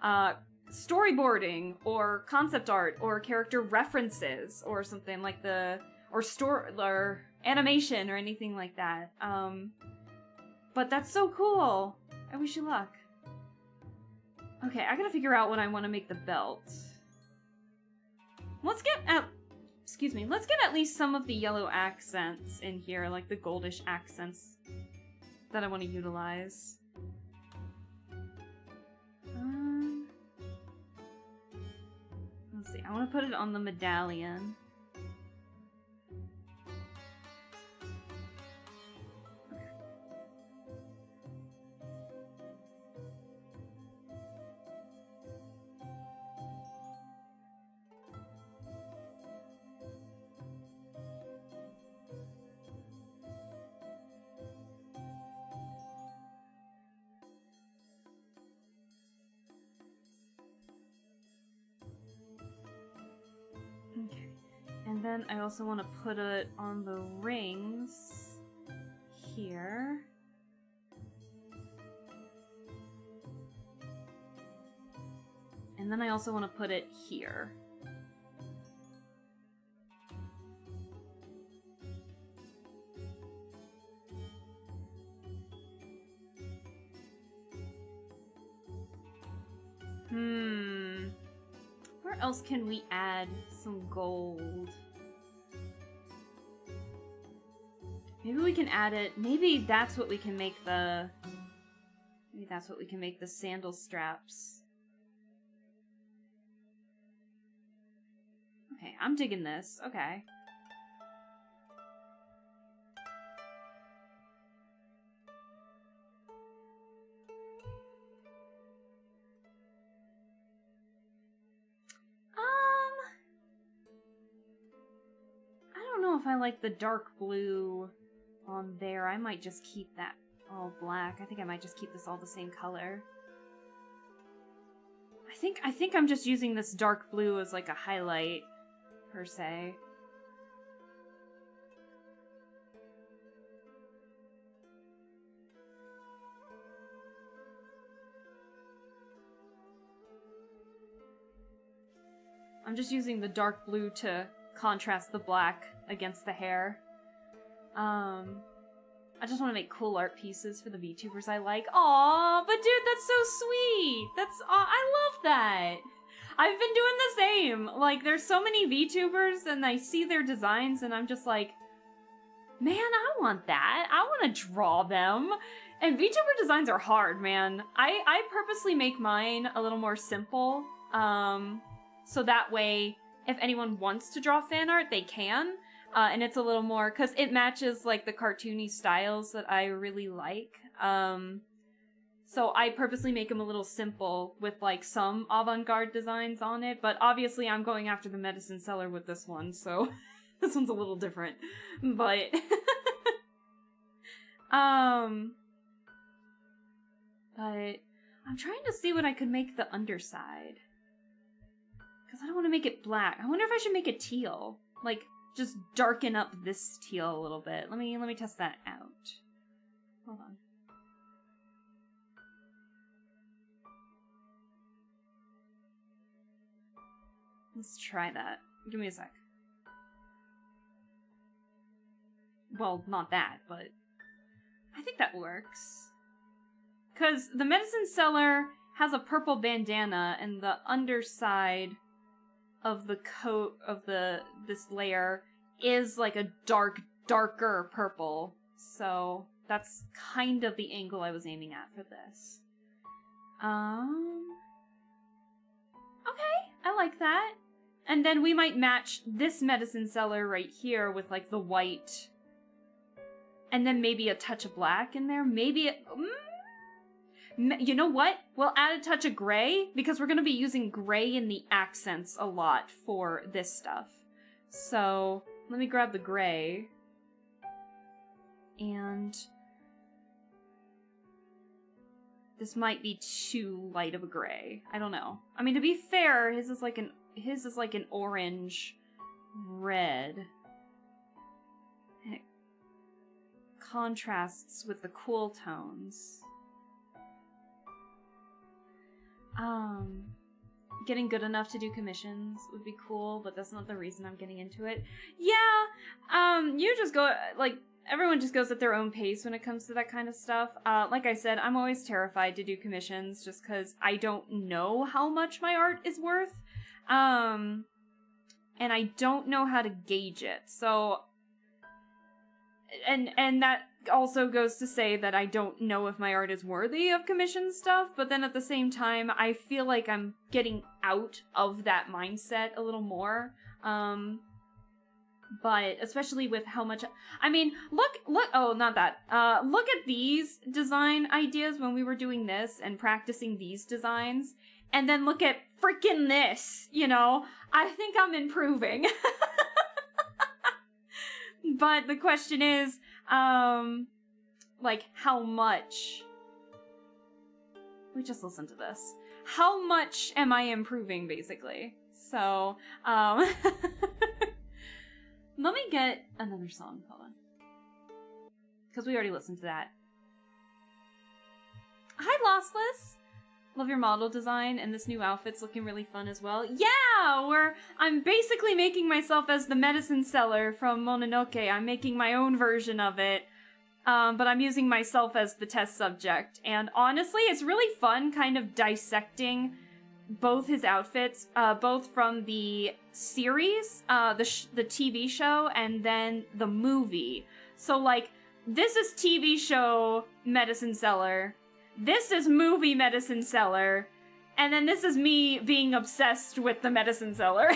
storyboarding, or concept art, or character references, or something like or animation, or anything like that. But that's so cool. I wish you luck. Okay, I gotta figure out what I want to make the belt. Let's get at least some of the yellow accents in here, like the goldish accents that I want to utilize. Let's see, I want to put it on the medallion. Okay, and then I also want to put it on the rings here. And then I also want to put it here. Where else can we add some gold? Maybe we can add it. Maybe that's what we can make the. Maybe that's what we can make the sandal straps. Okay, I'm digging this. Okay. if I like the dark blue on there. I might just keep that all black. I think I might just keep this all the same color. I think I'm just using this dark blue as like a highlight, per se. I'm just using the dark blue to contrast the black against the hair. I just want to make cool art pieces for the VTubers I like. Aw, but dude, that's so sweet! I love that! I've been doing the same! Like, there's so many VTubers, and I see their designs, and I'm just like, man, I want that! I want to draw them! And VTuber designs are hard, man. I purposely make mine a little more simple, so that way, if anyone wants to draw fan art, they can. And it's a little more, because it matches, like, the cartoony styles that I really like. So I purposely make them a little simple with, like, some avant-garde designs on it. But obviously I'm going after the medicine seller with this one, so this one's a little different. But, but I'm trying to see what I could make the underside. Because I don't want to make it black. I wonder if I should make it teal. Like, just darken up this teal a little bit. Let me test that out. Hold on. Let's try that. Give me a sec. Well, not that, but I think that works. Because the medicine seller has a purple bandana, and the underside of the coat of this layer is like a darker purple. So that's kind of the angle I was aiming at for this. Okay, I like that. And then we might match this medicine seller right here with like the white. And then maybe a touch of black in there. Maybe you know what? We'll add a touch of gray, because we're going to be using gray in the accents a lot for this stuff. So, let me grab the gray. And this might be too light of a gray. I don't know. I mean, to be fair, his is like an orange red. And it contrasts with the cool tones. Getting good enough to do commissions would be cool, but that's not the reason I'm getting into it. Yeah, you just go, like, everyone just goes at their own pace when it comes to that kind of stuff. Like I said, I'm always terrified to do commissions just because I don't know how much my art is worth. And I don't know how to gauge it, so... And that also goes to say that I don't know if my art is worthy of commission stuff, but then at the same time, I feel like I'm getting out of that mindset a little more. But especially with how much... I mean, look, oh, not that. Look at these design ideas when we were doing this and practicing these designs, and then look at freaking this, you know? I think I'm improving. But the question is, like, how much? We just listened to this. How much am I improving, basically? So, let me get another song. Hold on. Because we already listened to that. Hi, Lossless! Love your model design, and this new outfit's looking really fun as well. Yeah! I'm basically making myself as the medicine seller from Mononoke. I'm making my own version of it. But I'm using myself as the test subject. And honestly, it's really fun kind of dissecting both his outfits, both from the series, the TV show, and then the movie. So, like, this is TV show medicine seller. This is movie medicine seller. And then this is me being obsessed with the medicine seller.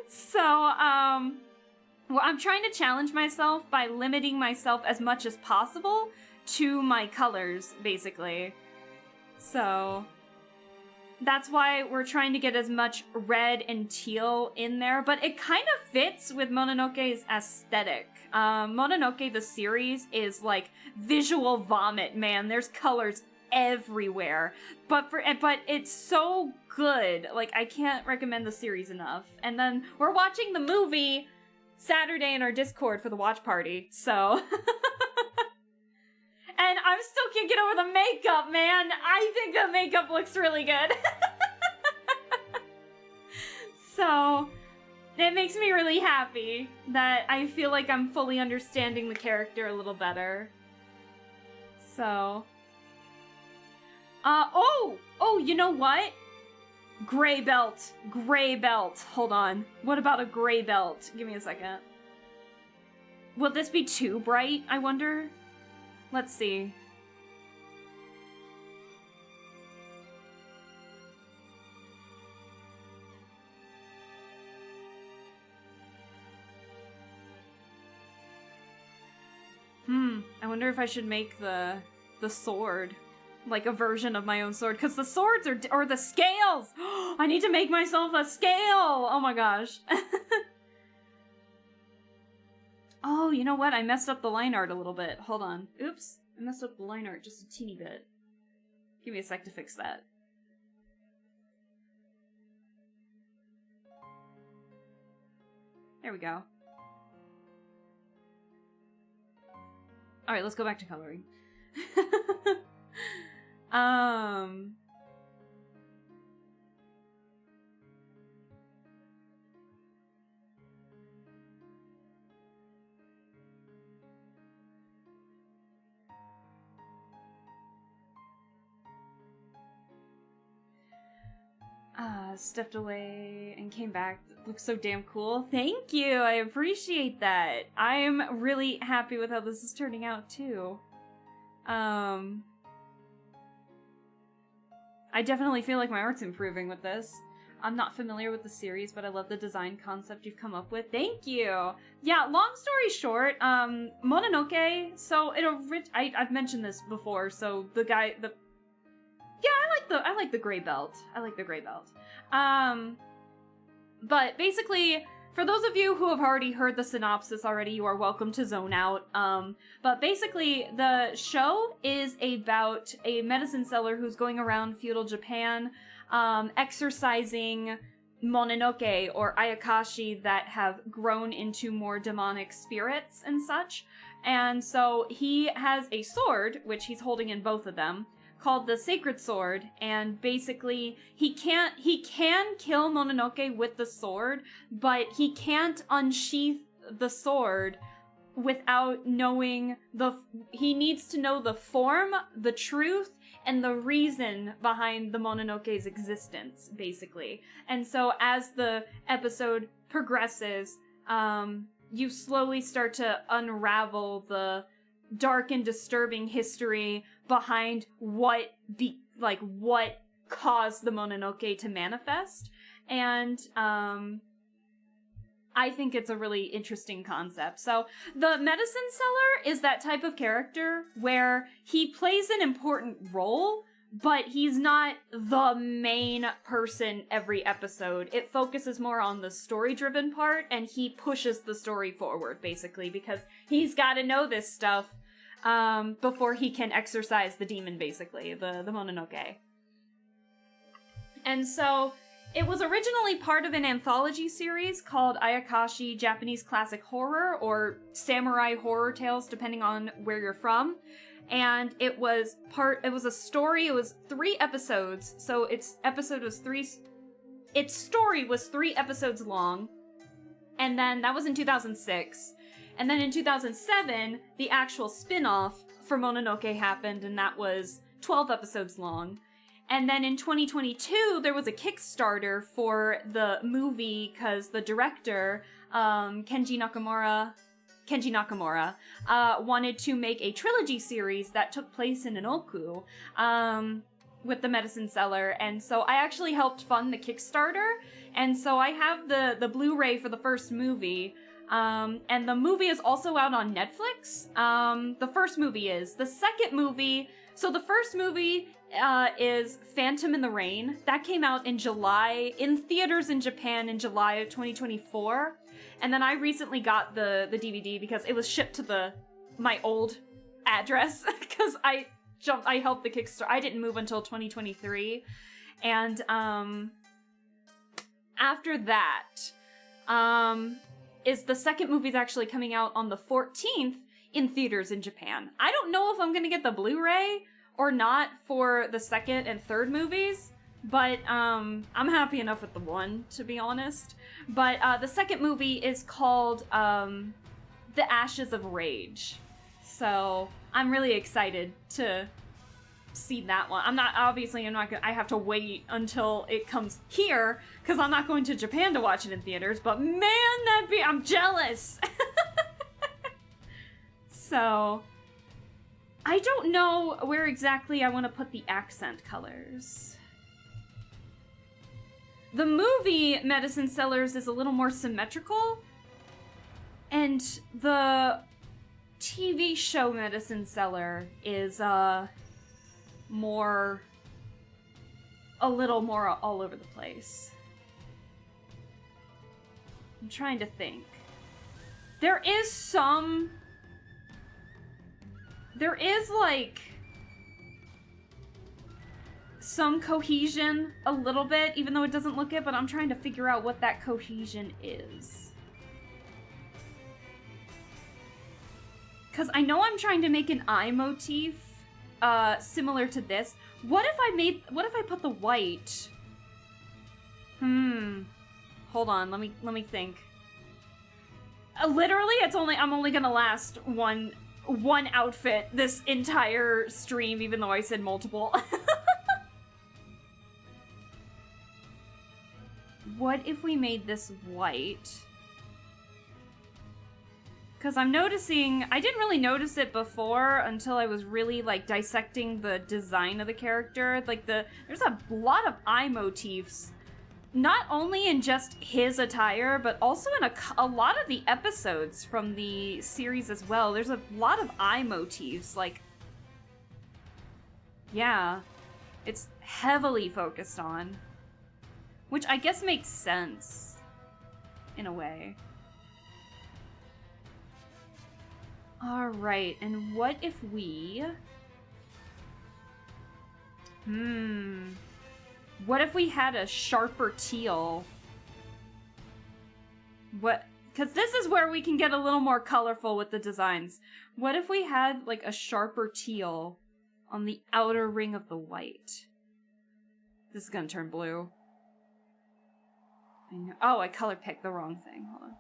So, well, I'm trying to challenge myself by limiting myself as much as possible to my colors, basically. So, that's why we're trying to get as much red and teal in there, but it kind of fits with Mononoke's aesthetic. Mononoke, the series, is like visual vomit, man. There's colors everywhere, but it's so good. Like, I can't recommend the series enough. And then we're watching the movie Saturday in our Discord for the watch party, so... And I still can't get over the makeup, man. I think the makeup looks really good. So, it makes me really happy that I feel like I'm fully understanding the character a little better. So... Oh, you know what? Gray belt. Gray belt. Hold on. What about a gray belt? Give me a second. Will this be too bright, I wonder? Let's see. I wonder if I should make the sword like a version of my own sword, because the swords or the scales! I need to make myself a scale! Oh my gosh. Oh, you know what? I messed up the line art a little bit. Hold on. Oops. I messed up the line art just a teeny bit. Give me a sec to fix that. There we go. Alright, let's go back to coloring. Stepped away and came back. Looks so damn cool. Thank you! I appreciate that. I'm really happy with how this is turning out, too. I definitely feel like my art's improving with this. I'm not familiar with the series, but I love the design concept you've come up with. Thank you! Yeah, long story short, Mononoke, so I've mentioned this before, so the guy, yeah, I like the gray belt. I like the gray belt. But basically, for those of you who have already heard the synopsis already, you are welcome to zone out. But basically, the show is about a medicine seller who's going around feudal Japan, exorcising Mononoke or Ayakashi that have grown into more demonic spirits and such. And so he has a sword, which he's holding in both of them, called the Sacred Sword, and basically he can kill Mononoke with the sword, but he can't unsheath the sword without knowing he needs to know the form, the truth, and the reason behind the Mononoke's existence, basically. And so as the episode progresses, you slowly start to unravel the dark and disturbing history behind what caused the Mononoke to manifest. And I think it's a really interesting concept. So the medicine seller is that type of character where he plays an important role, but he's not the main person every episode. It focuses more on the story-driven part, and he pushes the story forward, basically, because he's got to know this stuff before he can exorcise the demon, basically, the Mononoke. And so it was originally part of an anthology series called Ayakashi Japanese Classic Horror, or Samurai Horror Tales, depending on where you're from. And it was a story, it was 3 episodes, so its story was 3 episodes long, and then that was in 2006. And then in 2007, the actual spin-off for Mononoke happened, and that was 12 episodes long. And then in 2022, there was a Kickstarter for the movie, because the director, Kenji Nakamura, wanted to make a trilogy series that took place in an oku, with the medicine seller. And so I actually helped fund the Kickstarter, and so I have the Blu-ray for the first movie. And the movie is also out on Netflix. The first movie is. The second movie, so the first movie is Phantom in the Rain. That came out in July, in theaters in Japan in July of 2024. And then I recently got the DVD because it was shipped to my old address because I helped the Kickstarter. I didn't move until 2023. And after that, is the second movie's actually coming out on the 14th in theaters in Japan. I don't know if I'm gonna get the Blu-ray or not for the second and third movies, but I'm happy enough with the one, to be honest. But the second movie is called The Ashes of Rage. So I'm really excited to see that one. I'm not gonna, I have to wait until it comes here, because I'm not going to Japan to watch it in theaters, but man, I'm jealous! So, I don't know where exactly I want to put the accent colors. The movie Medicine Sellers is a little more symmetrical, and the TV show Medicine Seller is, a little more all over the place. I'm trying to think. There is, like, some cohesion a little bit, even though it doesn't look it, but I'm trying to figure out what that cohesion is. Because I know I'm trying to make an eye motif similar to this. What if I put the white? Hold on, let me think. Literally, I'm only gonna last one outfit this entire stream, even though I said multiple. What if we made this white? Because I'm noticing, I didn't really notice it before until I was really, like, dissecting the design of the character. Like, there's a lot of eye motifs, not only in just his attire, but also in a lot of the episodes from the series as well. There's a lot of eye motifs, like, yeah, it's heavily focused on, which I guess makes sense, in a way. Alright, and what if we... What if we had a sharper teal? Because this is where we can get a little more colorful with the designs. What if we had, like, a sharper teal on the outer ring of the white? This is gonna turn blue. I know. Oh, I color picked the wrong thing. Hold on.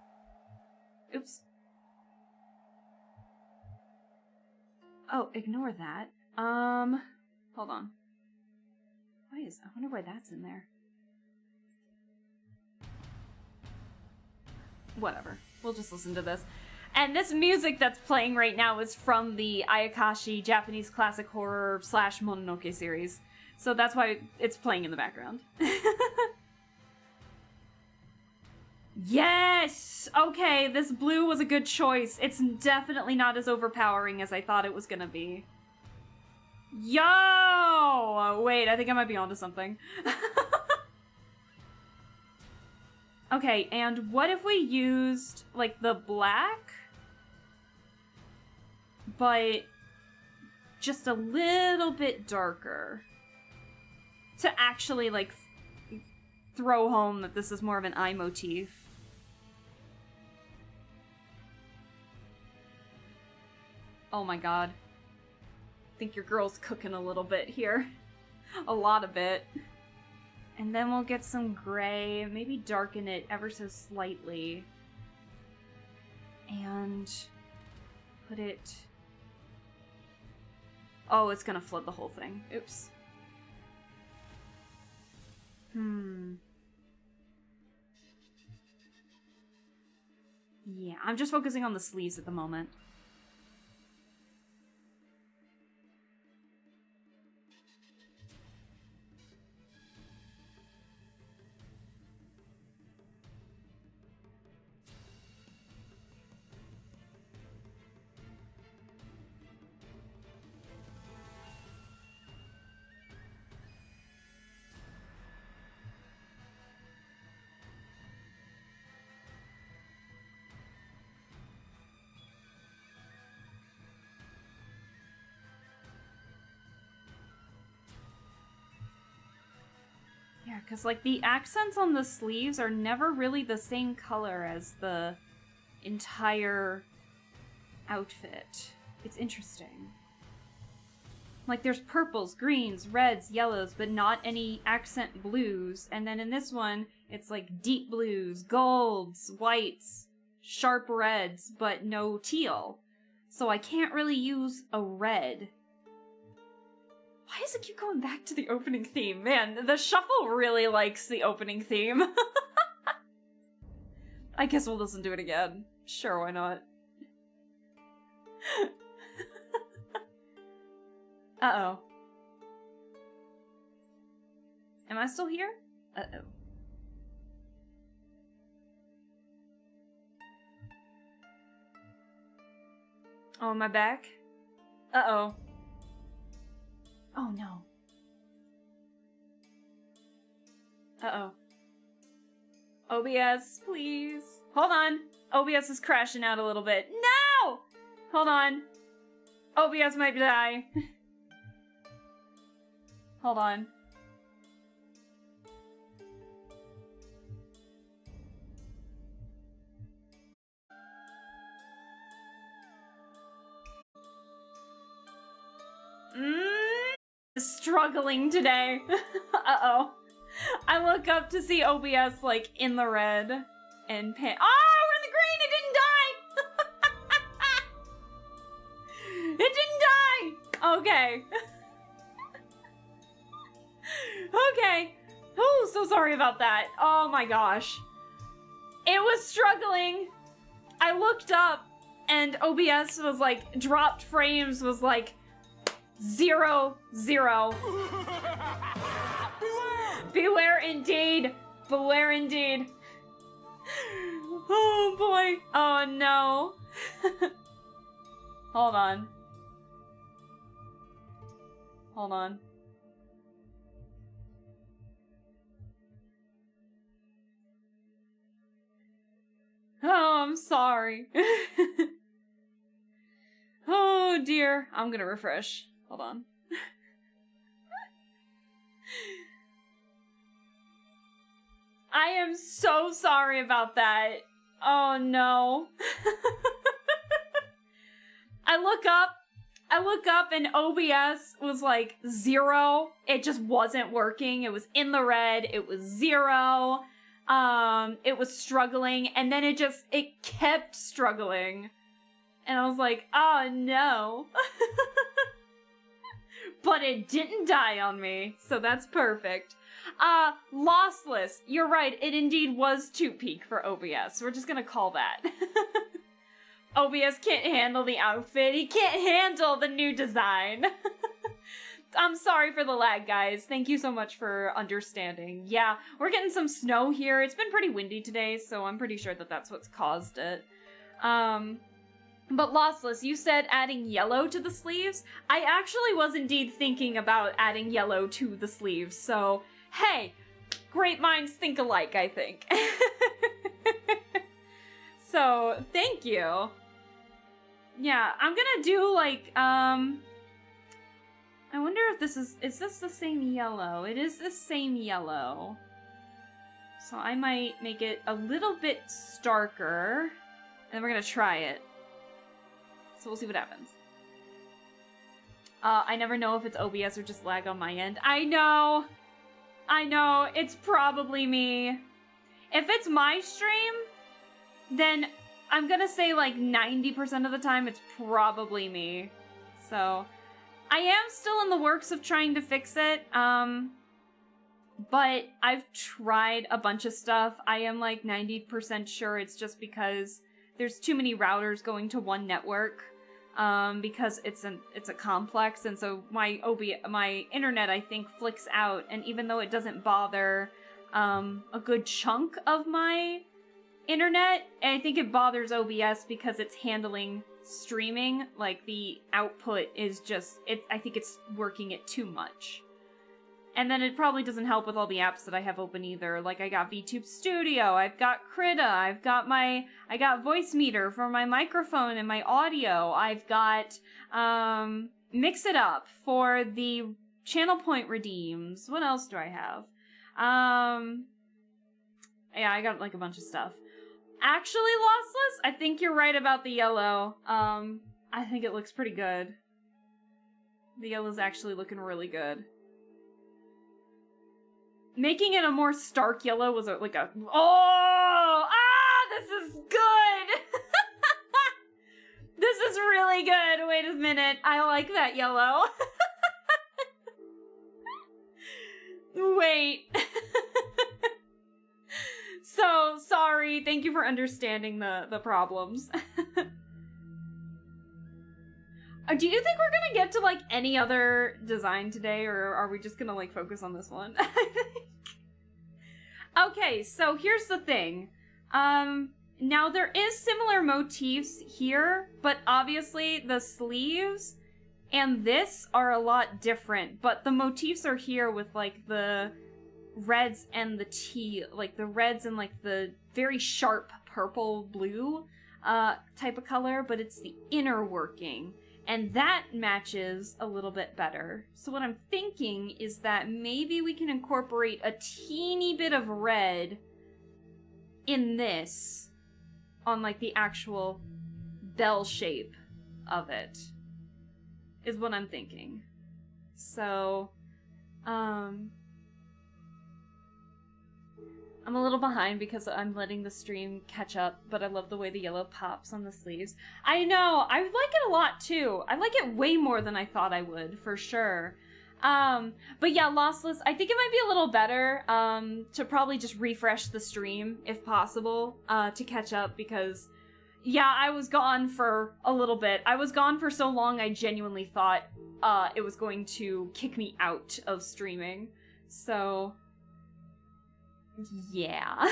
Oops. Oh, ignore that. Hold on. I wonder why that's in there. Whatever. We'll just listen to this. And this music that's playing right now is from the Ayakashi Japanese classic horror / Mononoke series. So that's why it's playing in the background. Yes! Okay, this blue was a good choice. It's definitely not as overpowering as I thought it was gonna be. Yo! Wait, I think I might be onto something. Okay, and what if we used, like, the black, but just a little bit darker to actually, like, throw home that this is more of an eye motif. Oh my god. I think your girl's cooking a little bit here. A lot of it. And then we'll get some gray, maybe darken it ever so slightly. And put it... Oh, it's gonna flood the whole thing. Oops. Yeah, I'm just focusing on the sleeves at the moment. Yeah, because, like, the accents on the sleeves are never really the same color as the entire outfit. It's interesting. Like, there's purples, greens, reds, yellows, but not any accent blues. And then in this one, it's like deep blues, golds, whites, sharp reds, but no teal. So I can't really use a red. Why does it keep going back to the opening theme? Man, the shuffle really likes the opening theme. I guess we'll listen to it again. Sure, why not? Uh-oh. Am I still here? Uh-oh. Oh, am I back? Uh-oh. Oh, no. Uh-oh. OBS, please. Hold on. OBS is crashing out a little bit. No! Hold on. OBS might die. Hold on. Struggling today. Uh-oh. I look up to see OBS, like, in the red and pan- Oh, we're in the green! It didn't die! It didn't die! Okay. Okay. Oh, so sorry about that. Oh my gosh. It was struggling. I looked up and OBS was like, dropped frames was like 0, 0. Beware indeed. Beware indeed. Oh boy. Oh no. Hold on. Hold on. Oh, I'm sorry. Oh dear. I'm gonna refresh. Hold on. I am so sorry about that. Oh no. I look up and OBS was like 0. It just wasn't working. It was in the red. It was 0. It was struggling, and then it kept struggling. And I was like, oh no. But it didn't die on me, so that's perfect. Lossless. You're right, it indeed was too peak for OBS. We're just gonna call that. OBS can't handle the outfit. He can't handle the new design. I'm sorry for the lag, guys. Thank you so much for understanding. Yeah, we're getting some snow here. It's been pretty windy today, so I'm pretty sure that that's what's caused it. But Lossless, you said adding yellow to the sleeves. I actually was indeed thinking about adding yellow to the sleeves, so hey, great minds think alike, I think. So, thank you. Yeah, I'm gonna do, like, I wonder if this is this the same yellow? It is the same yellow. So I might make it a little bit starker, and then we're gonna try it. So we'll see what happens. I never know if it's OBS or just lag on my end. I know, it's probably me. If it's my stream, then I'm gonna say like 90% of the time it's probably me. So I am still in the works of trying to fix it, but I've tried a bunch of stuff. I am like 90% sure it's just because there's too many routers going to one network, because it's a complex, and so my internet, I think, flicks out, and even though it doesn't bother a good chunk of my internet, I think it bothers OBS because it's handling streaming. Like, the output is just, I think it's working it too much. And then it probably doesn't help with all the apps that I have open either. Like, I got VTube Studio, I've got Krita, I got Voice Meter for my microphone and my audio, I've got Mix It Up for the channel point redeems. What else do I have? Yeah, I got like a bunch of stuff. Actually, Lossless, I think you're right about the yellow. I think it looks pretty good. The yellow's actually looking really good. Making it a more stark yellow was like a... Oh! Ah! This is good! This is really good. Wait a minute. I like that yellow. Wait. So, sorry. Thank you for understanding the problems. Do you think we're gonna get to, like, any other design today, or are we just gonna, like, focus on this one? Okay, so here's the thing. Now there is similar motifs here, but obviously the sleeves and this are a lot different, but the motifs are here with, like, the reds and the like, the reds and, like, the very sharp purple blue, type of color, but it's the inner working. And that matches a little bit better. So what I'm thinking is that maybe we can incorporate a teeny bit of red in this on, like, the actual bell shape of it, is what I'm thinking. So, I'm a little behind because I'm letting the stream catch up, but I love the way the yellow pops on the sleeves. I know, I like it a lot too. I like it way more than I thought I would, for sure. But yeah, Lossless, I think it might be a little better, to probably just refresh the stream, if possible, to catch up, because, yeah, I was gone for a little bit. I was gone for so long I genuinely thought, it was going to kick me out of streaming. So... yeah.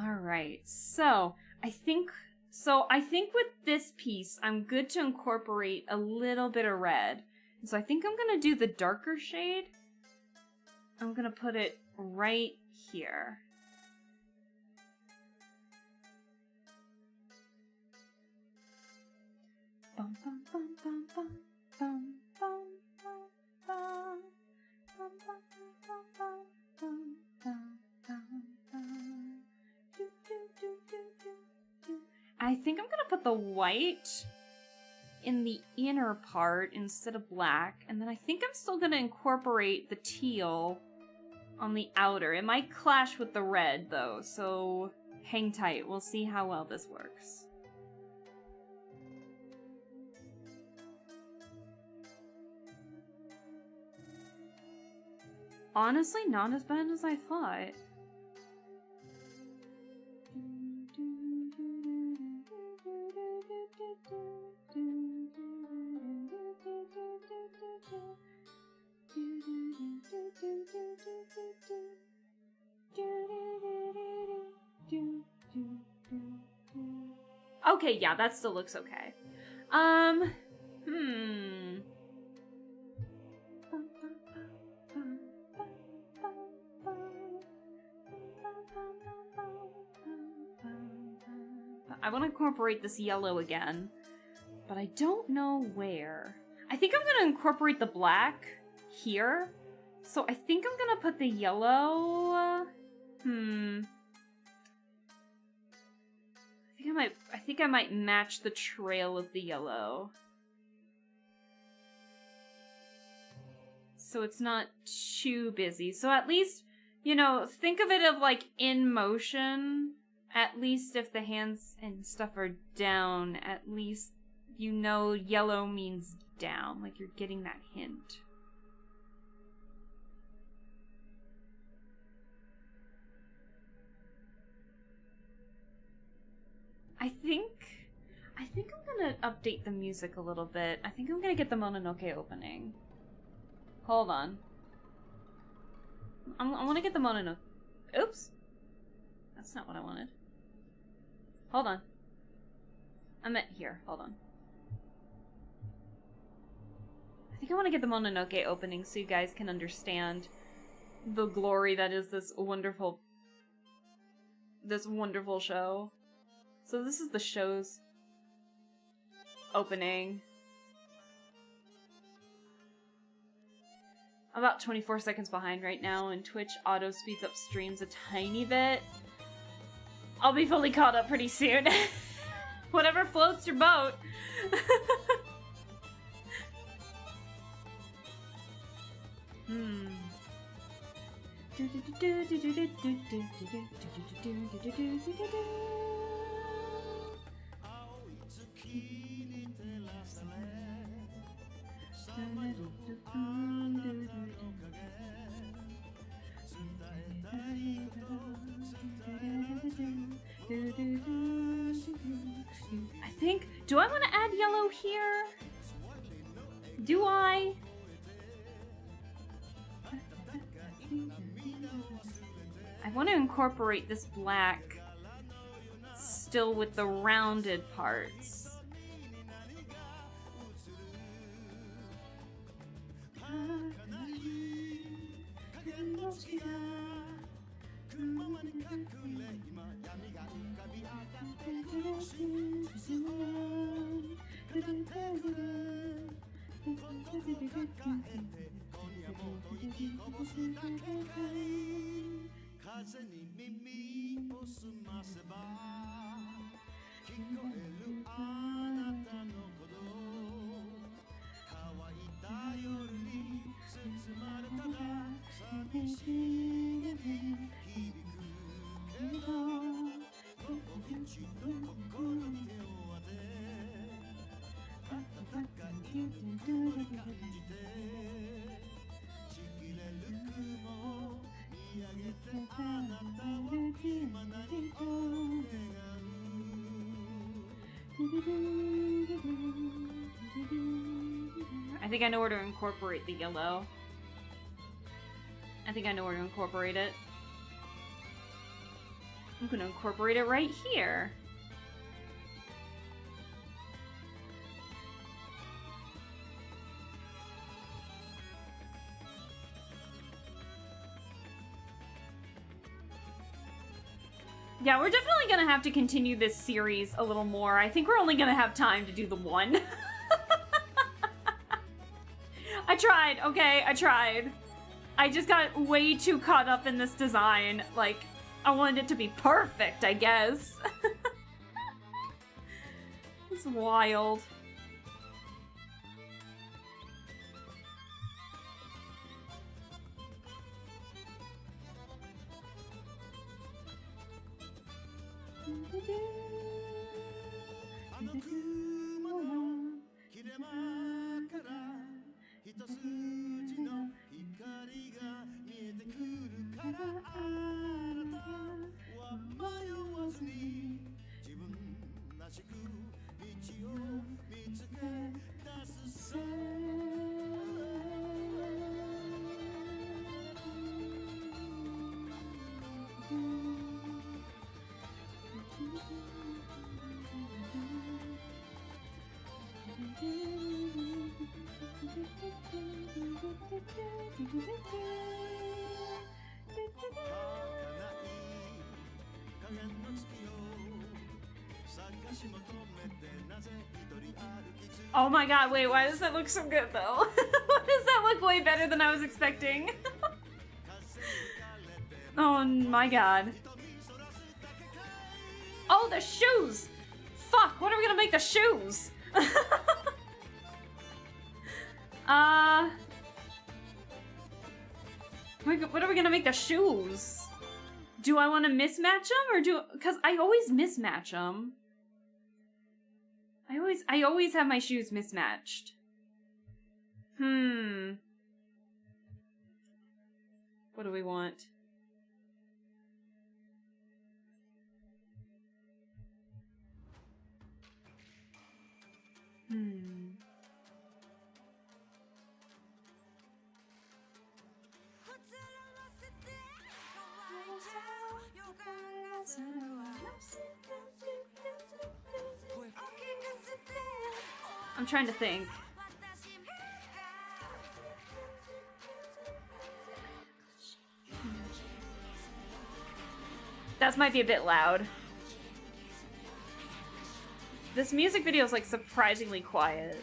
Alright, so I think with this piece, I'm good to incorporate a little bit of red. So I think I'm gonna do the darker shade. I'm gonna put it right here. Bum, bum, bum, bum, bum, bum, bum, bum, bum. I think I'm gonna put the white in the inner part instead of black, and then I think I'm still gonna incorporate the teal on the outer. It might clash with the red though, so hang tight. We'll see how well this works. Honestly, not as bad as I thought. Okay, yeah, that still looks okay. I want to incorporate this yellow again, but I don't know where. I think I'm going to incorporate the black here, so I think I'm going to put the yellow... I think I might match the trail of the yellow. So it's not too busy. So at least, you know, think of it of like in motion. At least if the hands and stuff are down, at least you know yellow means down. Like you're getting that hint. I think I'm gonna update the music a little bit. I think I'm gonna get the Mononoke opening. Hold on. I want to get the Mononoke. Oops. That's not what I wanted. Hold on. I meant here. Hold on. I think I want to get the Mononoke opening so you guys can understand the glory that is this wonderful show. So this is the show's opening. I'm about 24 seconds behind right now, and Twitch auto speeds up streams a tiny bit. I'll be fully caught up pretty soon. Whatever floats your boat. I think, do I want to add yellow here? Do I? I want to incorporate this black still with the rounded parts. I think I know where to incorporate the yellow. I think I know where to incorporate it. I'm gonna incorporate it right here. Yeah, we're definitely gonna have to continue this series a little more. I think we're only gonna have time to do the one. I tried, okay? I tried. I just got way too caught up in this design. Like, I wanted it to be perfect, I guess. It's wild. Oh my god, wait, why does that look so good though? Why does that look way better than I was expecting? Oh my god. Oh, the shoes! Fuck, what are we gonna make the shoes? What are we gonna make the shoes? Do I want to mismatch them or because I always mismatch them. I always have my shoes mismatched. What do we want? I'm trying to think. That might be a bit loud. This music video is like surprisingly quiet.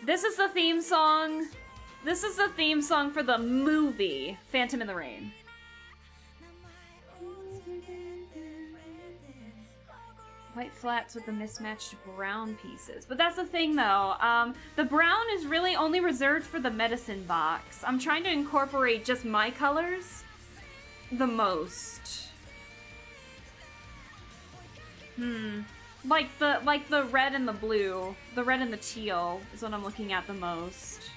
This is the theme song This is the theme song for the movie Phantom in the Rain. White flats with the mismatched brown pieces. But that's the thing, though. The brown is really only reserved for the medicine box. I'm trying to incorporate just my colors the most. Like the red and the blue. The red and the teal is what I'm looking at the most.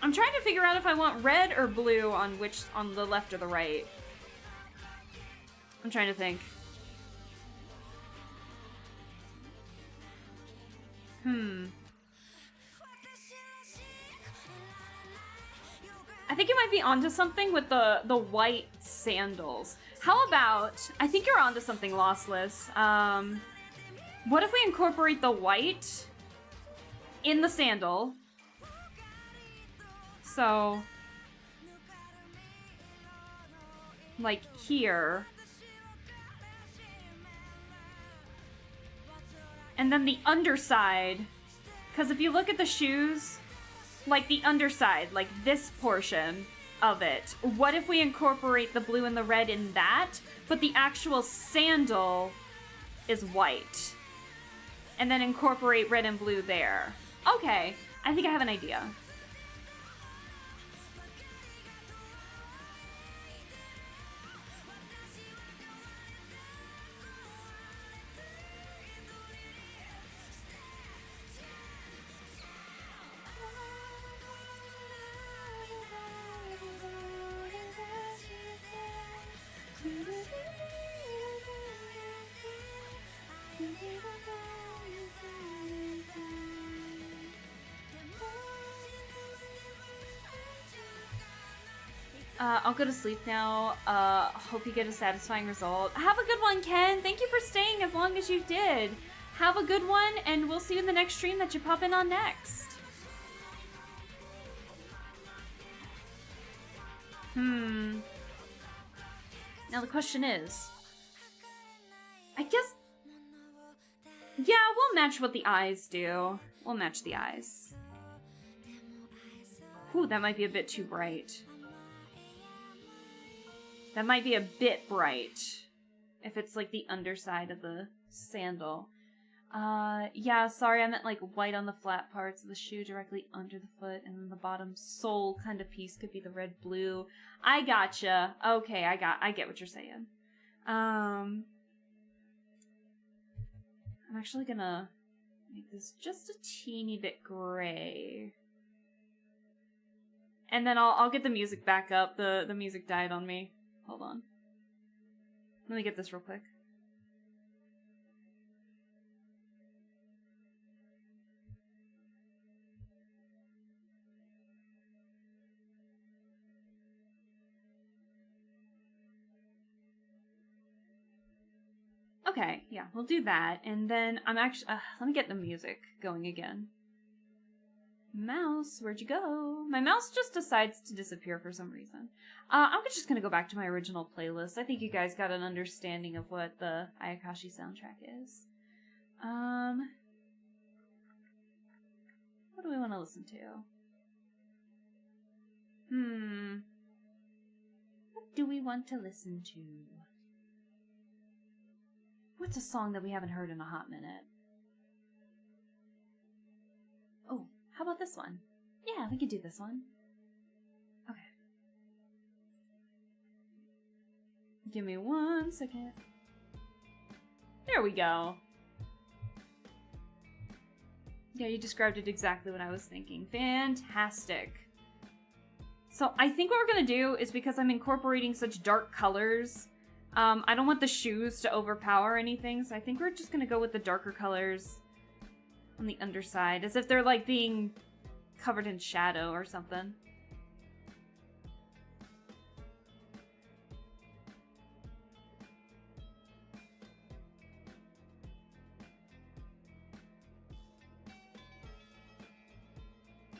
I'm trying to figure out if I want red or blue on the left or the right. I'm trying to think. I think you might be onto something with the white sandals. How about, I think you're onto something, Lossless. What if we incorporate the white in the sandal? So, like here. And then the underside, because if you look at the shoes, like the underside, like this portion of it, what if we incorporate the blue and the red in that, but the actual sandal is white? And then incorporate red and blue there. Okay, I think I have an idea. I'll go to sleep now. Hope you get a satisfying result. Have a good one, Ken. Thank you for staying as long as you did. Have a good one, and we'll see you in the next stream that you pop in on next. Now the question is, I guess, yeah, we'll match what the eyes do. We'll match the eyes. Whew, that might be a bit too bright. That might be a bit bright. If it's like the underside of the sandal. Yeah, sorry, I meant like white on the flat parts of the shoe directly under the foot, and then the bottom sole kind of piece could be the red-blue. I gotcha. Okay, I get what you're saying. I'm actually gonna make this just a teeny bit gray. And then I'll get the music back up. The music died on me. Hold on. Let me get this real quick. Okay, yeah, we'll do that. And then I'm actually... let me get the music going again. Mouse, where'd you go? My mouse just decides to disappear for some reason. I'm just gonna go back to my original playlist. I think you guys got an understanding of what the Ayakashi soundtrack is. What do we want to listen to? What do we want to listen to? What's a song that we haven't heard in a hot minute? Oh, how about this one? Yeah, we could do this one. Okay. Give me 1 second. There we go. Yeah, you described it exactly what I was thinking. Fantastic. So I think what we're gonna do is, because I'm incorporating such dark colors, I don't want the shoes to overpower anything, so I think we're just gonna go with the darker colors on the underside, as if they're like being covered in shadow or something.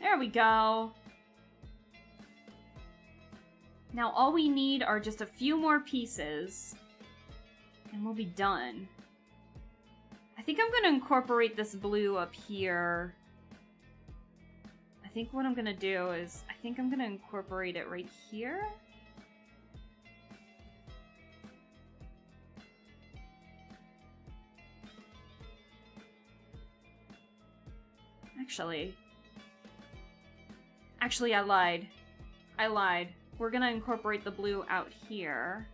There we go. Now all we need are just a few more pieces, and we'll be done. I think I'm gonna incorporate this blue up here. I think what I'm gonna do is, I think I'm gonna incorporate it right here. Actually, I lied. We're gonna incorporate the blue out here.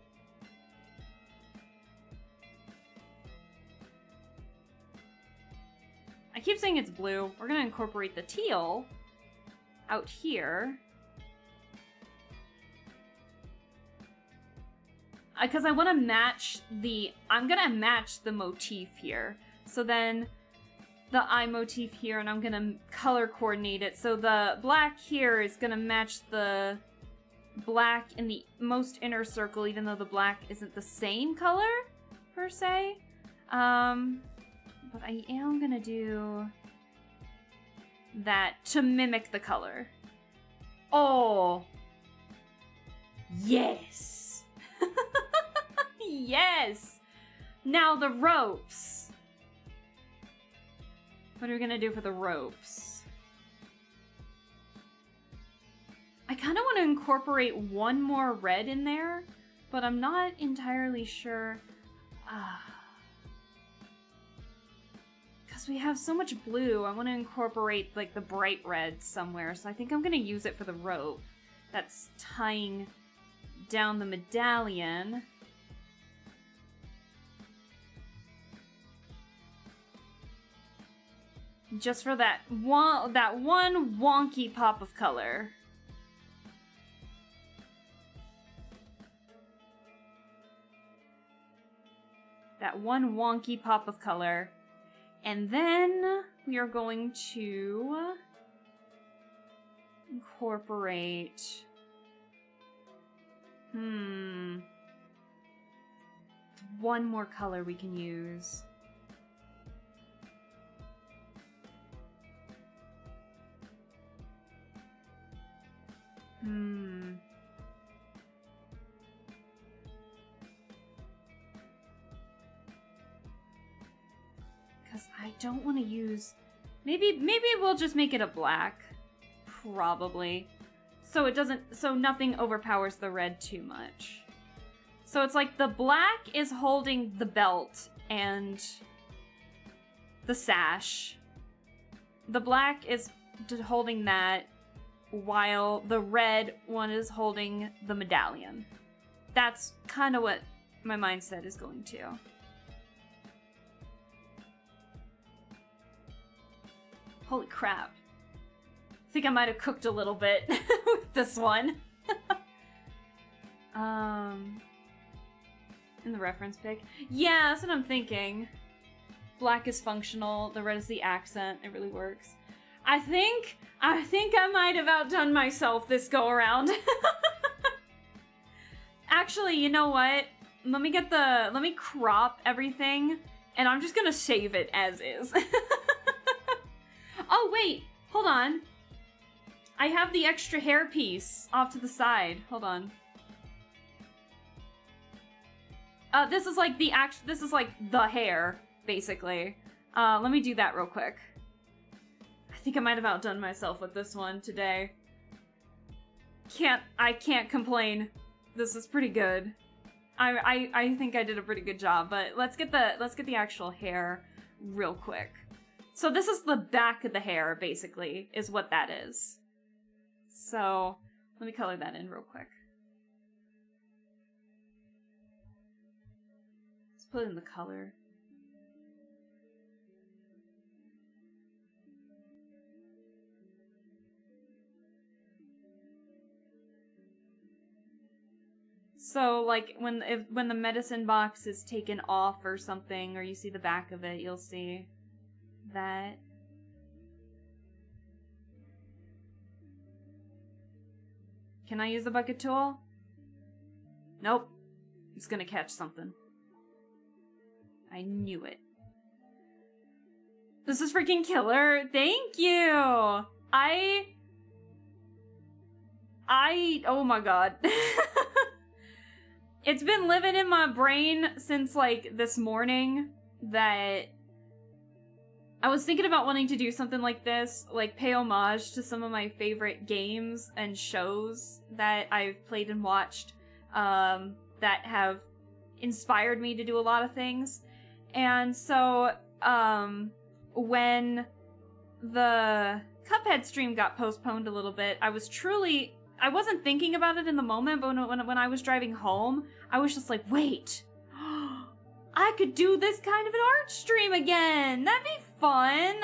I keep saying it's blue. We're gonna incorporate the teal out here. Because I want to match the... I'm gonna match the motif here. So then the eye motif here, and I'm gonna color coordinate it. So the black here is gonna match the black in the most inner circle, even though the black isn't the same color, per se. But I am gonna do that to mimic the color. Oh! Yes! Yes! Now the ropes. What are we gonna do for the ropes? I kind of want to incorporate one more red in there, but I'm not entirely sure. Because we have so much blue, I want to incorporate like the bright red somewhere, so I think I'm gonna use it for the rope that's tying down the medallion. Just for that one wonky pop of color. That one wonky pop of color. And then we are going to incorporate... one more color we can use. Because I don't want to use... Maybe we'll just make it a black. Probably. So it doesn't... So nothing overpowers the red too much. So it's like the black is holding the belt and the sash. The black is holding that, while the red one is holding the medallion. That's kind of what my mindset is going to. Holy crap. I think I might have cooked a little bit with this one. In the reference pic. Yeah, that's what I'm thinking. Black is functional, the red is the accent. It really works. I think I might have outdone myself this go around. Actually, you know what? Let me crop everything, and I'm just gonna save it as is. Oh wait, hold on. I have the extra hair piece off to the side. Hold on. This is like the hair, basically. Let me do that real quick. I think I might have outdone myself with this one today. I can't complain. This is pretty good. I think I did a pretty good job, but let's get the actual hair real quick. So this is the back of the hair, basically, is what that is. So let me color that in real quick. Let's put in the color. So, like, when the medicine box is taken off or something, or you see the back of it, you'll see that. Can I use the bucket tool? Nope. It's gonna catch something. I knew it. This is freaking killer. Thank you! I oh my god. It's been living in my brain since, like, this morning that I was thinking about wanting to do something like this, like pay homage to some of my favorite games and shows that I've played and watched that have inspired me to do a lot of things. And so, when the Cuphead stream got postponed a little bit, I wasn't thinking about it in the moment, but when I was driving home, I was just like, wait, I could do this kind of an art stream again. That'd be fun.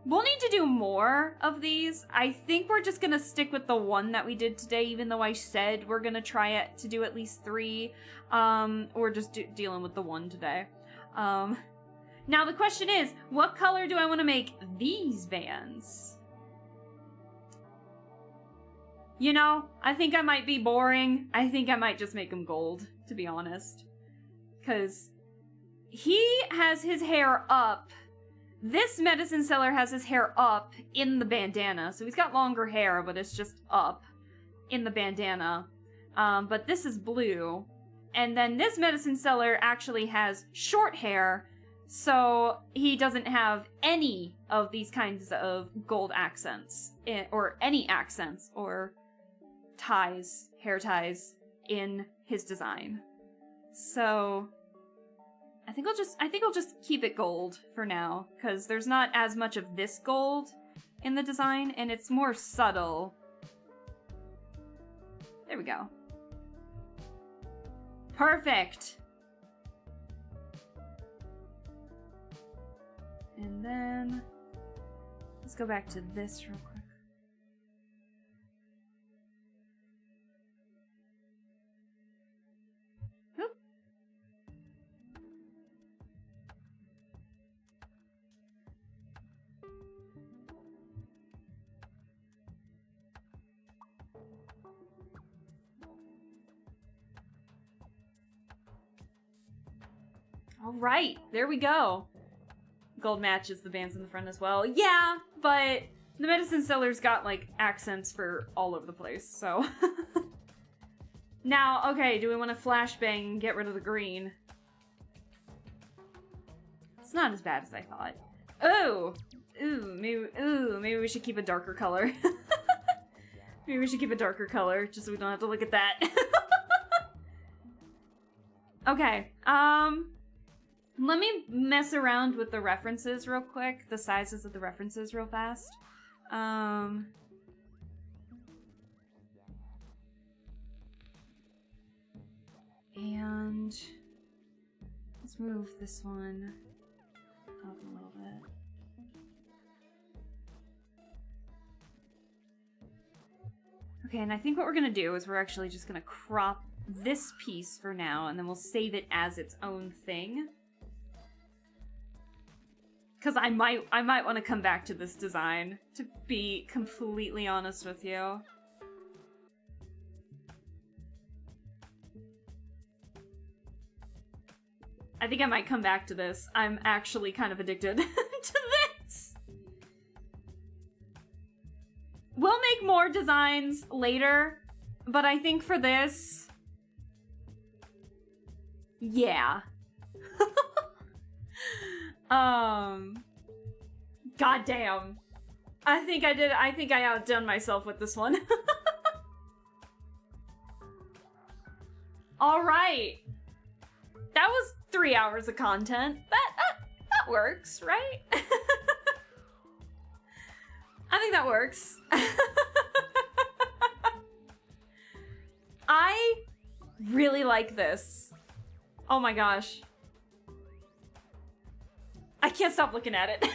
We'll need to do more of these. I think we're just gonna stick with the one that we did today, even though I said we're gonna try to do at least 3. We're just dealing with the one today. Now the question is, what color do I want to make these bands? You know, I think I might be boring. I think I might just make them gold, to be honest. Because he has his hair up. This medicine seller has his hair up in the bandana. So he's got longer hair, but it's just up in the bandana. But this is blue. And then this medicine seller actually has short hair, so he doesn't have any of these kinds of gold accents, or any accents, or ties, hair ties, in his design. So I think I'll just keep it gold for now, because there's not as much of this gold in the design, and it's more subtle. There we go. Perfect! And then, let's go back to this real quick. Oop. All right, there we go. Gold matches the bands in the front as well. Yeah, but the medicine seller's got, like, accents for all over the place, so. Now, okay, do we want to flashbang and get rid of the green? It's not as bad as I thought. Oh! Maybe we should keep a darker color. Maybe we should keep a darker color, just so we don't have to look at that. Okay, let me mess around with the references real quick, the sizes of the references real fast. And let's move this one up a little bit. Okay, and I think what we're gonna do is we're actually just gonna crop this piece for now, and then we'll save it as its own thing. Because I might want to come back to this design, to be completely honest with you. I think I might come back to this. I'm actually kind of addicted to this. We'll make more designs later, but I think for this, yeah. Goddamn. I think I outdone myself with this one. Alright. That was 3 hours of content. That works, right? I think that works. I really like this. Oh my gosh. I can't stop looking at it.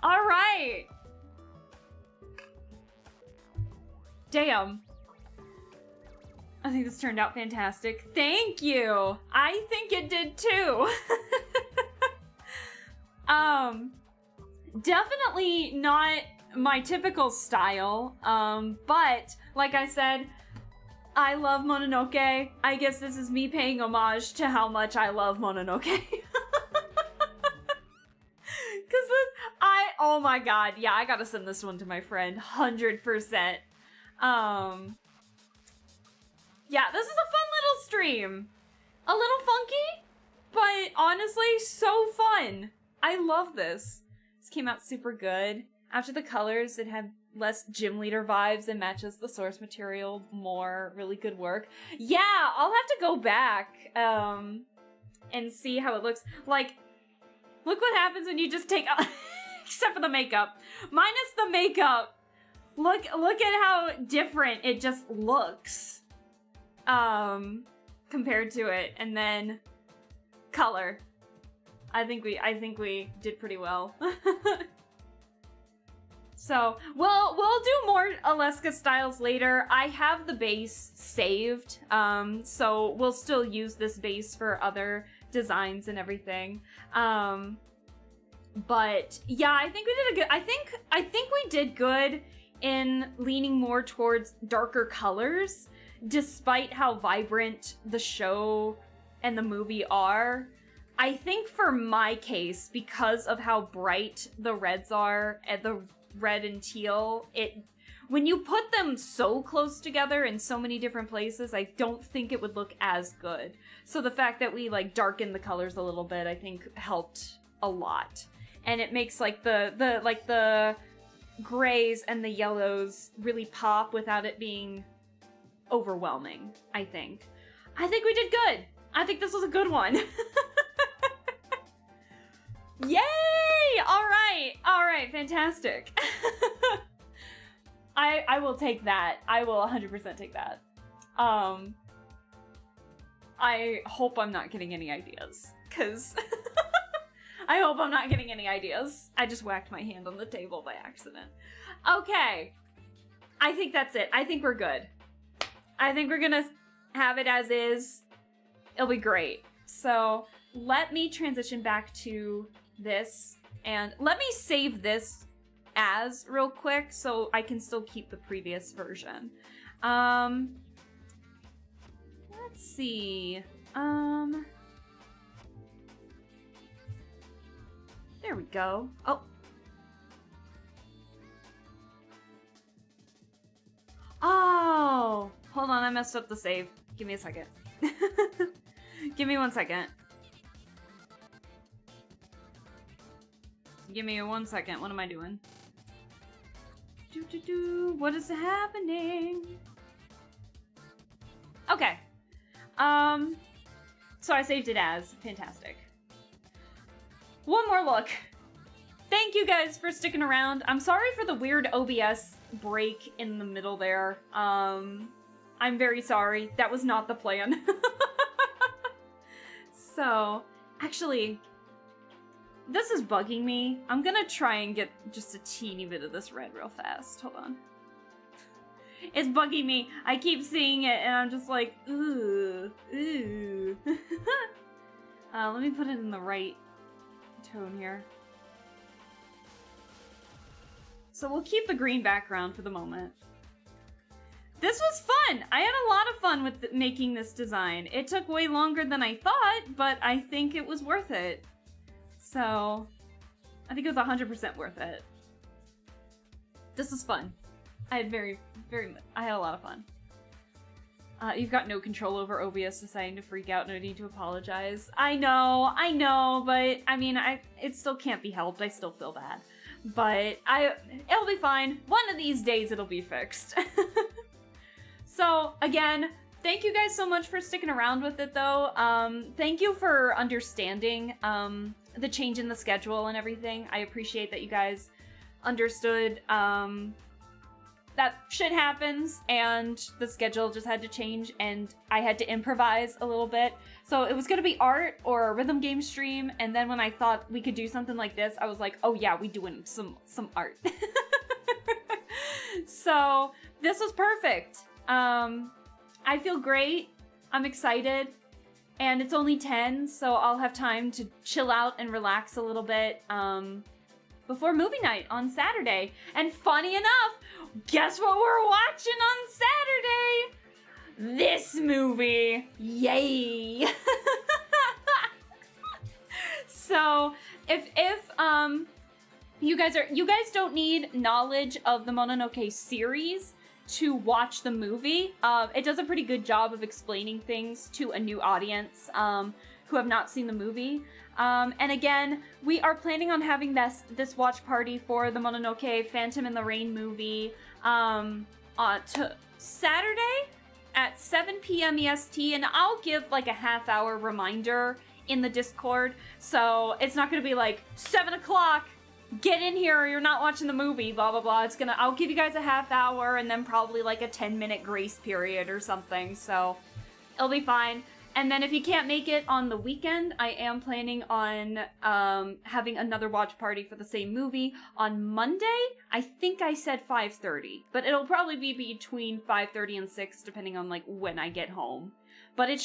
All right. Damn. I think this turned out fantastic. Thank you. I think it did too. Definitely not my typical style. But like I said, I love Mononoke. I guess this is me paying homage to how much I love Mononoke. Cause Oh my god, yeah, I gotta send this one to my friend, 100%. Yeah, this is a fun little stream. A little funky, but honestly, so fun. I love this. This came out super good. After the colors, it had less gym leader vibes and matches the source material more. Really good work. Yeah, I'll have to go back and see how it looks. Like, look what happens when you just take out, except for the makeup. Minus the makeup. Look at how different it just looks. Compared to it, and then color. I think we did pretty well. So we'll do more Alaska styles later. I have the base saved, so we'll still use this base for other designs and everything. But yeah, I think we did a good. I think we did good in leaning more towards darker colors. Despite how vibrant the show and the movie are, I think for my case, because of how bright the reds are, and the red and teal, when you put them so close together in so many different places, I don't think it would look as good. So the fact that we like darkened the colors a little bit, I think helped a lot. And it makes like the grays and the yellows really pop without it being overwhelming. I think we did good. I think this was a good one. Yay! All right, fantastic. I will take that. I will 100% take that. I hope I'm not getting any ideas, because I hope I'm not getting any ideas. I just whacked my hand on the table by accident. Okay, I think that's it. I think we're good. I think we're gonna have it as is. It'll be great. So let me transition back to this, and let me save this as real quick so I can still keep the previous version. Let's see. There we go. Oh, hold on, I messed up the save. Give me a second. Give me 1 second. Give me 1 second. What am I doing? What is happening? Okay. So I saved it as. Fantastic. One more look. Thank you guys for sticking around. I'm sorry for the weird OBS break in the middle there. I'm very sorry. That was not the plan. So, actually, this is bugging me. I'm gonna try and get just a teeny bit of this red real fast. Hold on. It's bugging me. I keep seeing it and I'm just like, ooh, ooh. Let me put it in the right tone here. So we'll keep the green background for the moment. This was fun! I had a lot of fun with making this design. It took way longer than I thought, but I think it was worth it. So, I think it was 100% worth it. This was fun. I had I had a lot of fun. You've got no control over OBS deciding to freak out, no need to apologize. I know, but I mean, it still can't be helped. I still feel bad. But it'll be fine. One of these days it'll be fixed. So, again, thank you guys so much for sticking around with it, though. Thank you for understanding the change in the schedule and everything. I appreciate that you guys understood that shit happens, and the schedule just had to change, and I had to improvise a little bit. So it was gonna be art or a rhythm game stream, and then when I thought we could do something like this, I was like, oh yeah, we doing some art. So this was perfect. I feel great. I'm excited. And it's only 10, so I'll have time to chill out and relax a little bit before movie night on Saturday. And funny enough, guess what we're watching on Saturday? This movie. Yay! You guys don't need knowledge of the Mononoke series to watch the movie. It does a pretty good job of explaining things to a new audience who have not seen the movie. And again, we are planning on having this watch party for the Mononoke Phantom in the Rain movie to Saturday at 7 p.m. EST, and I'll give like a half-hour reminder in the Discord, so it's not gonna be like 7 o'clock. Get in here or you're not watching the movie, blah, blah, blah. I'll give you guys a half hour and then probably like a 10-minute grace period or something, so it'll be fine. And then if you can't make it on the weekend, I am planning on having another watch party for the same movie on Monday. I think I said 5:30, but it'll probably be between 5:30 and 6, depending on like when I get home. But I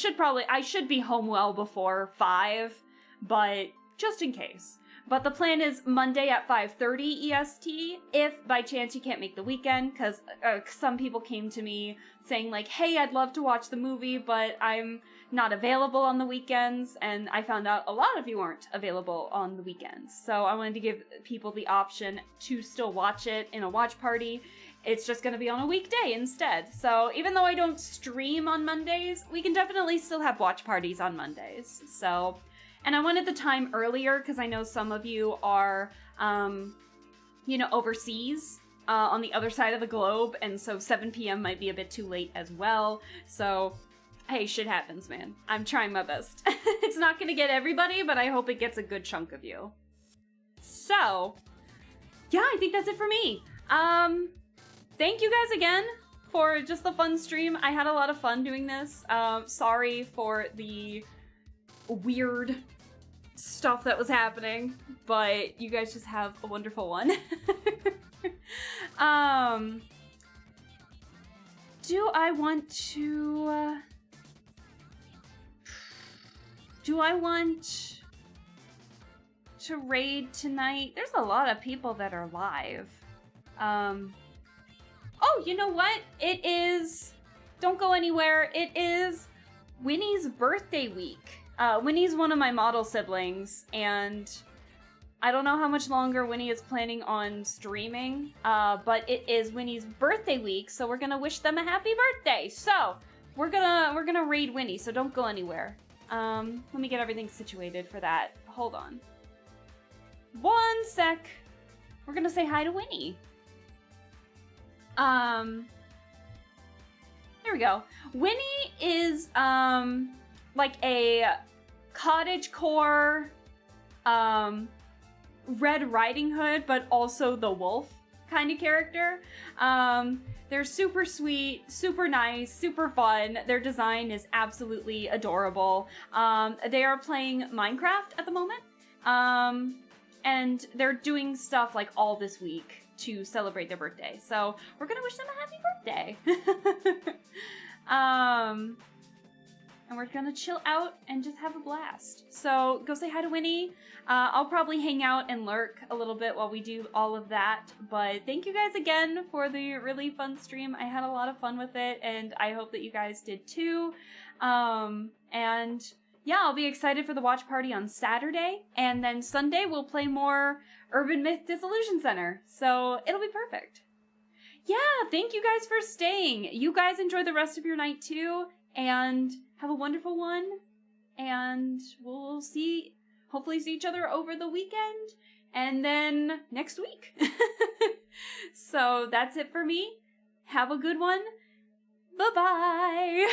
should be home well before 5, but just in case. But the plan is Monday at 5:30 EST, if by chance you can't make the weekend, because some people came to me saying like, hey, I'd love to watch the movie, but I'm not available on the weekends, and I found out a lot of you aren't available on the weekends. So I wanted to give people the option to still watch it in a watch party. It's just going to be on a weekday instead. So even though I don't stream on Mondays, we can definitely still have watch parties on Mondays. So... And I wanted the time earlier because I know some of you are, overseas on the other side of the globe, and so 7 p.m. might be a bit too late as well. So, hey, shit happens, man. I'm trying my best. It's not going to get everybody, but I hope it gets a good chunk of you. So, yeah, I think that's it for me. Thank you guys again for just the fun stream. I had a lot of fun doing this. Sorry for the weird stuff that was happening, but you guys just have a wonderful one. Do I want to raid tonight? There's a lot of people that are live. Oh, you know what? It is, don't go anywhere, it is Winnie's birthday week. Winnie's one of my model siblings, and I don't know how much longer Winnie is planning on streaming, but it is Winnie's birthday week, so we're gonna wish them a happy birthday. So we're gonna raid Winnie, so don't go anywhere. Let me get everything situated for that. Hold on. 1 sec. We're gonna say hi to Winnie. There we go. Winnie is like a cottagecore Red Riding Hood, but also the wolf kind of character. They're super sweet, super nice, super fun. Their design is absolutely adorable. They are playing Minecraft at the moment. And they're doing stuff like all this week to celebrate their birthday. So we're gonna wish them a happy birthday. And we're gonna chill out and just have a blast. So go say hi to Winnie. I'll probably hang out and lurk a little bit while we do all of that. But thank you guys again for the really fun stream. I had a lot of fun with it, and I hope that you guys did too. And yeah, I'll be excited for the watch party on Saturday. And then Sunday we'll play more Urban Myth Disillusion Center. So it'll be perfect. Yeah, thank you guys for staying. You guys enjoy the rest of your night too. And have a wonderful one. And we'll hopefully see each other over the weekend. And then next week. So that's it for me. Have a good one. Bye-bye.